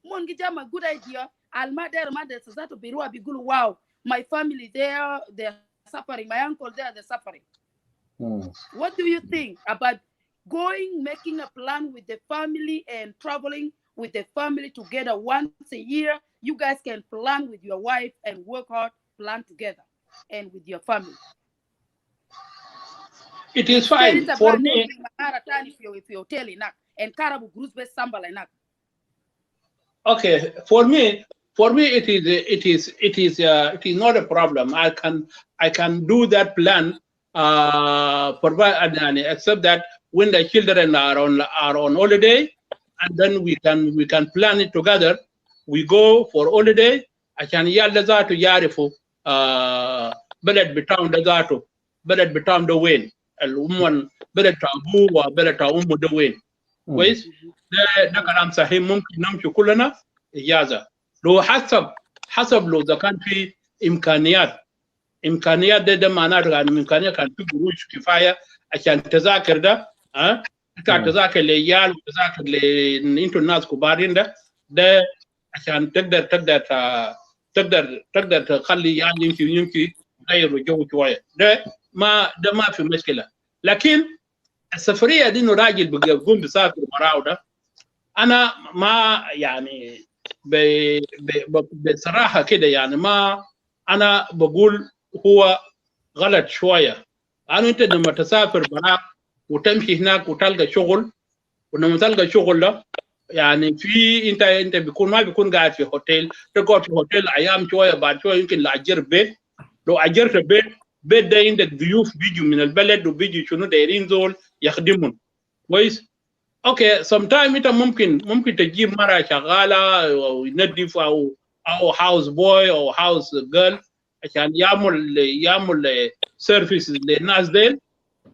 mon gi jama good idea alma der ma de sato birua bigulu wow my family there they're suffering my uncle there they're suffering. What do you think about making a plan with the family and traveling with the family together once a year? You guys can plan with your wife and work hard, plan together and with your family. It is fine for me. If you're telling and Karabu groups best sambal and okay, for me it is not a problem. I can do that plan except that when the children are on holiday, and then we can plan it together. We go for holiday. I can yell the zato yarifu bellet betown the zato bellet betown the win. El woman bellet tabu or bellet umu the win. Ways the kalam sahim mumkin nam shukulana yaza. Lo hasab lo the country imkaniyat de manat and imkaniyat can to gurush kifaya. I can tazakir da تذاكر ليال وتذاكر لإنتو الناس كبارين ده عشان تقدر تخلي يعني يمكن يغيروا جو شوية ده ما في مشكلة. لكن السفرية دي إنه راجل بيقوم بيسافر وراه ده أنا ما يعني بصراحة كده يعني ما أنا بقول هو غلط شوية. أنا أنت لما تسافر براك وتمشي هناك وتلقى شغل ولما تلقى شغل ده يعني في انت بيكون ما بيكون قاعد في هوتيل تقعد في هوتيل ايام شويه بعد شويه يمكن لاجر بيت لو اجرت بيت ده عندك ضيوف بيجوا من البلد وبيجوا شنو دايرين زول يخدمهم كويس. اوكي سم تايم انت ممكن تجيب مره شغاله او ينظف او هاوس بوي او هاوس جيرل عشان يعمل سيرفيس للناس ديل.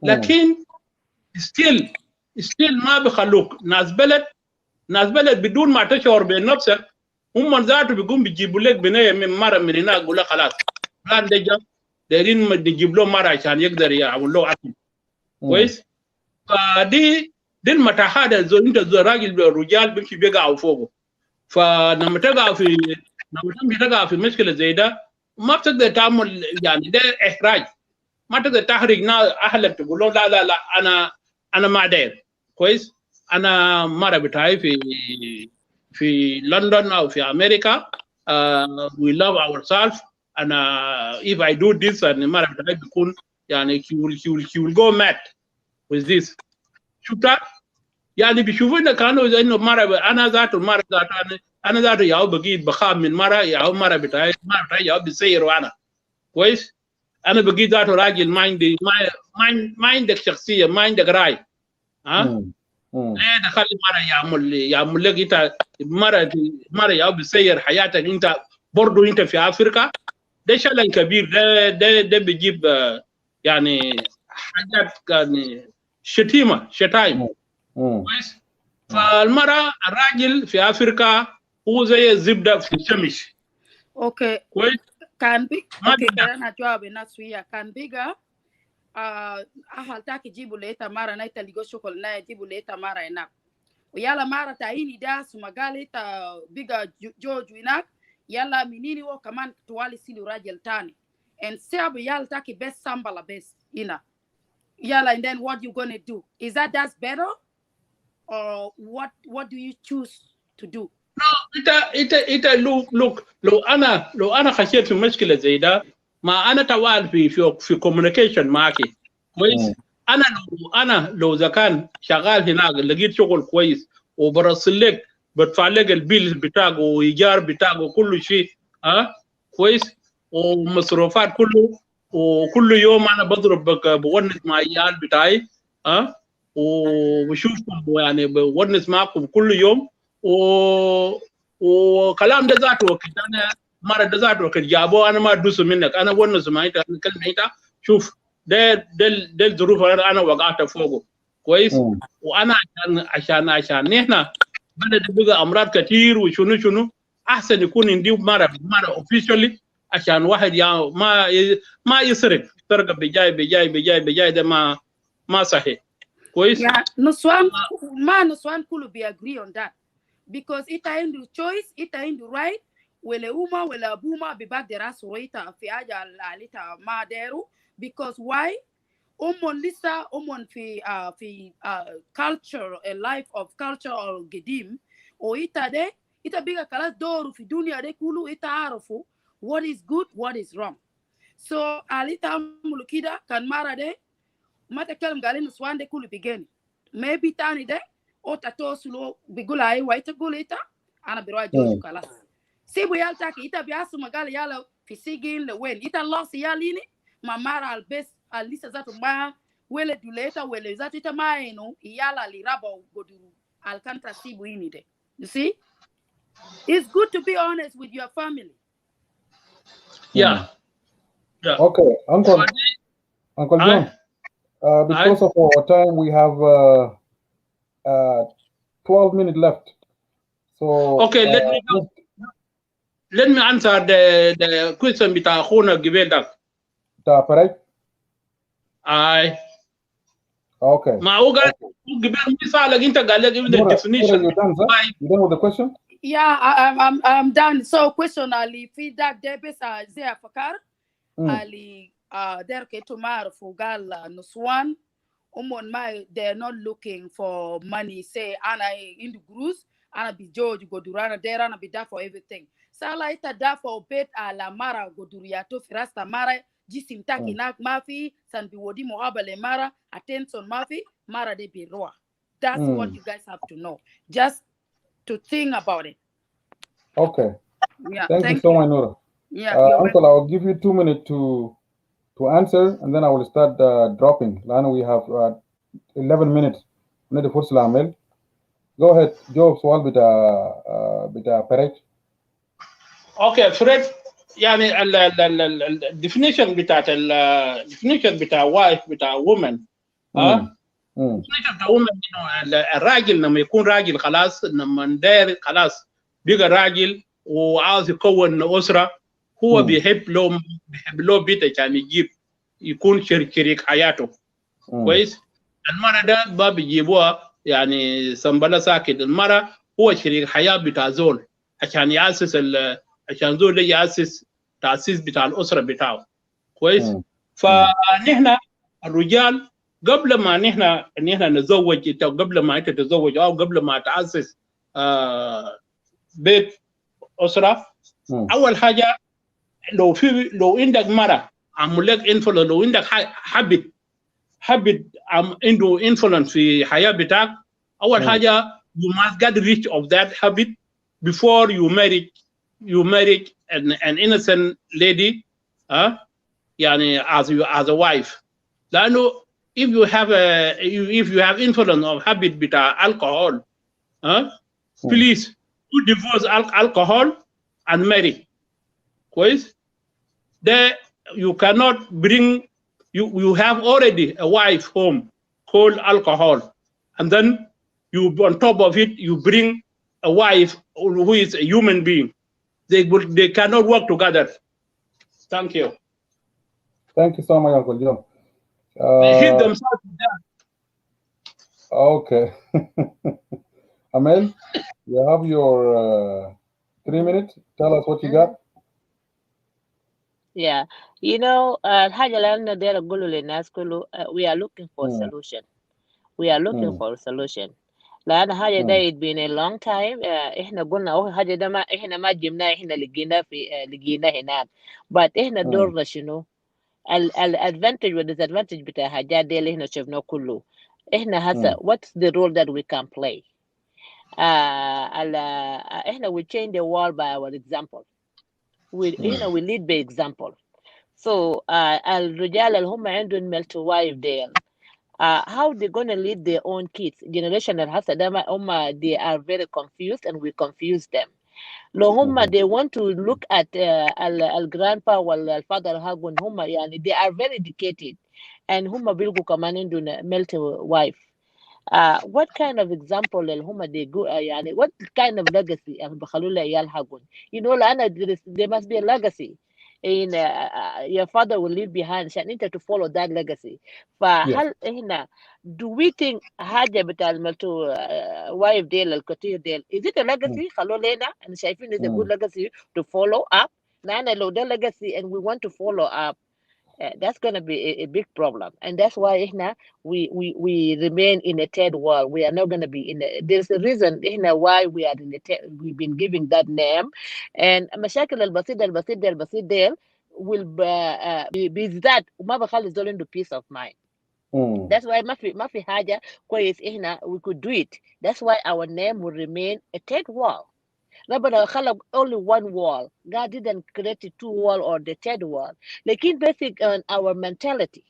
لكن ستيل ما بيخلوك ناس بلد بدون ما تشعر بنفسك هم ذاته بيقوم بيجيبوا لك بنيه من مره من هناك يقول لك خلاص فلان ده جا دايرين نجيب له مره عشان يقدر يعمل له اكل كويس. فدي دي المتاحات انت راجل رجال بيمشي بيقعوا فوقه. فلما تقع في مشكله زي ده ما بتقدر تعمل، يعني ده احراج. ما تقدر تحرج اهلك تقول له لا لا لا انا ما داير كويس، انا مره بتاعي في لندن او في امريكا. we love ourselves and if I do this and مره بتاعي بيكون يعني he will go mad with this. شفتها؟ يعني بيشوفوا انه كانوا زي انه مره انا ذاته انا ذاته يا بقيت بخاف من مره يا مره بتاعي يا بيسير وانا كويس. انا بقيت ذاته راجل ما عندك شخصيه، ما عندك راي. ليه تخلي مره يعمل لك انت مره يا بيسير حياتك انت برضه انت في افريقيا؟ ده شلل كبير. ده بيجيب يعني حاجات يعني شتايم كويس. فالمرأة الراجل في افريقيا هو زي الزبده في الشمس. اوكي كويس. كان بي اوكي كان جواب الناس ويا كان بيجا ahal taki jibu leta mara na ita ligo shokol na jibu leta mara ina yala mara ta ini da su magali ta biga joju ina yala minini wo kaman tuwali sili rajel tani and sabu yala taki best sambala best ina yala, and then what you gonna do? Is that's better or what do you choose to do? No, ita look لو انا خشيت في مشكله زي ده ما انا توال في communication معك كويس. انا لو اذا كان شغال هناك لقيت شغل كويس وبرسل لك بدفع لك البيل بتاعه وايجار بتاعه وكل شيء كويس ومصروفات كله، وكل يوم انا بضرب بونس مع عيال بتاعي وبشوفكم يعني بونس معكم كل يوم وكلام ده ذاته وقت انا مره ده ذاته وقت جابوه انا ما ادوس منك، انا ونس معي كلمه انت شوف ده الظروف انا وقعت فوقه كويس. وانا عشان نحن بلد بقى امراض كثير وشنو احسن يكون عندي مره اوفيشالي عشان واحد ما يسرق سرقه بجاي ده ما صحيح كويس. نسوان كله بيagree on that because ita عنده choice ita عنده right ولا ولا ابوما بيقدر اسويتا في حاجه عليتا ما دارو because why لسه في culture a life of culture or قديم وإتا ده إتا بيجا خلاص دوره في الدنيا ده كله إتا عارفه what is good what is wrong. so عليتا عملوا كده كان مرة ده ما تكلم قال إنه سوان ده كله بيجاني maybe تاني ده أو تتوصلوا بيقول أي واي تقول إتا أنا بروح جوج خلاص سيبوا يالتاك إتا بياسو مقال يالا في سجين لوين إتا الله سياليني ما مرة البس alisa zato ma wele duleta wele zato ita maeno iyala liraba goduru alkanta sibu ini de. You see, it's good to be honest with your family. Yeah. Okay, Uncle John, because of our time we have 12 minutes left, so okay, let me answer the question بتاع اخونا قبل ده بتاع فريق. Okay. ما هو قال قبل مثالك انت قال لك even the definition. You done with the question? Yeah, I'm done. So question ali feedback debes zia fakar ali derke tomorrow fugal nuswan umon my they're not looking for money say ana in the cruise ana be George godurana there ana be that for everything. Sala ita da for bet ala mara goduriato firasta mara jisim taki nak mafi san bi wodi muhabale mara attention mafi mara de biroa. That's what you guys have to know just to think about it. Okay. Yeah. Thank you so much, Nora. Yeah. Uncle, I'll give you 2 minutes to answer, and then I will start dropping. Now we have 11 minutes. Go ahead, Joe. سؤال بتاع فريج. Okay, فريج يعني الديفينيشن بتاع وايف بتاع وومن الديفينيشن بتاع وومن انه الراجل لما يكون راجل خلاص لما داير خلاص بيبقى راجل وعاوز يكون اسره هو بيحب له بيت عشان يكون شريك حياته كويس. المرة ده ما بيجيبوها يعني سنبلة ساكت المرأة هو شريك حياة بتاع زول عشان يأسس عشان زول ده يأسس تأسيس بتاع الأسرة بتاعه كويس. فنحن الرجال قبل ما نحن نتزوج، قبل ما انت تتزوج او قبل ما تأسس بيت أسرة، اول حاجة لو عندك مرة عمل لك انفلونس، لو عندك حبت عنده انفلونس في حياة بتاعك، اول حاجة you must get rid of that habit before you marry an innocent lady يعني as a wife. لأنه if you have influence of habit بتاع alcohol please you divorce alcohol and marry كويس. There you cannot bring you have already a wife home called alcohol, and then you on top of it you bring a wife who is a human being. They cannot work together. Thank you. Thank you so much, Uncle John. They hit themselves with that. Okay. Amel, you have your 3 minutes. Tell us what you got. Yeah, you know, الحاجة اللي أنا داير أقوله للناس كله we are looking for a solution. We are looking for a solution. لأن حاجة ده it been a long time. إحنا قلنا أول حاجة ده ما إحنا ما جبناه، إحنا لقيناه هناك. But إحنا دورنا شنو؟ الادفانتج والديسادفانتج بتاع الحاجات دي اللي إحنا شفناه كله. إحنا هسه what's the role that we can play? إحنا we change the world by our example. We lead by example. So الرجال اللي هم عندهم ملت وايف ديل how they gonna lead their own kids generation الهسه ده هم they are very confused and we confuse them. لو هم they want to look at الgrandpa والfather حقهم هم يعني they are very educated and هم بيلقوا كمان عندهم ملت wife. What kind of example اللي هم they go يعني what kind of legacy يعني بخلوا العيال حقهم. You know لأن there must be a legacy in your father will leave behind عشان انت to follow that legacy. فهل هنا do we think حاجة بتاع الملتو wife ديل الكتير ديل is it a legacy؟ خلوا لنا أنا شايفين is a good legacy to follow up. لأن لو ده legacy and we want to follow up that's going to be a big problem, and that's why we remain in a third world. We are not going to be in there's a reason why we are in we've been giving that name, and مشاكل البسيط ديل will be that وما بخلي زول عنده peace of mind. That's why ما في حاجة كويس we could do it. That's why our name will remain a third world. ربنا خلق only one wall. God didn't create two wall or the third wall. لكن basic on our mentality.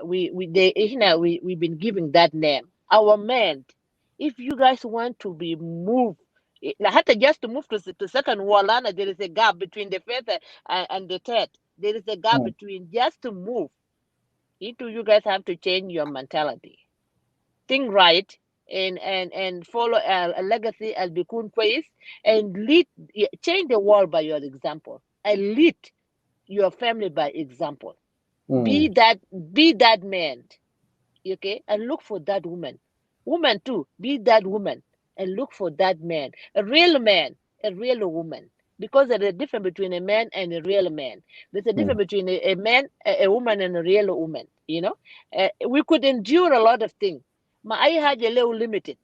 We've been giving that name. Our men, if you guys want to be moved, just to move to second wall, there is a gap between the first and the third. There is a gap between just to move. You guys have to change your mentality. Think right. And follow a legacy and become quiet and lead, change the world by your example and lead your family by example. Be that man, okay, and look for that woman too. Be that woman and look for that man, a real man, a real woman, because there's a difference between a man and a real man. There's a difference between a man, a woman, and a real woman. You know, we could endure a lot of things. ما أي حاجة له limited.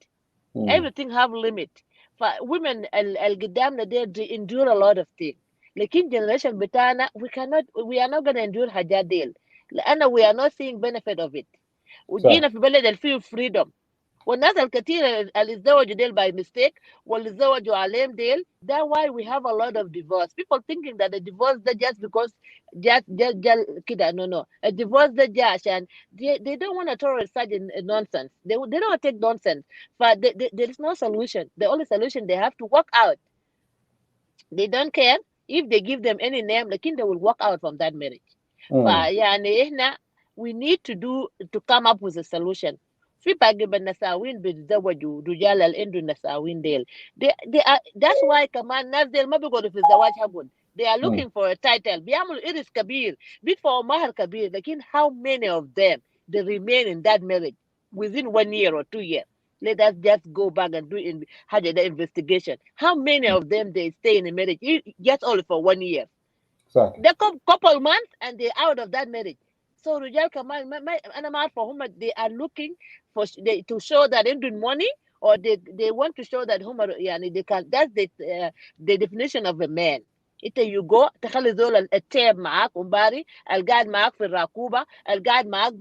Everything have limit. فwomen القدامنا they endure a lot of things. لكن generation بتاعنا we are not gonna endure حاجات ديل. لأن we are not seeing benefit of it. وجينا في بلد اللي freedom. والناس الكثير اللي اتزوجوا ديل by mistake واللي اتزوجوا عليهم ديل. That's why we have a lot of divorce. People thinking that the divorce that just because just كده no. A divorce that just and they don't want to tolerate such nonsense. They don't want to take nonsense. But there is no solution. The only solution they have to work out. They don't care if they give them any name. لكن they will walk out from that marriage. فيعني إحنا we need to come up with a solution. في باقي بالنساوين بيتزوجوا رجال اللي عنده النساوين ديل. That's why كمان الناس ديل ما بيقعدوا في الزواج حقهم. They are looking for a title. بيعملوا إرث كبير. بيدفعوا مهر كبير. لكن how many of them they remain in that marriage within 1 year or 2 years. Let us just go back and do the investigation. How many of them they stay in a marriage just only for 1 year? Exactly. They come couple months and they're out of that marriage. So Rujal Kamal, for whom they are looking for to show that they do money, or they want to show that they can. That's the definition of a man. انت you go تخلي ذول التيب معاك ومباري القاعد معاك في الركوبه القاعد معاك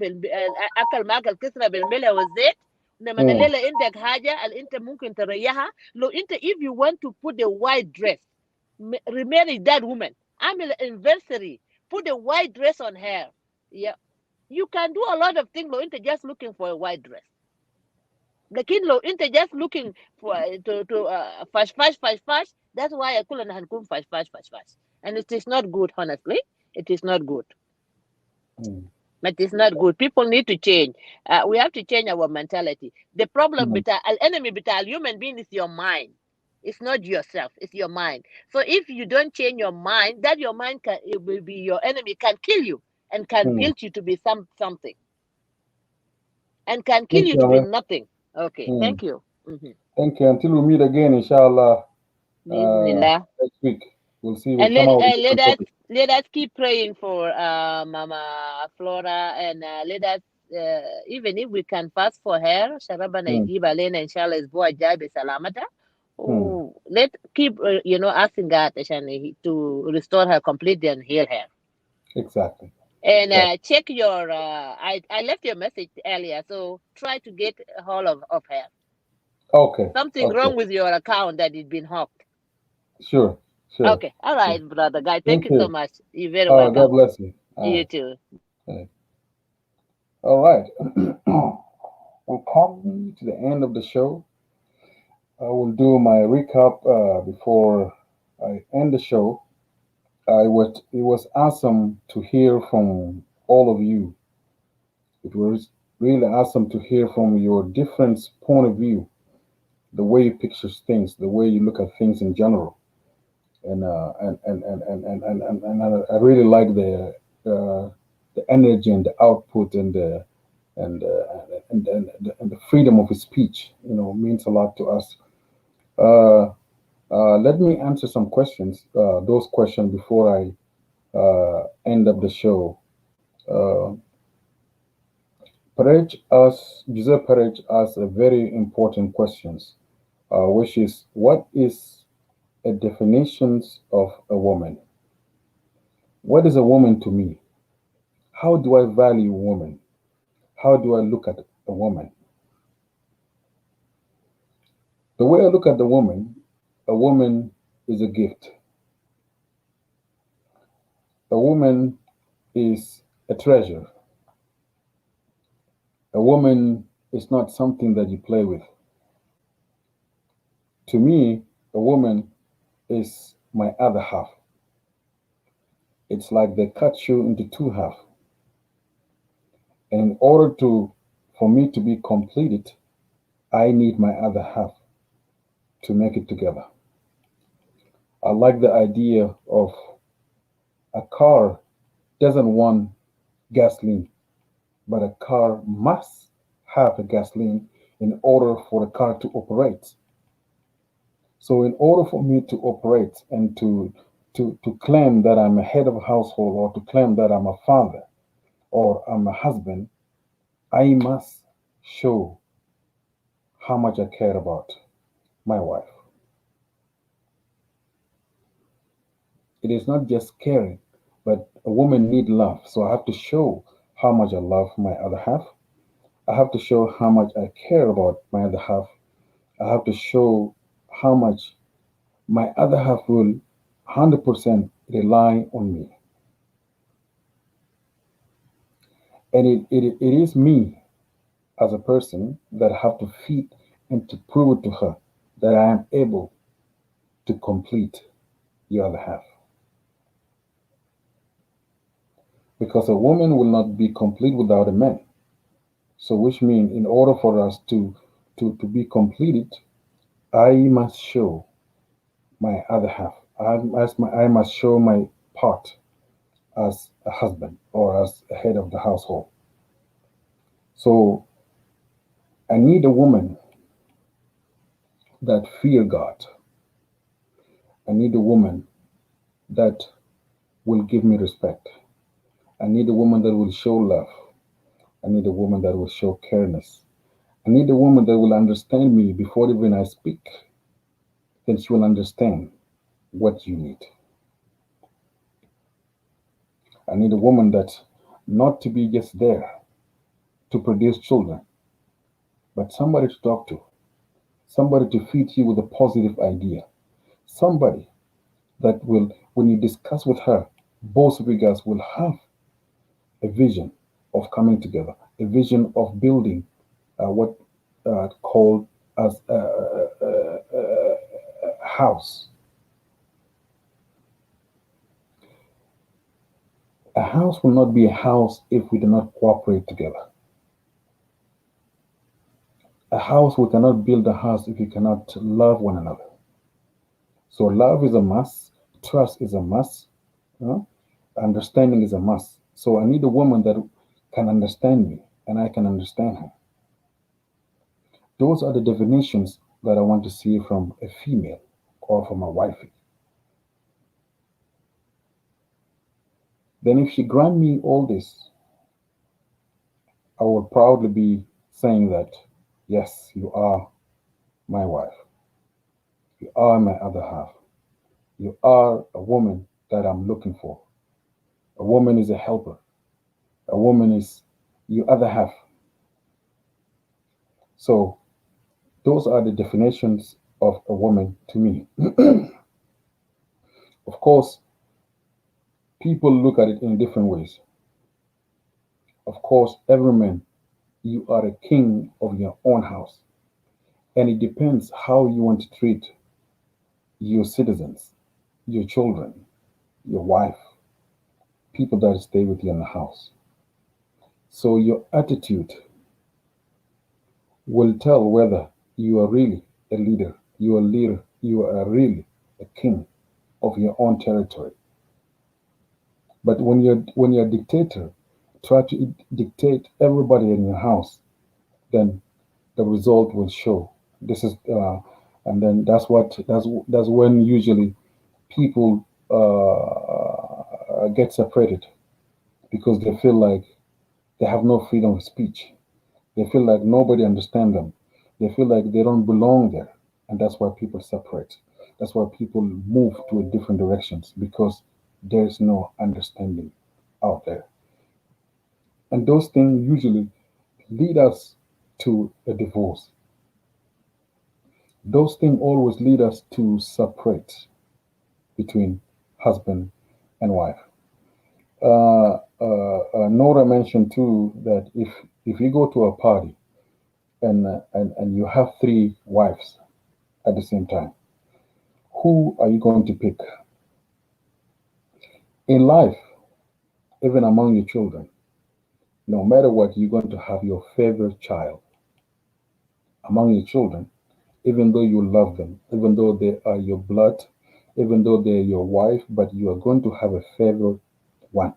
اكل معاك الكسره بالملح والزيت لما الليله عندك حاجه اللي انت ممكن تريحها لو انت if you want to put a white dress remarry that woman عامل anniversary put a white dress on her. Yeah, you can do a lot of things لو انت just looking for a white dress. لكن لو انت just looking for to fash, that's why كلنا هنكون fash, and it is not good. Honestly, it is not good. But it's not good. People need to change. We have to change our mentality. The problem with the enemy with the human being is your mind. It's not yourself. It's your mind. So if you don't change your mind, that your mind it will be your enemy, can kill you and can build you to be something, and can kill you to be nothing. Okay, thank you. Thank you. Until we meet again, inshallah, next week. We'll see. We'll and let us keep praying for Mama Flora, and let us even if we can fast for her. Sharabana يجيب علينا إن شاء الله الأسبوع الجاي بسلامتها. Let keep asking God to restore her completely and heal her. Exactly. And check your. I left your message earlier, so try to get a hold of her. Okay. Something wrong with your account that it's been hacked. Sure. Okay. All right, brother guy. Thank you so much. You're very welcome. God bless you. You too. All right. We'll come to the end of the show. I will do my recap before I end the show. It was awesome to hear from all of you. It was really awesome to hear from your different point of view, the way you picture things, the way you look at things in general, and I really like the energy and the output and the freedom of speech. Means a lot to us. Let me answer some questions. Those questions before I end up the show. Giuseppe Perez asked a very important questions, which is, what is a definition of a woman? What is a woman to me? How do I value a woman? How do I look at a woman? The way I look at a woman is a gift. A woman is a treasure. A woman is not something that you play with. To me, a woman is my other half. It's like they cut you into two halves. And in order for me to be completed, I need my other half to make it together. I like the idea of a car doesn't want gasoline, but a car must have a gasoline in order for the car to operate. So in order for me to operate and to claim that I'm a head of a household, or to claim that I'm a father or I'm a husband, I must show how much I care about my wife. It is not just caring, but a woman needs love. So I have to show how much I love my other half. I have to show how much I care about my other half. I have to show how much my other half will 100% rely on me. And it is me as a person that have to feed and to prove it to her that I am able to complete the other half. Because a woman will not be complete without a man. So which means in order for us to be completed, I must show my other half. I must show my part as a husband or as a head of the household. So I need a woman that fear God. I need a woman that will give me respect. I need a woman that will show love. I need a woman that will show careness. I need a woman that will understand me before even I speak. Then she will understand what you need. I need a woman that not to be just there to produce children, but somebody to talk to, somebody to feed you with a positive idea, somebody that will, when you discuss with her, both of you guys will have a vision of coming together, a vision of building what called as a house. A house will not be a house if we do not cooperate together. A house, we cannot build a house if we cannot love one another. So love is a must, trust is a must, understanding is a must. So I need a woman that can understand me and I can understand her. Those are the definitions that I want to see from a female or from a wifey. Then if she grant me all this, I will proudly be saying that, yes, you are my wife. You are my other half. You are a woman that I'm looking for. A woman is a helper. A woman is your other half. So those are the definitions of a woman to me. Of course, people look at it in different ways. Of course, every man, you are a king of your own house. And it depends how you want to treat your citizens, your children, your wife, people that stay with you in the house. So your attitude will tell whether you are really a leader, you are really a king of your own territory. But when you're a dictator, try to dictate everybody in your house, then the result will show. This is, and then that's when usually people get separated because they feel like they have no freedom of speech. They feel like nobody understands them. They feel like they don't belong there, and that's why people separate. That's why people move to different directions because there is no understanding out there. And those things usually lead us to a divorce. Those things always lead us to separate between husband and wife. Nora mentioned too that if you go to a party and you have three wives at the same time, who are you going to pick? In life, even among your children, no matter what, you're going to have your favorite child among your children, even though you love them, even though they are your blood, even though they're your wife, but you are going to have a favorite one.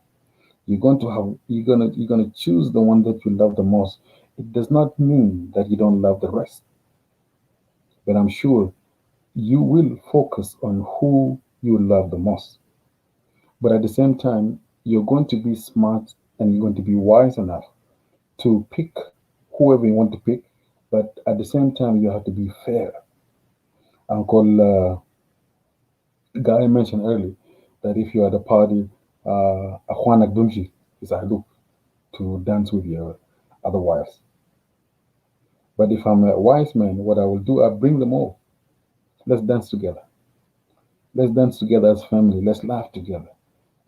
You're gonna choose the one that you love the most. It does not mean that you don't love the rest, but I'm sure you will focus on who you love the most. But at the same time, you're going to be smart and you're going to be wise enough to pick whoever you want to pick, but at the same time, you have to be fair. Uncle Guy mentioned earlier that if you're at a party, Ahwanak Dumshi is a look to dance with your other wives. But if I'm a wise man, what I will do, I bring them all. Let's dance together. Let's dance together as family. Let's laugh together.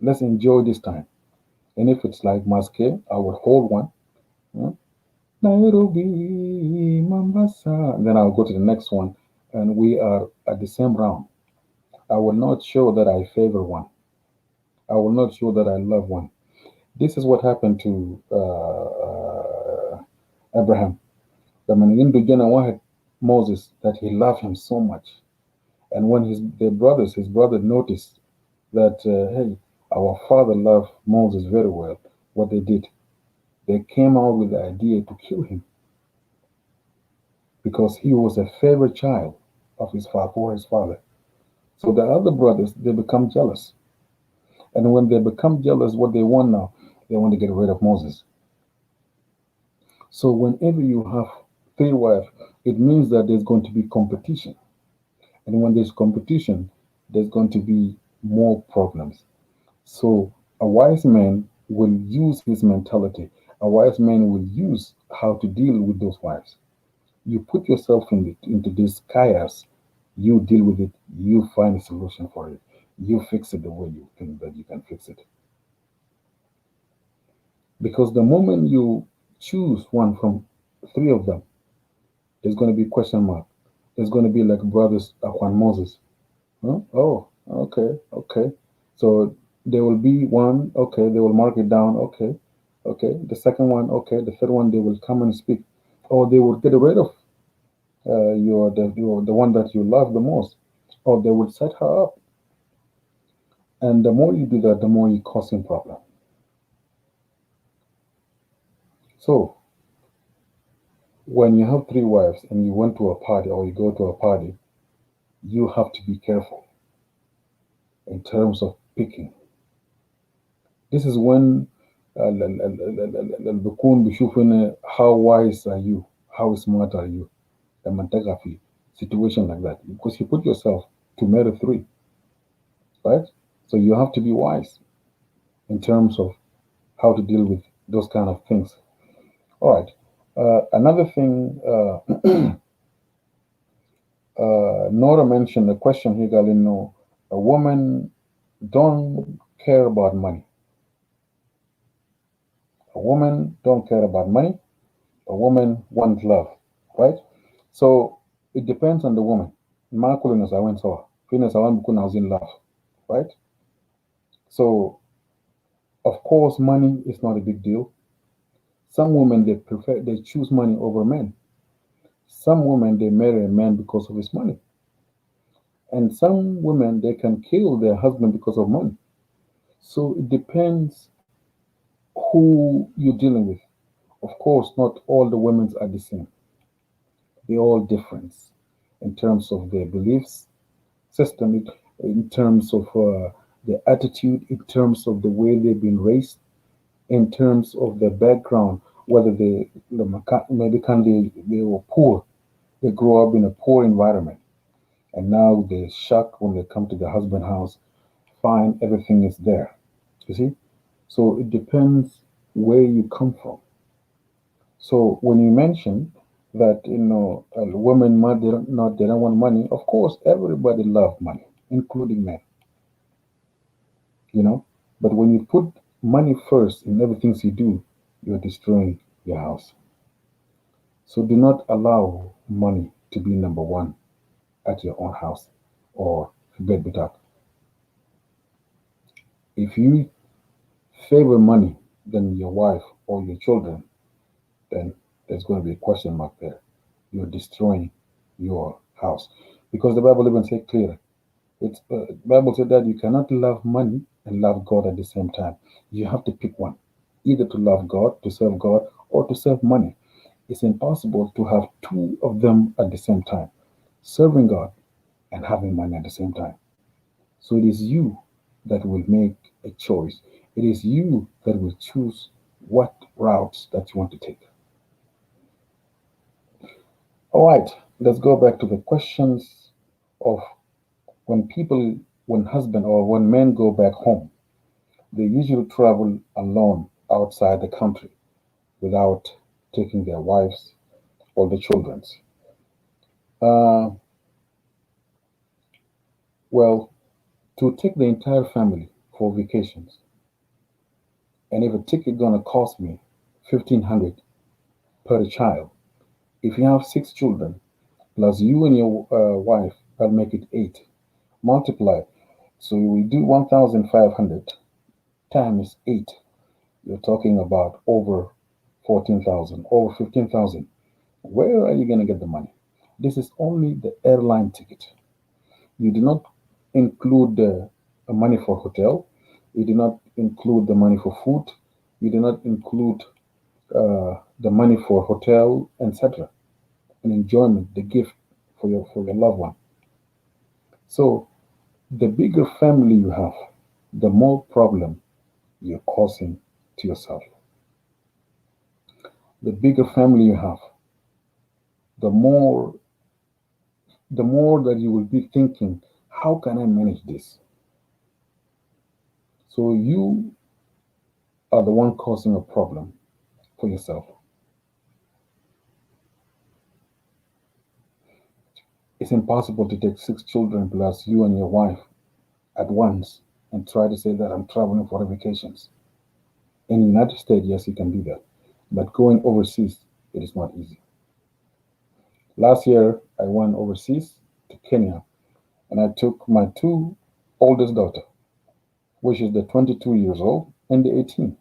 Let's enjoy this time. And if it's like Maske, I will hold one. huh? Nairobi, Mombasa. And then I'll go to the next one, and we are at the same round. I will not show that I favor one. I will not show that I love one. This is what happened to Abraham. لما عنده جنى واحد Moses that he loved him so much. And when his brother noticed that, hey, our father loved Moses very well, what they did, they came out with the idea to kill him. because he was a favorite child of his father or his father. So the other brothers, they become jealous. And when they become jealous, what they want now, they want to get rid of Moses. So whenever you have three wives, it means that there's going to be competition. And when there's competition, there's going to be more problems. So a wise man will use his mentality. A wise man will use how to deal with those wives. You put yourself into this chaos, you deal with it, you find a solution for it, you fix it the way you think that you can fix it. Because the moment you choose one from three of them, there's going to be question mark. There's going to be like brothers Juan Moses. Huh? Oh, okay, okay. So there will be one, okay, they will mark it down, okay, okay. The second one, okay. The third one, they will come and speak. Or they will get rid of the one that you love the most. Or they will set her up. And the more you do that, the more you cause him problem. So when you have three wives and you went to a party or you go to a party, you have to be careful in terms of picking. This is when البكون بيشوفنا how wise are you, how smart are you لما تقع في situation like that, because you put yourself to marry three, right? So you have to be wise in terms of how to deal with those kind of things. All right. Another thing, Nora mentioned a question here, Galino. A woman don't care about money. A woman don't care about money. A woman wants love, right? So it depends on the woman. Love, right? So of course, money is not a big deal. Some women they choose money over men. Some women they marry a man because of his money. And some women they can kill their husband because of money. So it depends who you're dealing with. Of course, not all the women are the same. They're all different in terms of their beliefs system, in terms of their attitude, in terms of the way they've been raised, in terms of their background, whether maybe they were poor, they grew up in a poor environment, and now they're shocked when they come to the husband house, find everything is there. You see, so it depends where you come from. So when you mention that women they don't want money, of course everybody loves money, including men. But when you put money first in everything you do, you're destroying your house. So do not allow money to be number one at your own house or bed it up. If you favor money than your wife or your children, then there's going to be a question mark there. You're destroying your house. Because the Bible even says clear. The Bible said that you cannot love money and love God at the same time. You have to pick one. Either to love God, to serve God, or to serve money. It's impossible to have two of them at the same time. Serving God and having money at the same time. So it is you that will make a choice. It is you that will choose what routes that you want to take. All right, let's go back to the questions of when husband or when men go back home, they usually travel alone outside the country without taking their wives or the children. Well, to take the entire family for vacations, and if a ticket gonna cost me 1,500 per child, if you have 6 children plus you and your wife, that'll make it 8. Multiply, so we do 1,500 times 8. You're talking about over 14,000, over 15,000. Where are you gonna get the money? This is only the airline ticket. You do not include the money for hotel. You do not include the money for food. You do not include the money for hotel, etc. and enjoyment, the gift for your loved one. So the bigger family you have, the more problem you're causing to yourself. The bigger family you have, the more that you will be thinking, how can I manage this? So you are the one causing a problem for yourself. It's impossible to take 6 children plus you and your wife at once and try to say that I'm traveling for vacations. In the United States, yes, you can do that. But going overseas, it is not easy. Last year, I went overseas to Kenya and I took my two oldest daughter, which is the 22 years old and the 18.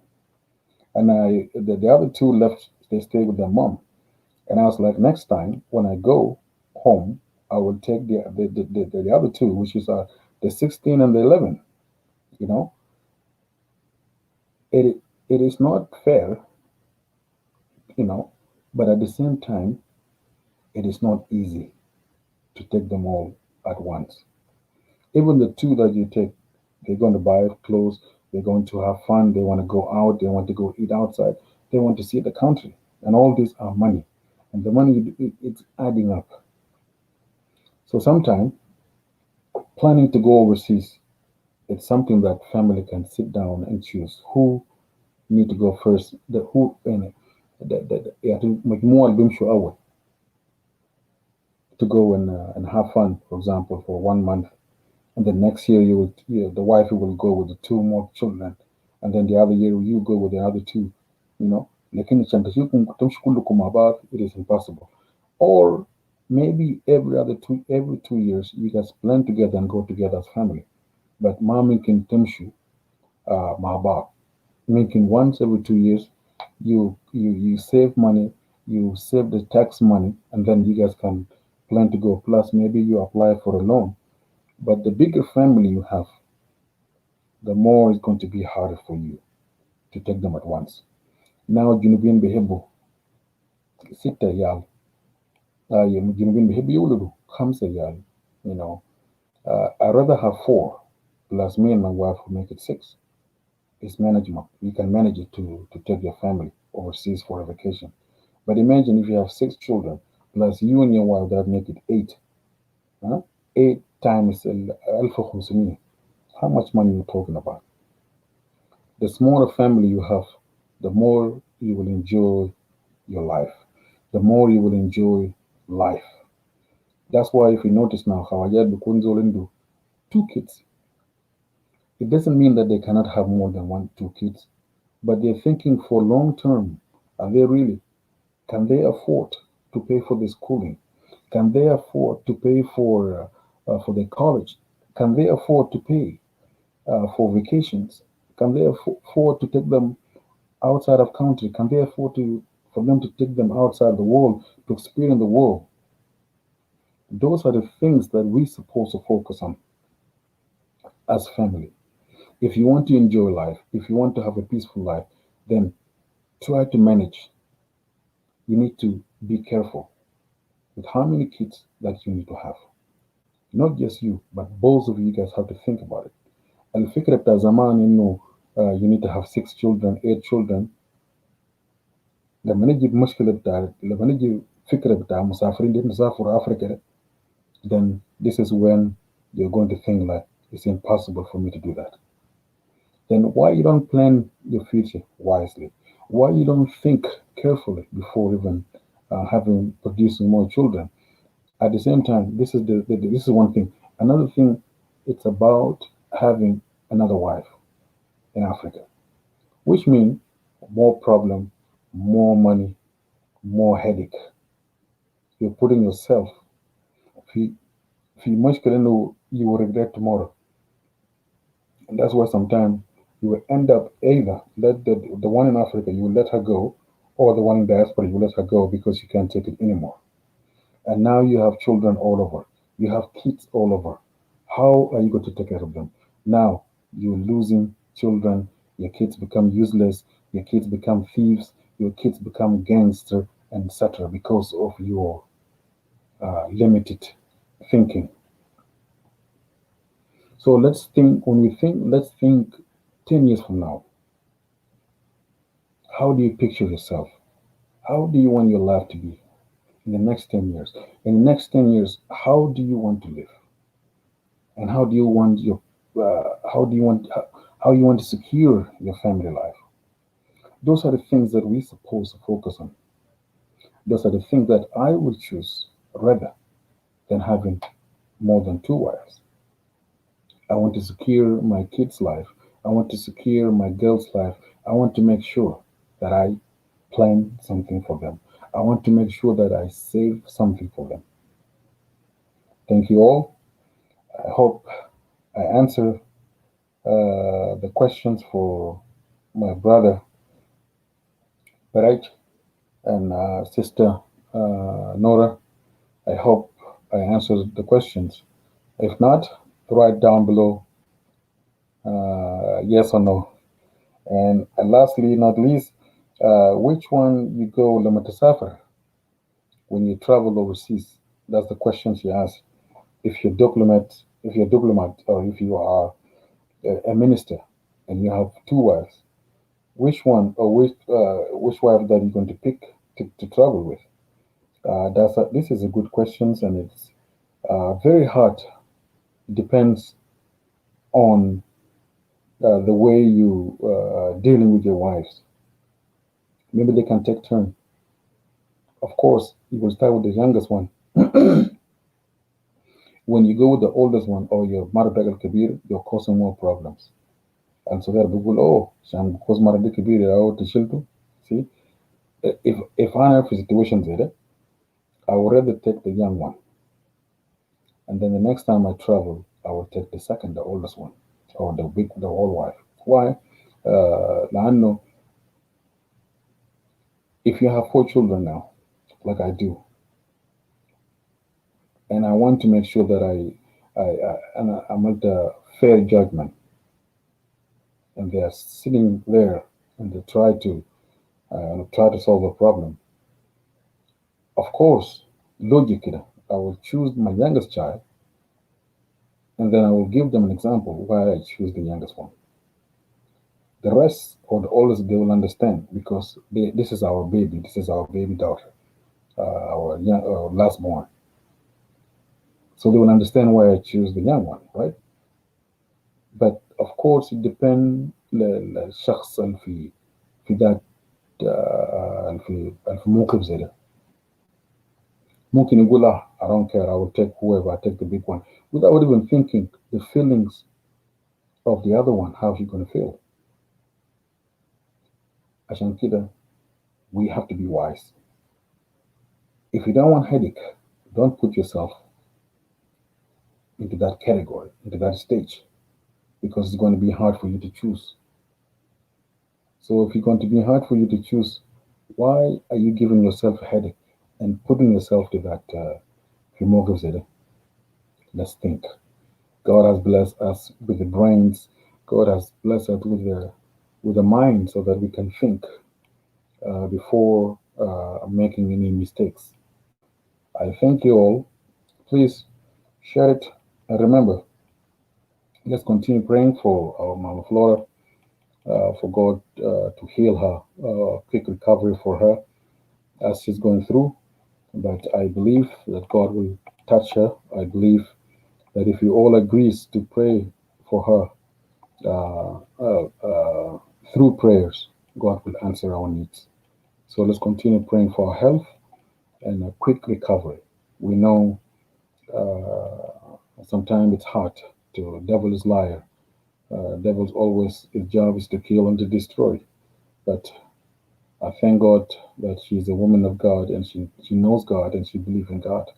And the other two left, they stayed with their mom. And I was like, next time when I go home, I will take the other two, which is the 16 and the 11. You know, it it is not fair, but at the same time, it is not easy to take them all at once. Even the two that you take, they're going to buy clothes, they're going to have fun, they want to go out, they want to go eat outside, they want to see the country, and all these are money, and the money it's adding up. So sometimes planning to go overseas, it's something that family can sit down and choose who need to go first, the who and yeah, to make more album show away to go and have fun, for example, for 1 month, and then next year the wife will go with the two more children, and then the other year you go with the other two, you know. Lakini changashiku kutumshukulu about it is impossible. Or maybe every 2 years you guys plan together and go together as family. But mommy can temshu mahabat. Making once every 2 years, you save money, you save the tax money, and then you guys can plan to go. Plus, maybe you apply for a loan. But the bigger family you have, the more it's going to be harder for you to take them at once. Now, Junubin Behebu, Sita Yal, Junubin Behebu Yuludu, Kamsa Yal, you know. I'd rather have four, plus me and my wife will make it six. It's manageable. You can manage it to take your family overseas for a vacation. But imagine if you have 6 children, plus you and your wife, that make it eight. Huh? 8 times Alpha Khumsumi. How much money are you talking about? The smaller family you have, the more you will enjoy your life. The more you will enjoy life. That's why if you notice now, how Hawajad Bukunzolindu, 2 kids. It doesn't mean that they cannot have more than 2 kids, but they're thinking for long term. Are they really? Can they afford to pay for the schooling? Can they afford to pay for their college? Can they afford to pay for vacations? Can they afford to take them outside of country? Can they afford for them to take them outside the world to experience the world? Those are the things that we're supposed to focus on as family. If you want to enjoy life, if you want to have a peaceful life, then try to manage. You need to be careful with how many kids that you need to have. Not just you, but both of you guys have to think about it. الفكرة بتاع زمان إنه you need to have 6 children, 8 children. لما نجي فكرة بتاع مسافرين دي نسافر أفريقيا, then this is when you're going to think like it's impossible for me to do that. Then why you don't plan your future wisely? Why you don't think carefully before even producing more children? At the same time, this is one thing. Another thing, it's about having another wife in Africa, which means more problem, more money, more headache. You're putting yourself. If you will regret tomorrow. And that's why sometimes you will end up either let the one in Africa, you will let her go, or the one in diaspora, you will let her go because you can't take it anymore. And now you have children all over. You have kids all over. How are you going to take care of them? Now you're losing children. Your kids become useless. Your kids become thieves. Your kids become gangster, etc. because of your limited thinking. So let's think, let's think 10 years from now. How do you picture yourself? How do you want your life to be in the next 10 years? In the next 10 years, how do you want to live? And how do you want your, how you want to secure your family life? Those are the things that we're supposed to focus on. Those are the things that I would choose rather than having more than two wives. I want to secure my kids' life. I want to secure my girl's life. I want to make sure that I plan something for them. I want to make sure that I save something for them. Thank you all. I hope I answer the questions for my brother Baraj and sister Nora. I hope I answered the questions. If not, write down below yes or no. And lastly, not least, which one you go lama tasafar when you travel overseas? That's the question she asked. If you're diplomat, or if you are a minister and you have two wives, which one or which wife that you're going to pick to travel with? This is a good question, and it's very hard. It depends on the way you dealing with your wives. Maybe they can take turn. Of course, you will start with the youngest one. When you go with the oldest one or your Maradag Kabir, you're causing more problems. And so they're people, oh, Sham cause Maradag Kabir, oh, Tishiltu. See, if I have a situation there, I would rather take the young one. And then the next time I travel, I will take the second, the oldest one, or the old wife. Why? Laano, if you have 4 children now, like I do, and I want to make sure that I'm at a fair judgment, and they are sitting there and they try to solve a problem. Of course, logically, I will choose my youngest child, and then I will give them an example why I choose the youngest one. The rest or the oldest, they will understand because this is our baby, this is our baby daughter, our last born. So they will understand why I choose the young one, right? But of course, it depends للشخص في ذاك في الموقف زي ده. ممكن يقول I don't care, I will take whoever, I take the big one, without even thinking the feelings of the other one, how he's going to feel. عشان كده, we have to be wise. If you don't want headache, don't put yourself into that category, into that stage, because it's going to be hard for you to choose. So if it's going to be hard for you to choose, why are you giving yourself a headache and putting yourself to that Let's think. God has blessed us with the brains. God has blessed us with the mind so that we can think before making any mistakes. I thank you all. Please share it. And remember, let's continue praying for our Mama Flora, for God to heal her, quick recovery for her as she's going through. But I believe that God will touch her. I believe that if you all agrees to pray for her through prayers, God will answer our needs. So let's continue praying for her health and a quick recovery. We know sometimes it's hard to, devil is liar. Devil's always, his job is to kill and to destroy. But I thank God that she's a woman of God and she knows God and she believes in God.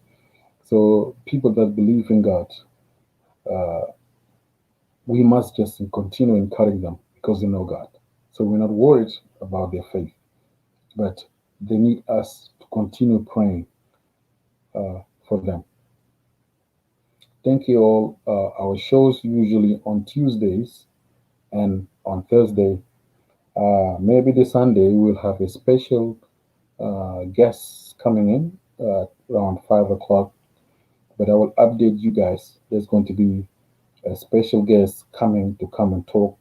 So people that believe in God, we must just continue encouraging them because they know God. So we're not worried about their faith, but they need us to continue praying for them. Thank you all. Our shows usually on Tuesdays and on Thursday. Maybe this Sunday we'll have a special guest coming in around 5 o'clock. But I will update you guys. There's going to be a special guest coming to come and talk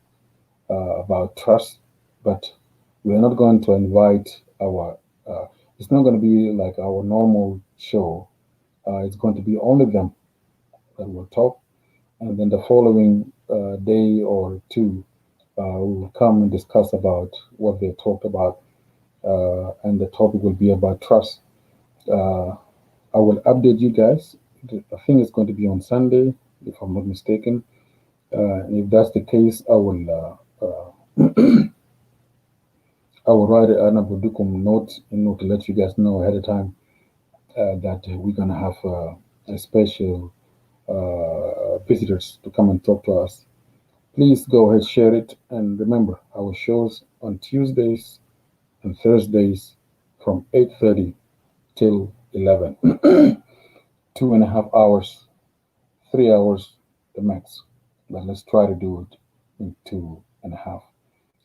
about trust, but we're not going to invite our. It's not going to be like our normal show. It's going to be only them that will talk, and then the following day or two, we will come and discuss about what they talked about, and the topic will be about trust. Uh, I will update you guys. I think it's going to be on Sunday, if I'm not mistaken. And if that's the case, I will write an Abudukum note to let you guys know ahead of time that we're gonna have a special visitors to come and talk to us. Please go ahead, share it, and remember our shows on Tuesdays and Thursdays from 8:30 till 11. 2.5 hours, 3 hours the max. But let's try to do it in 2.5.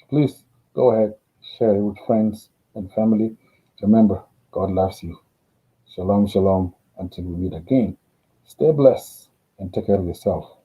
Please go ahead, share it with friends and family. Remember, God loves you. Shalom, shalom. Until we meet again, stay blessed and take care of yourself.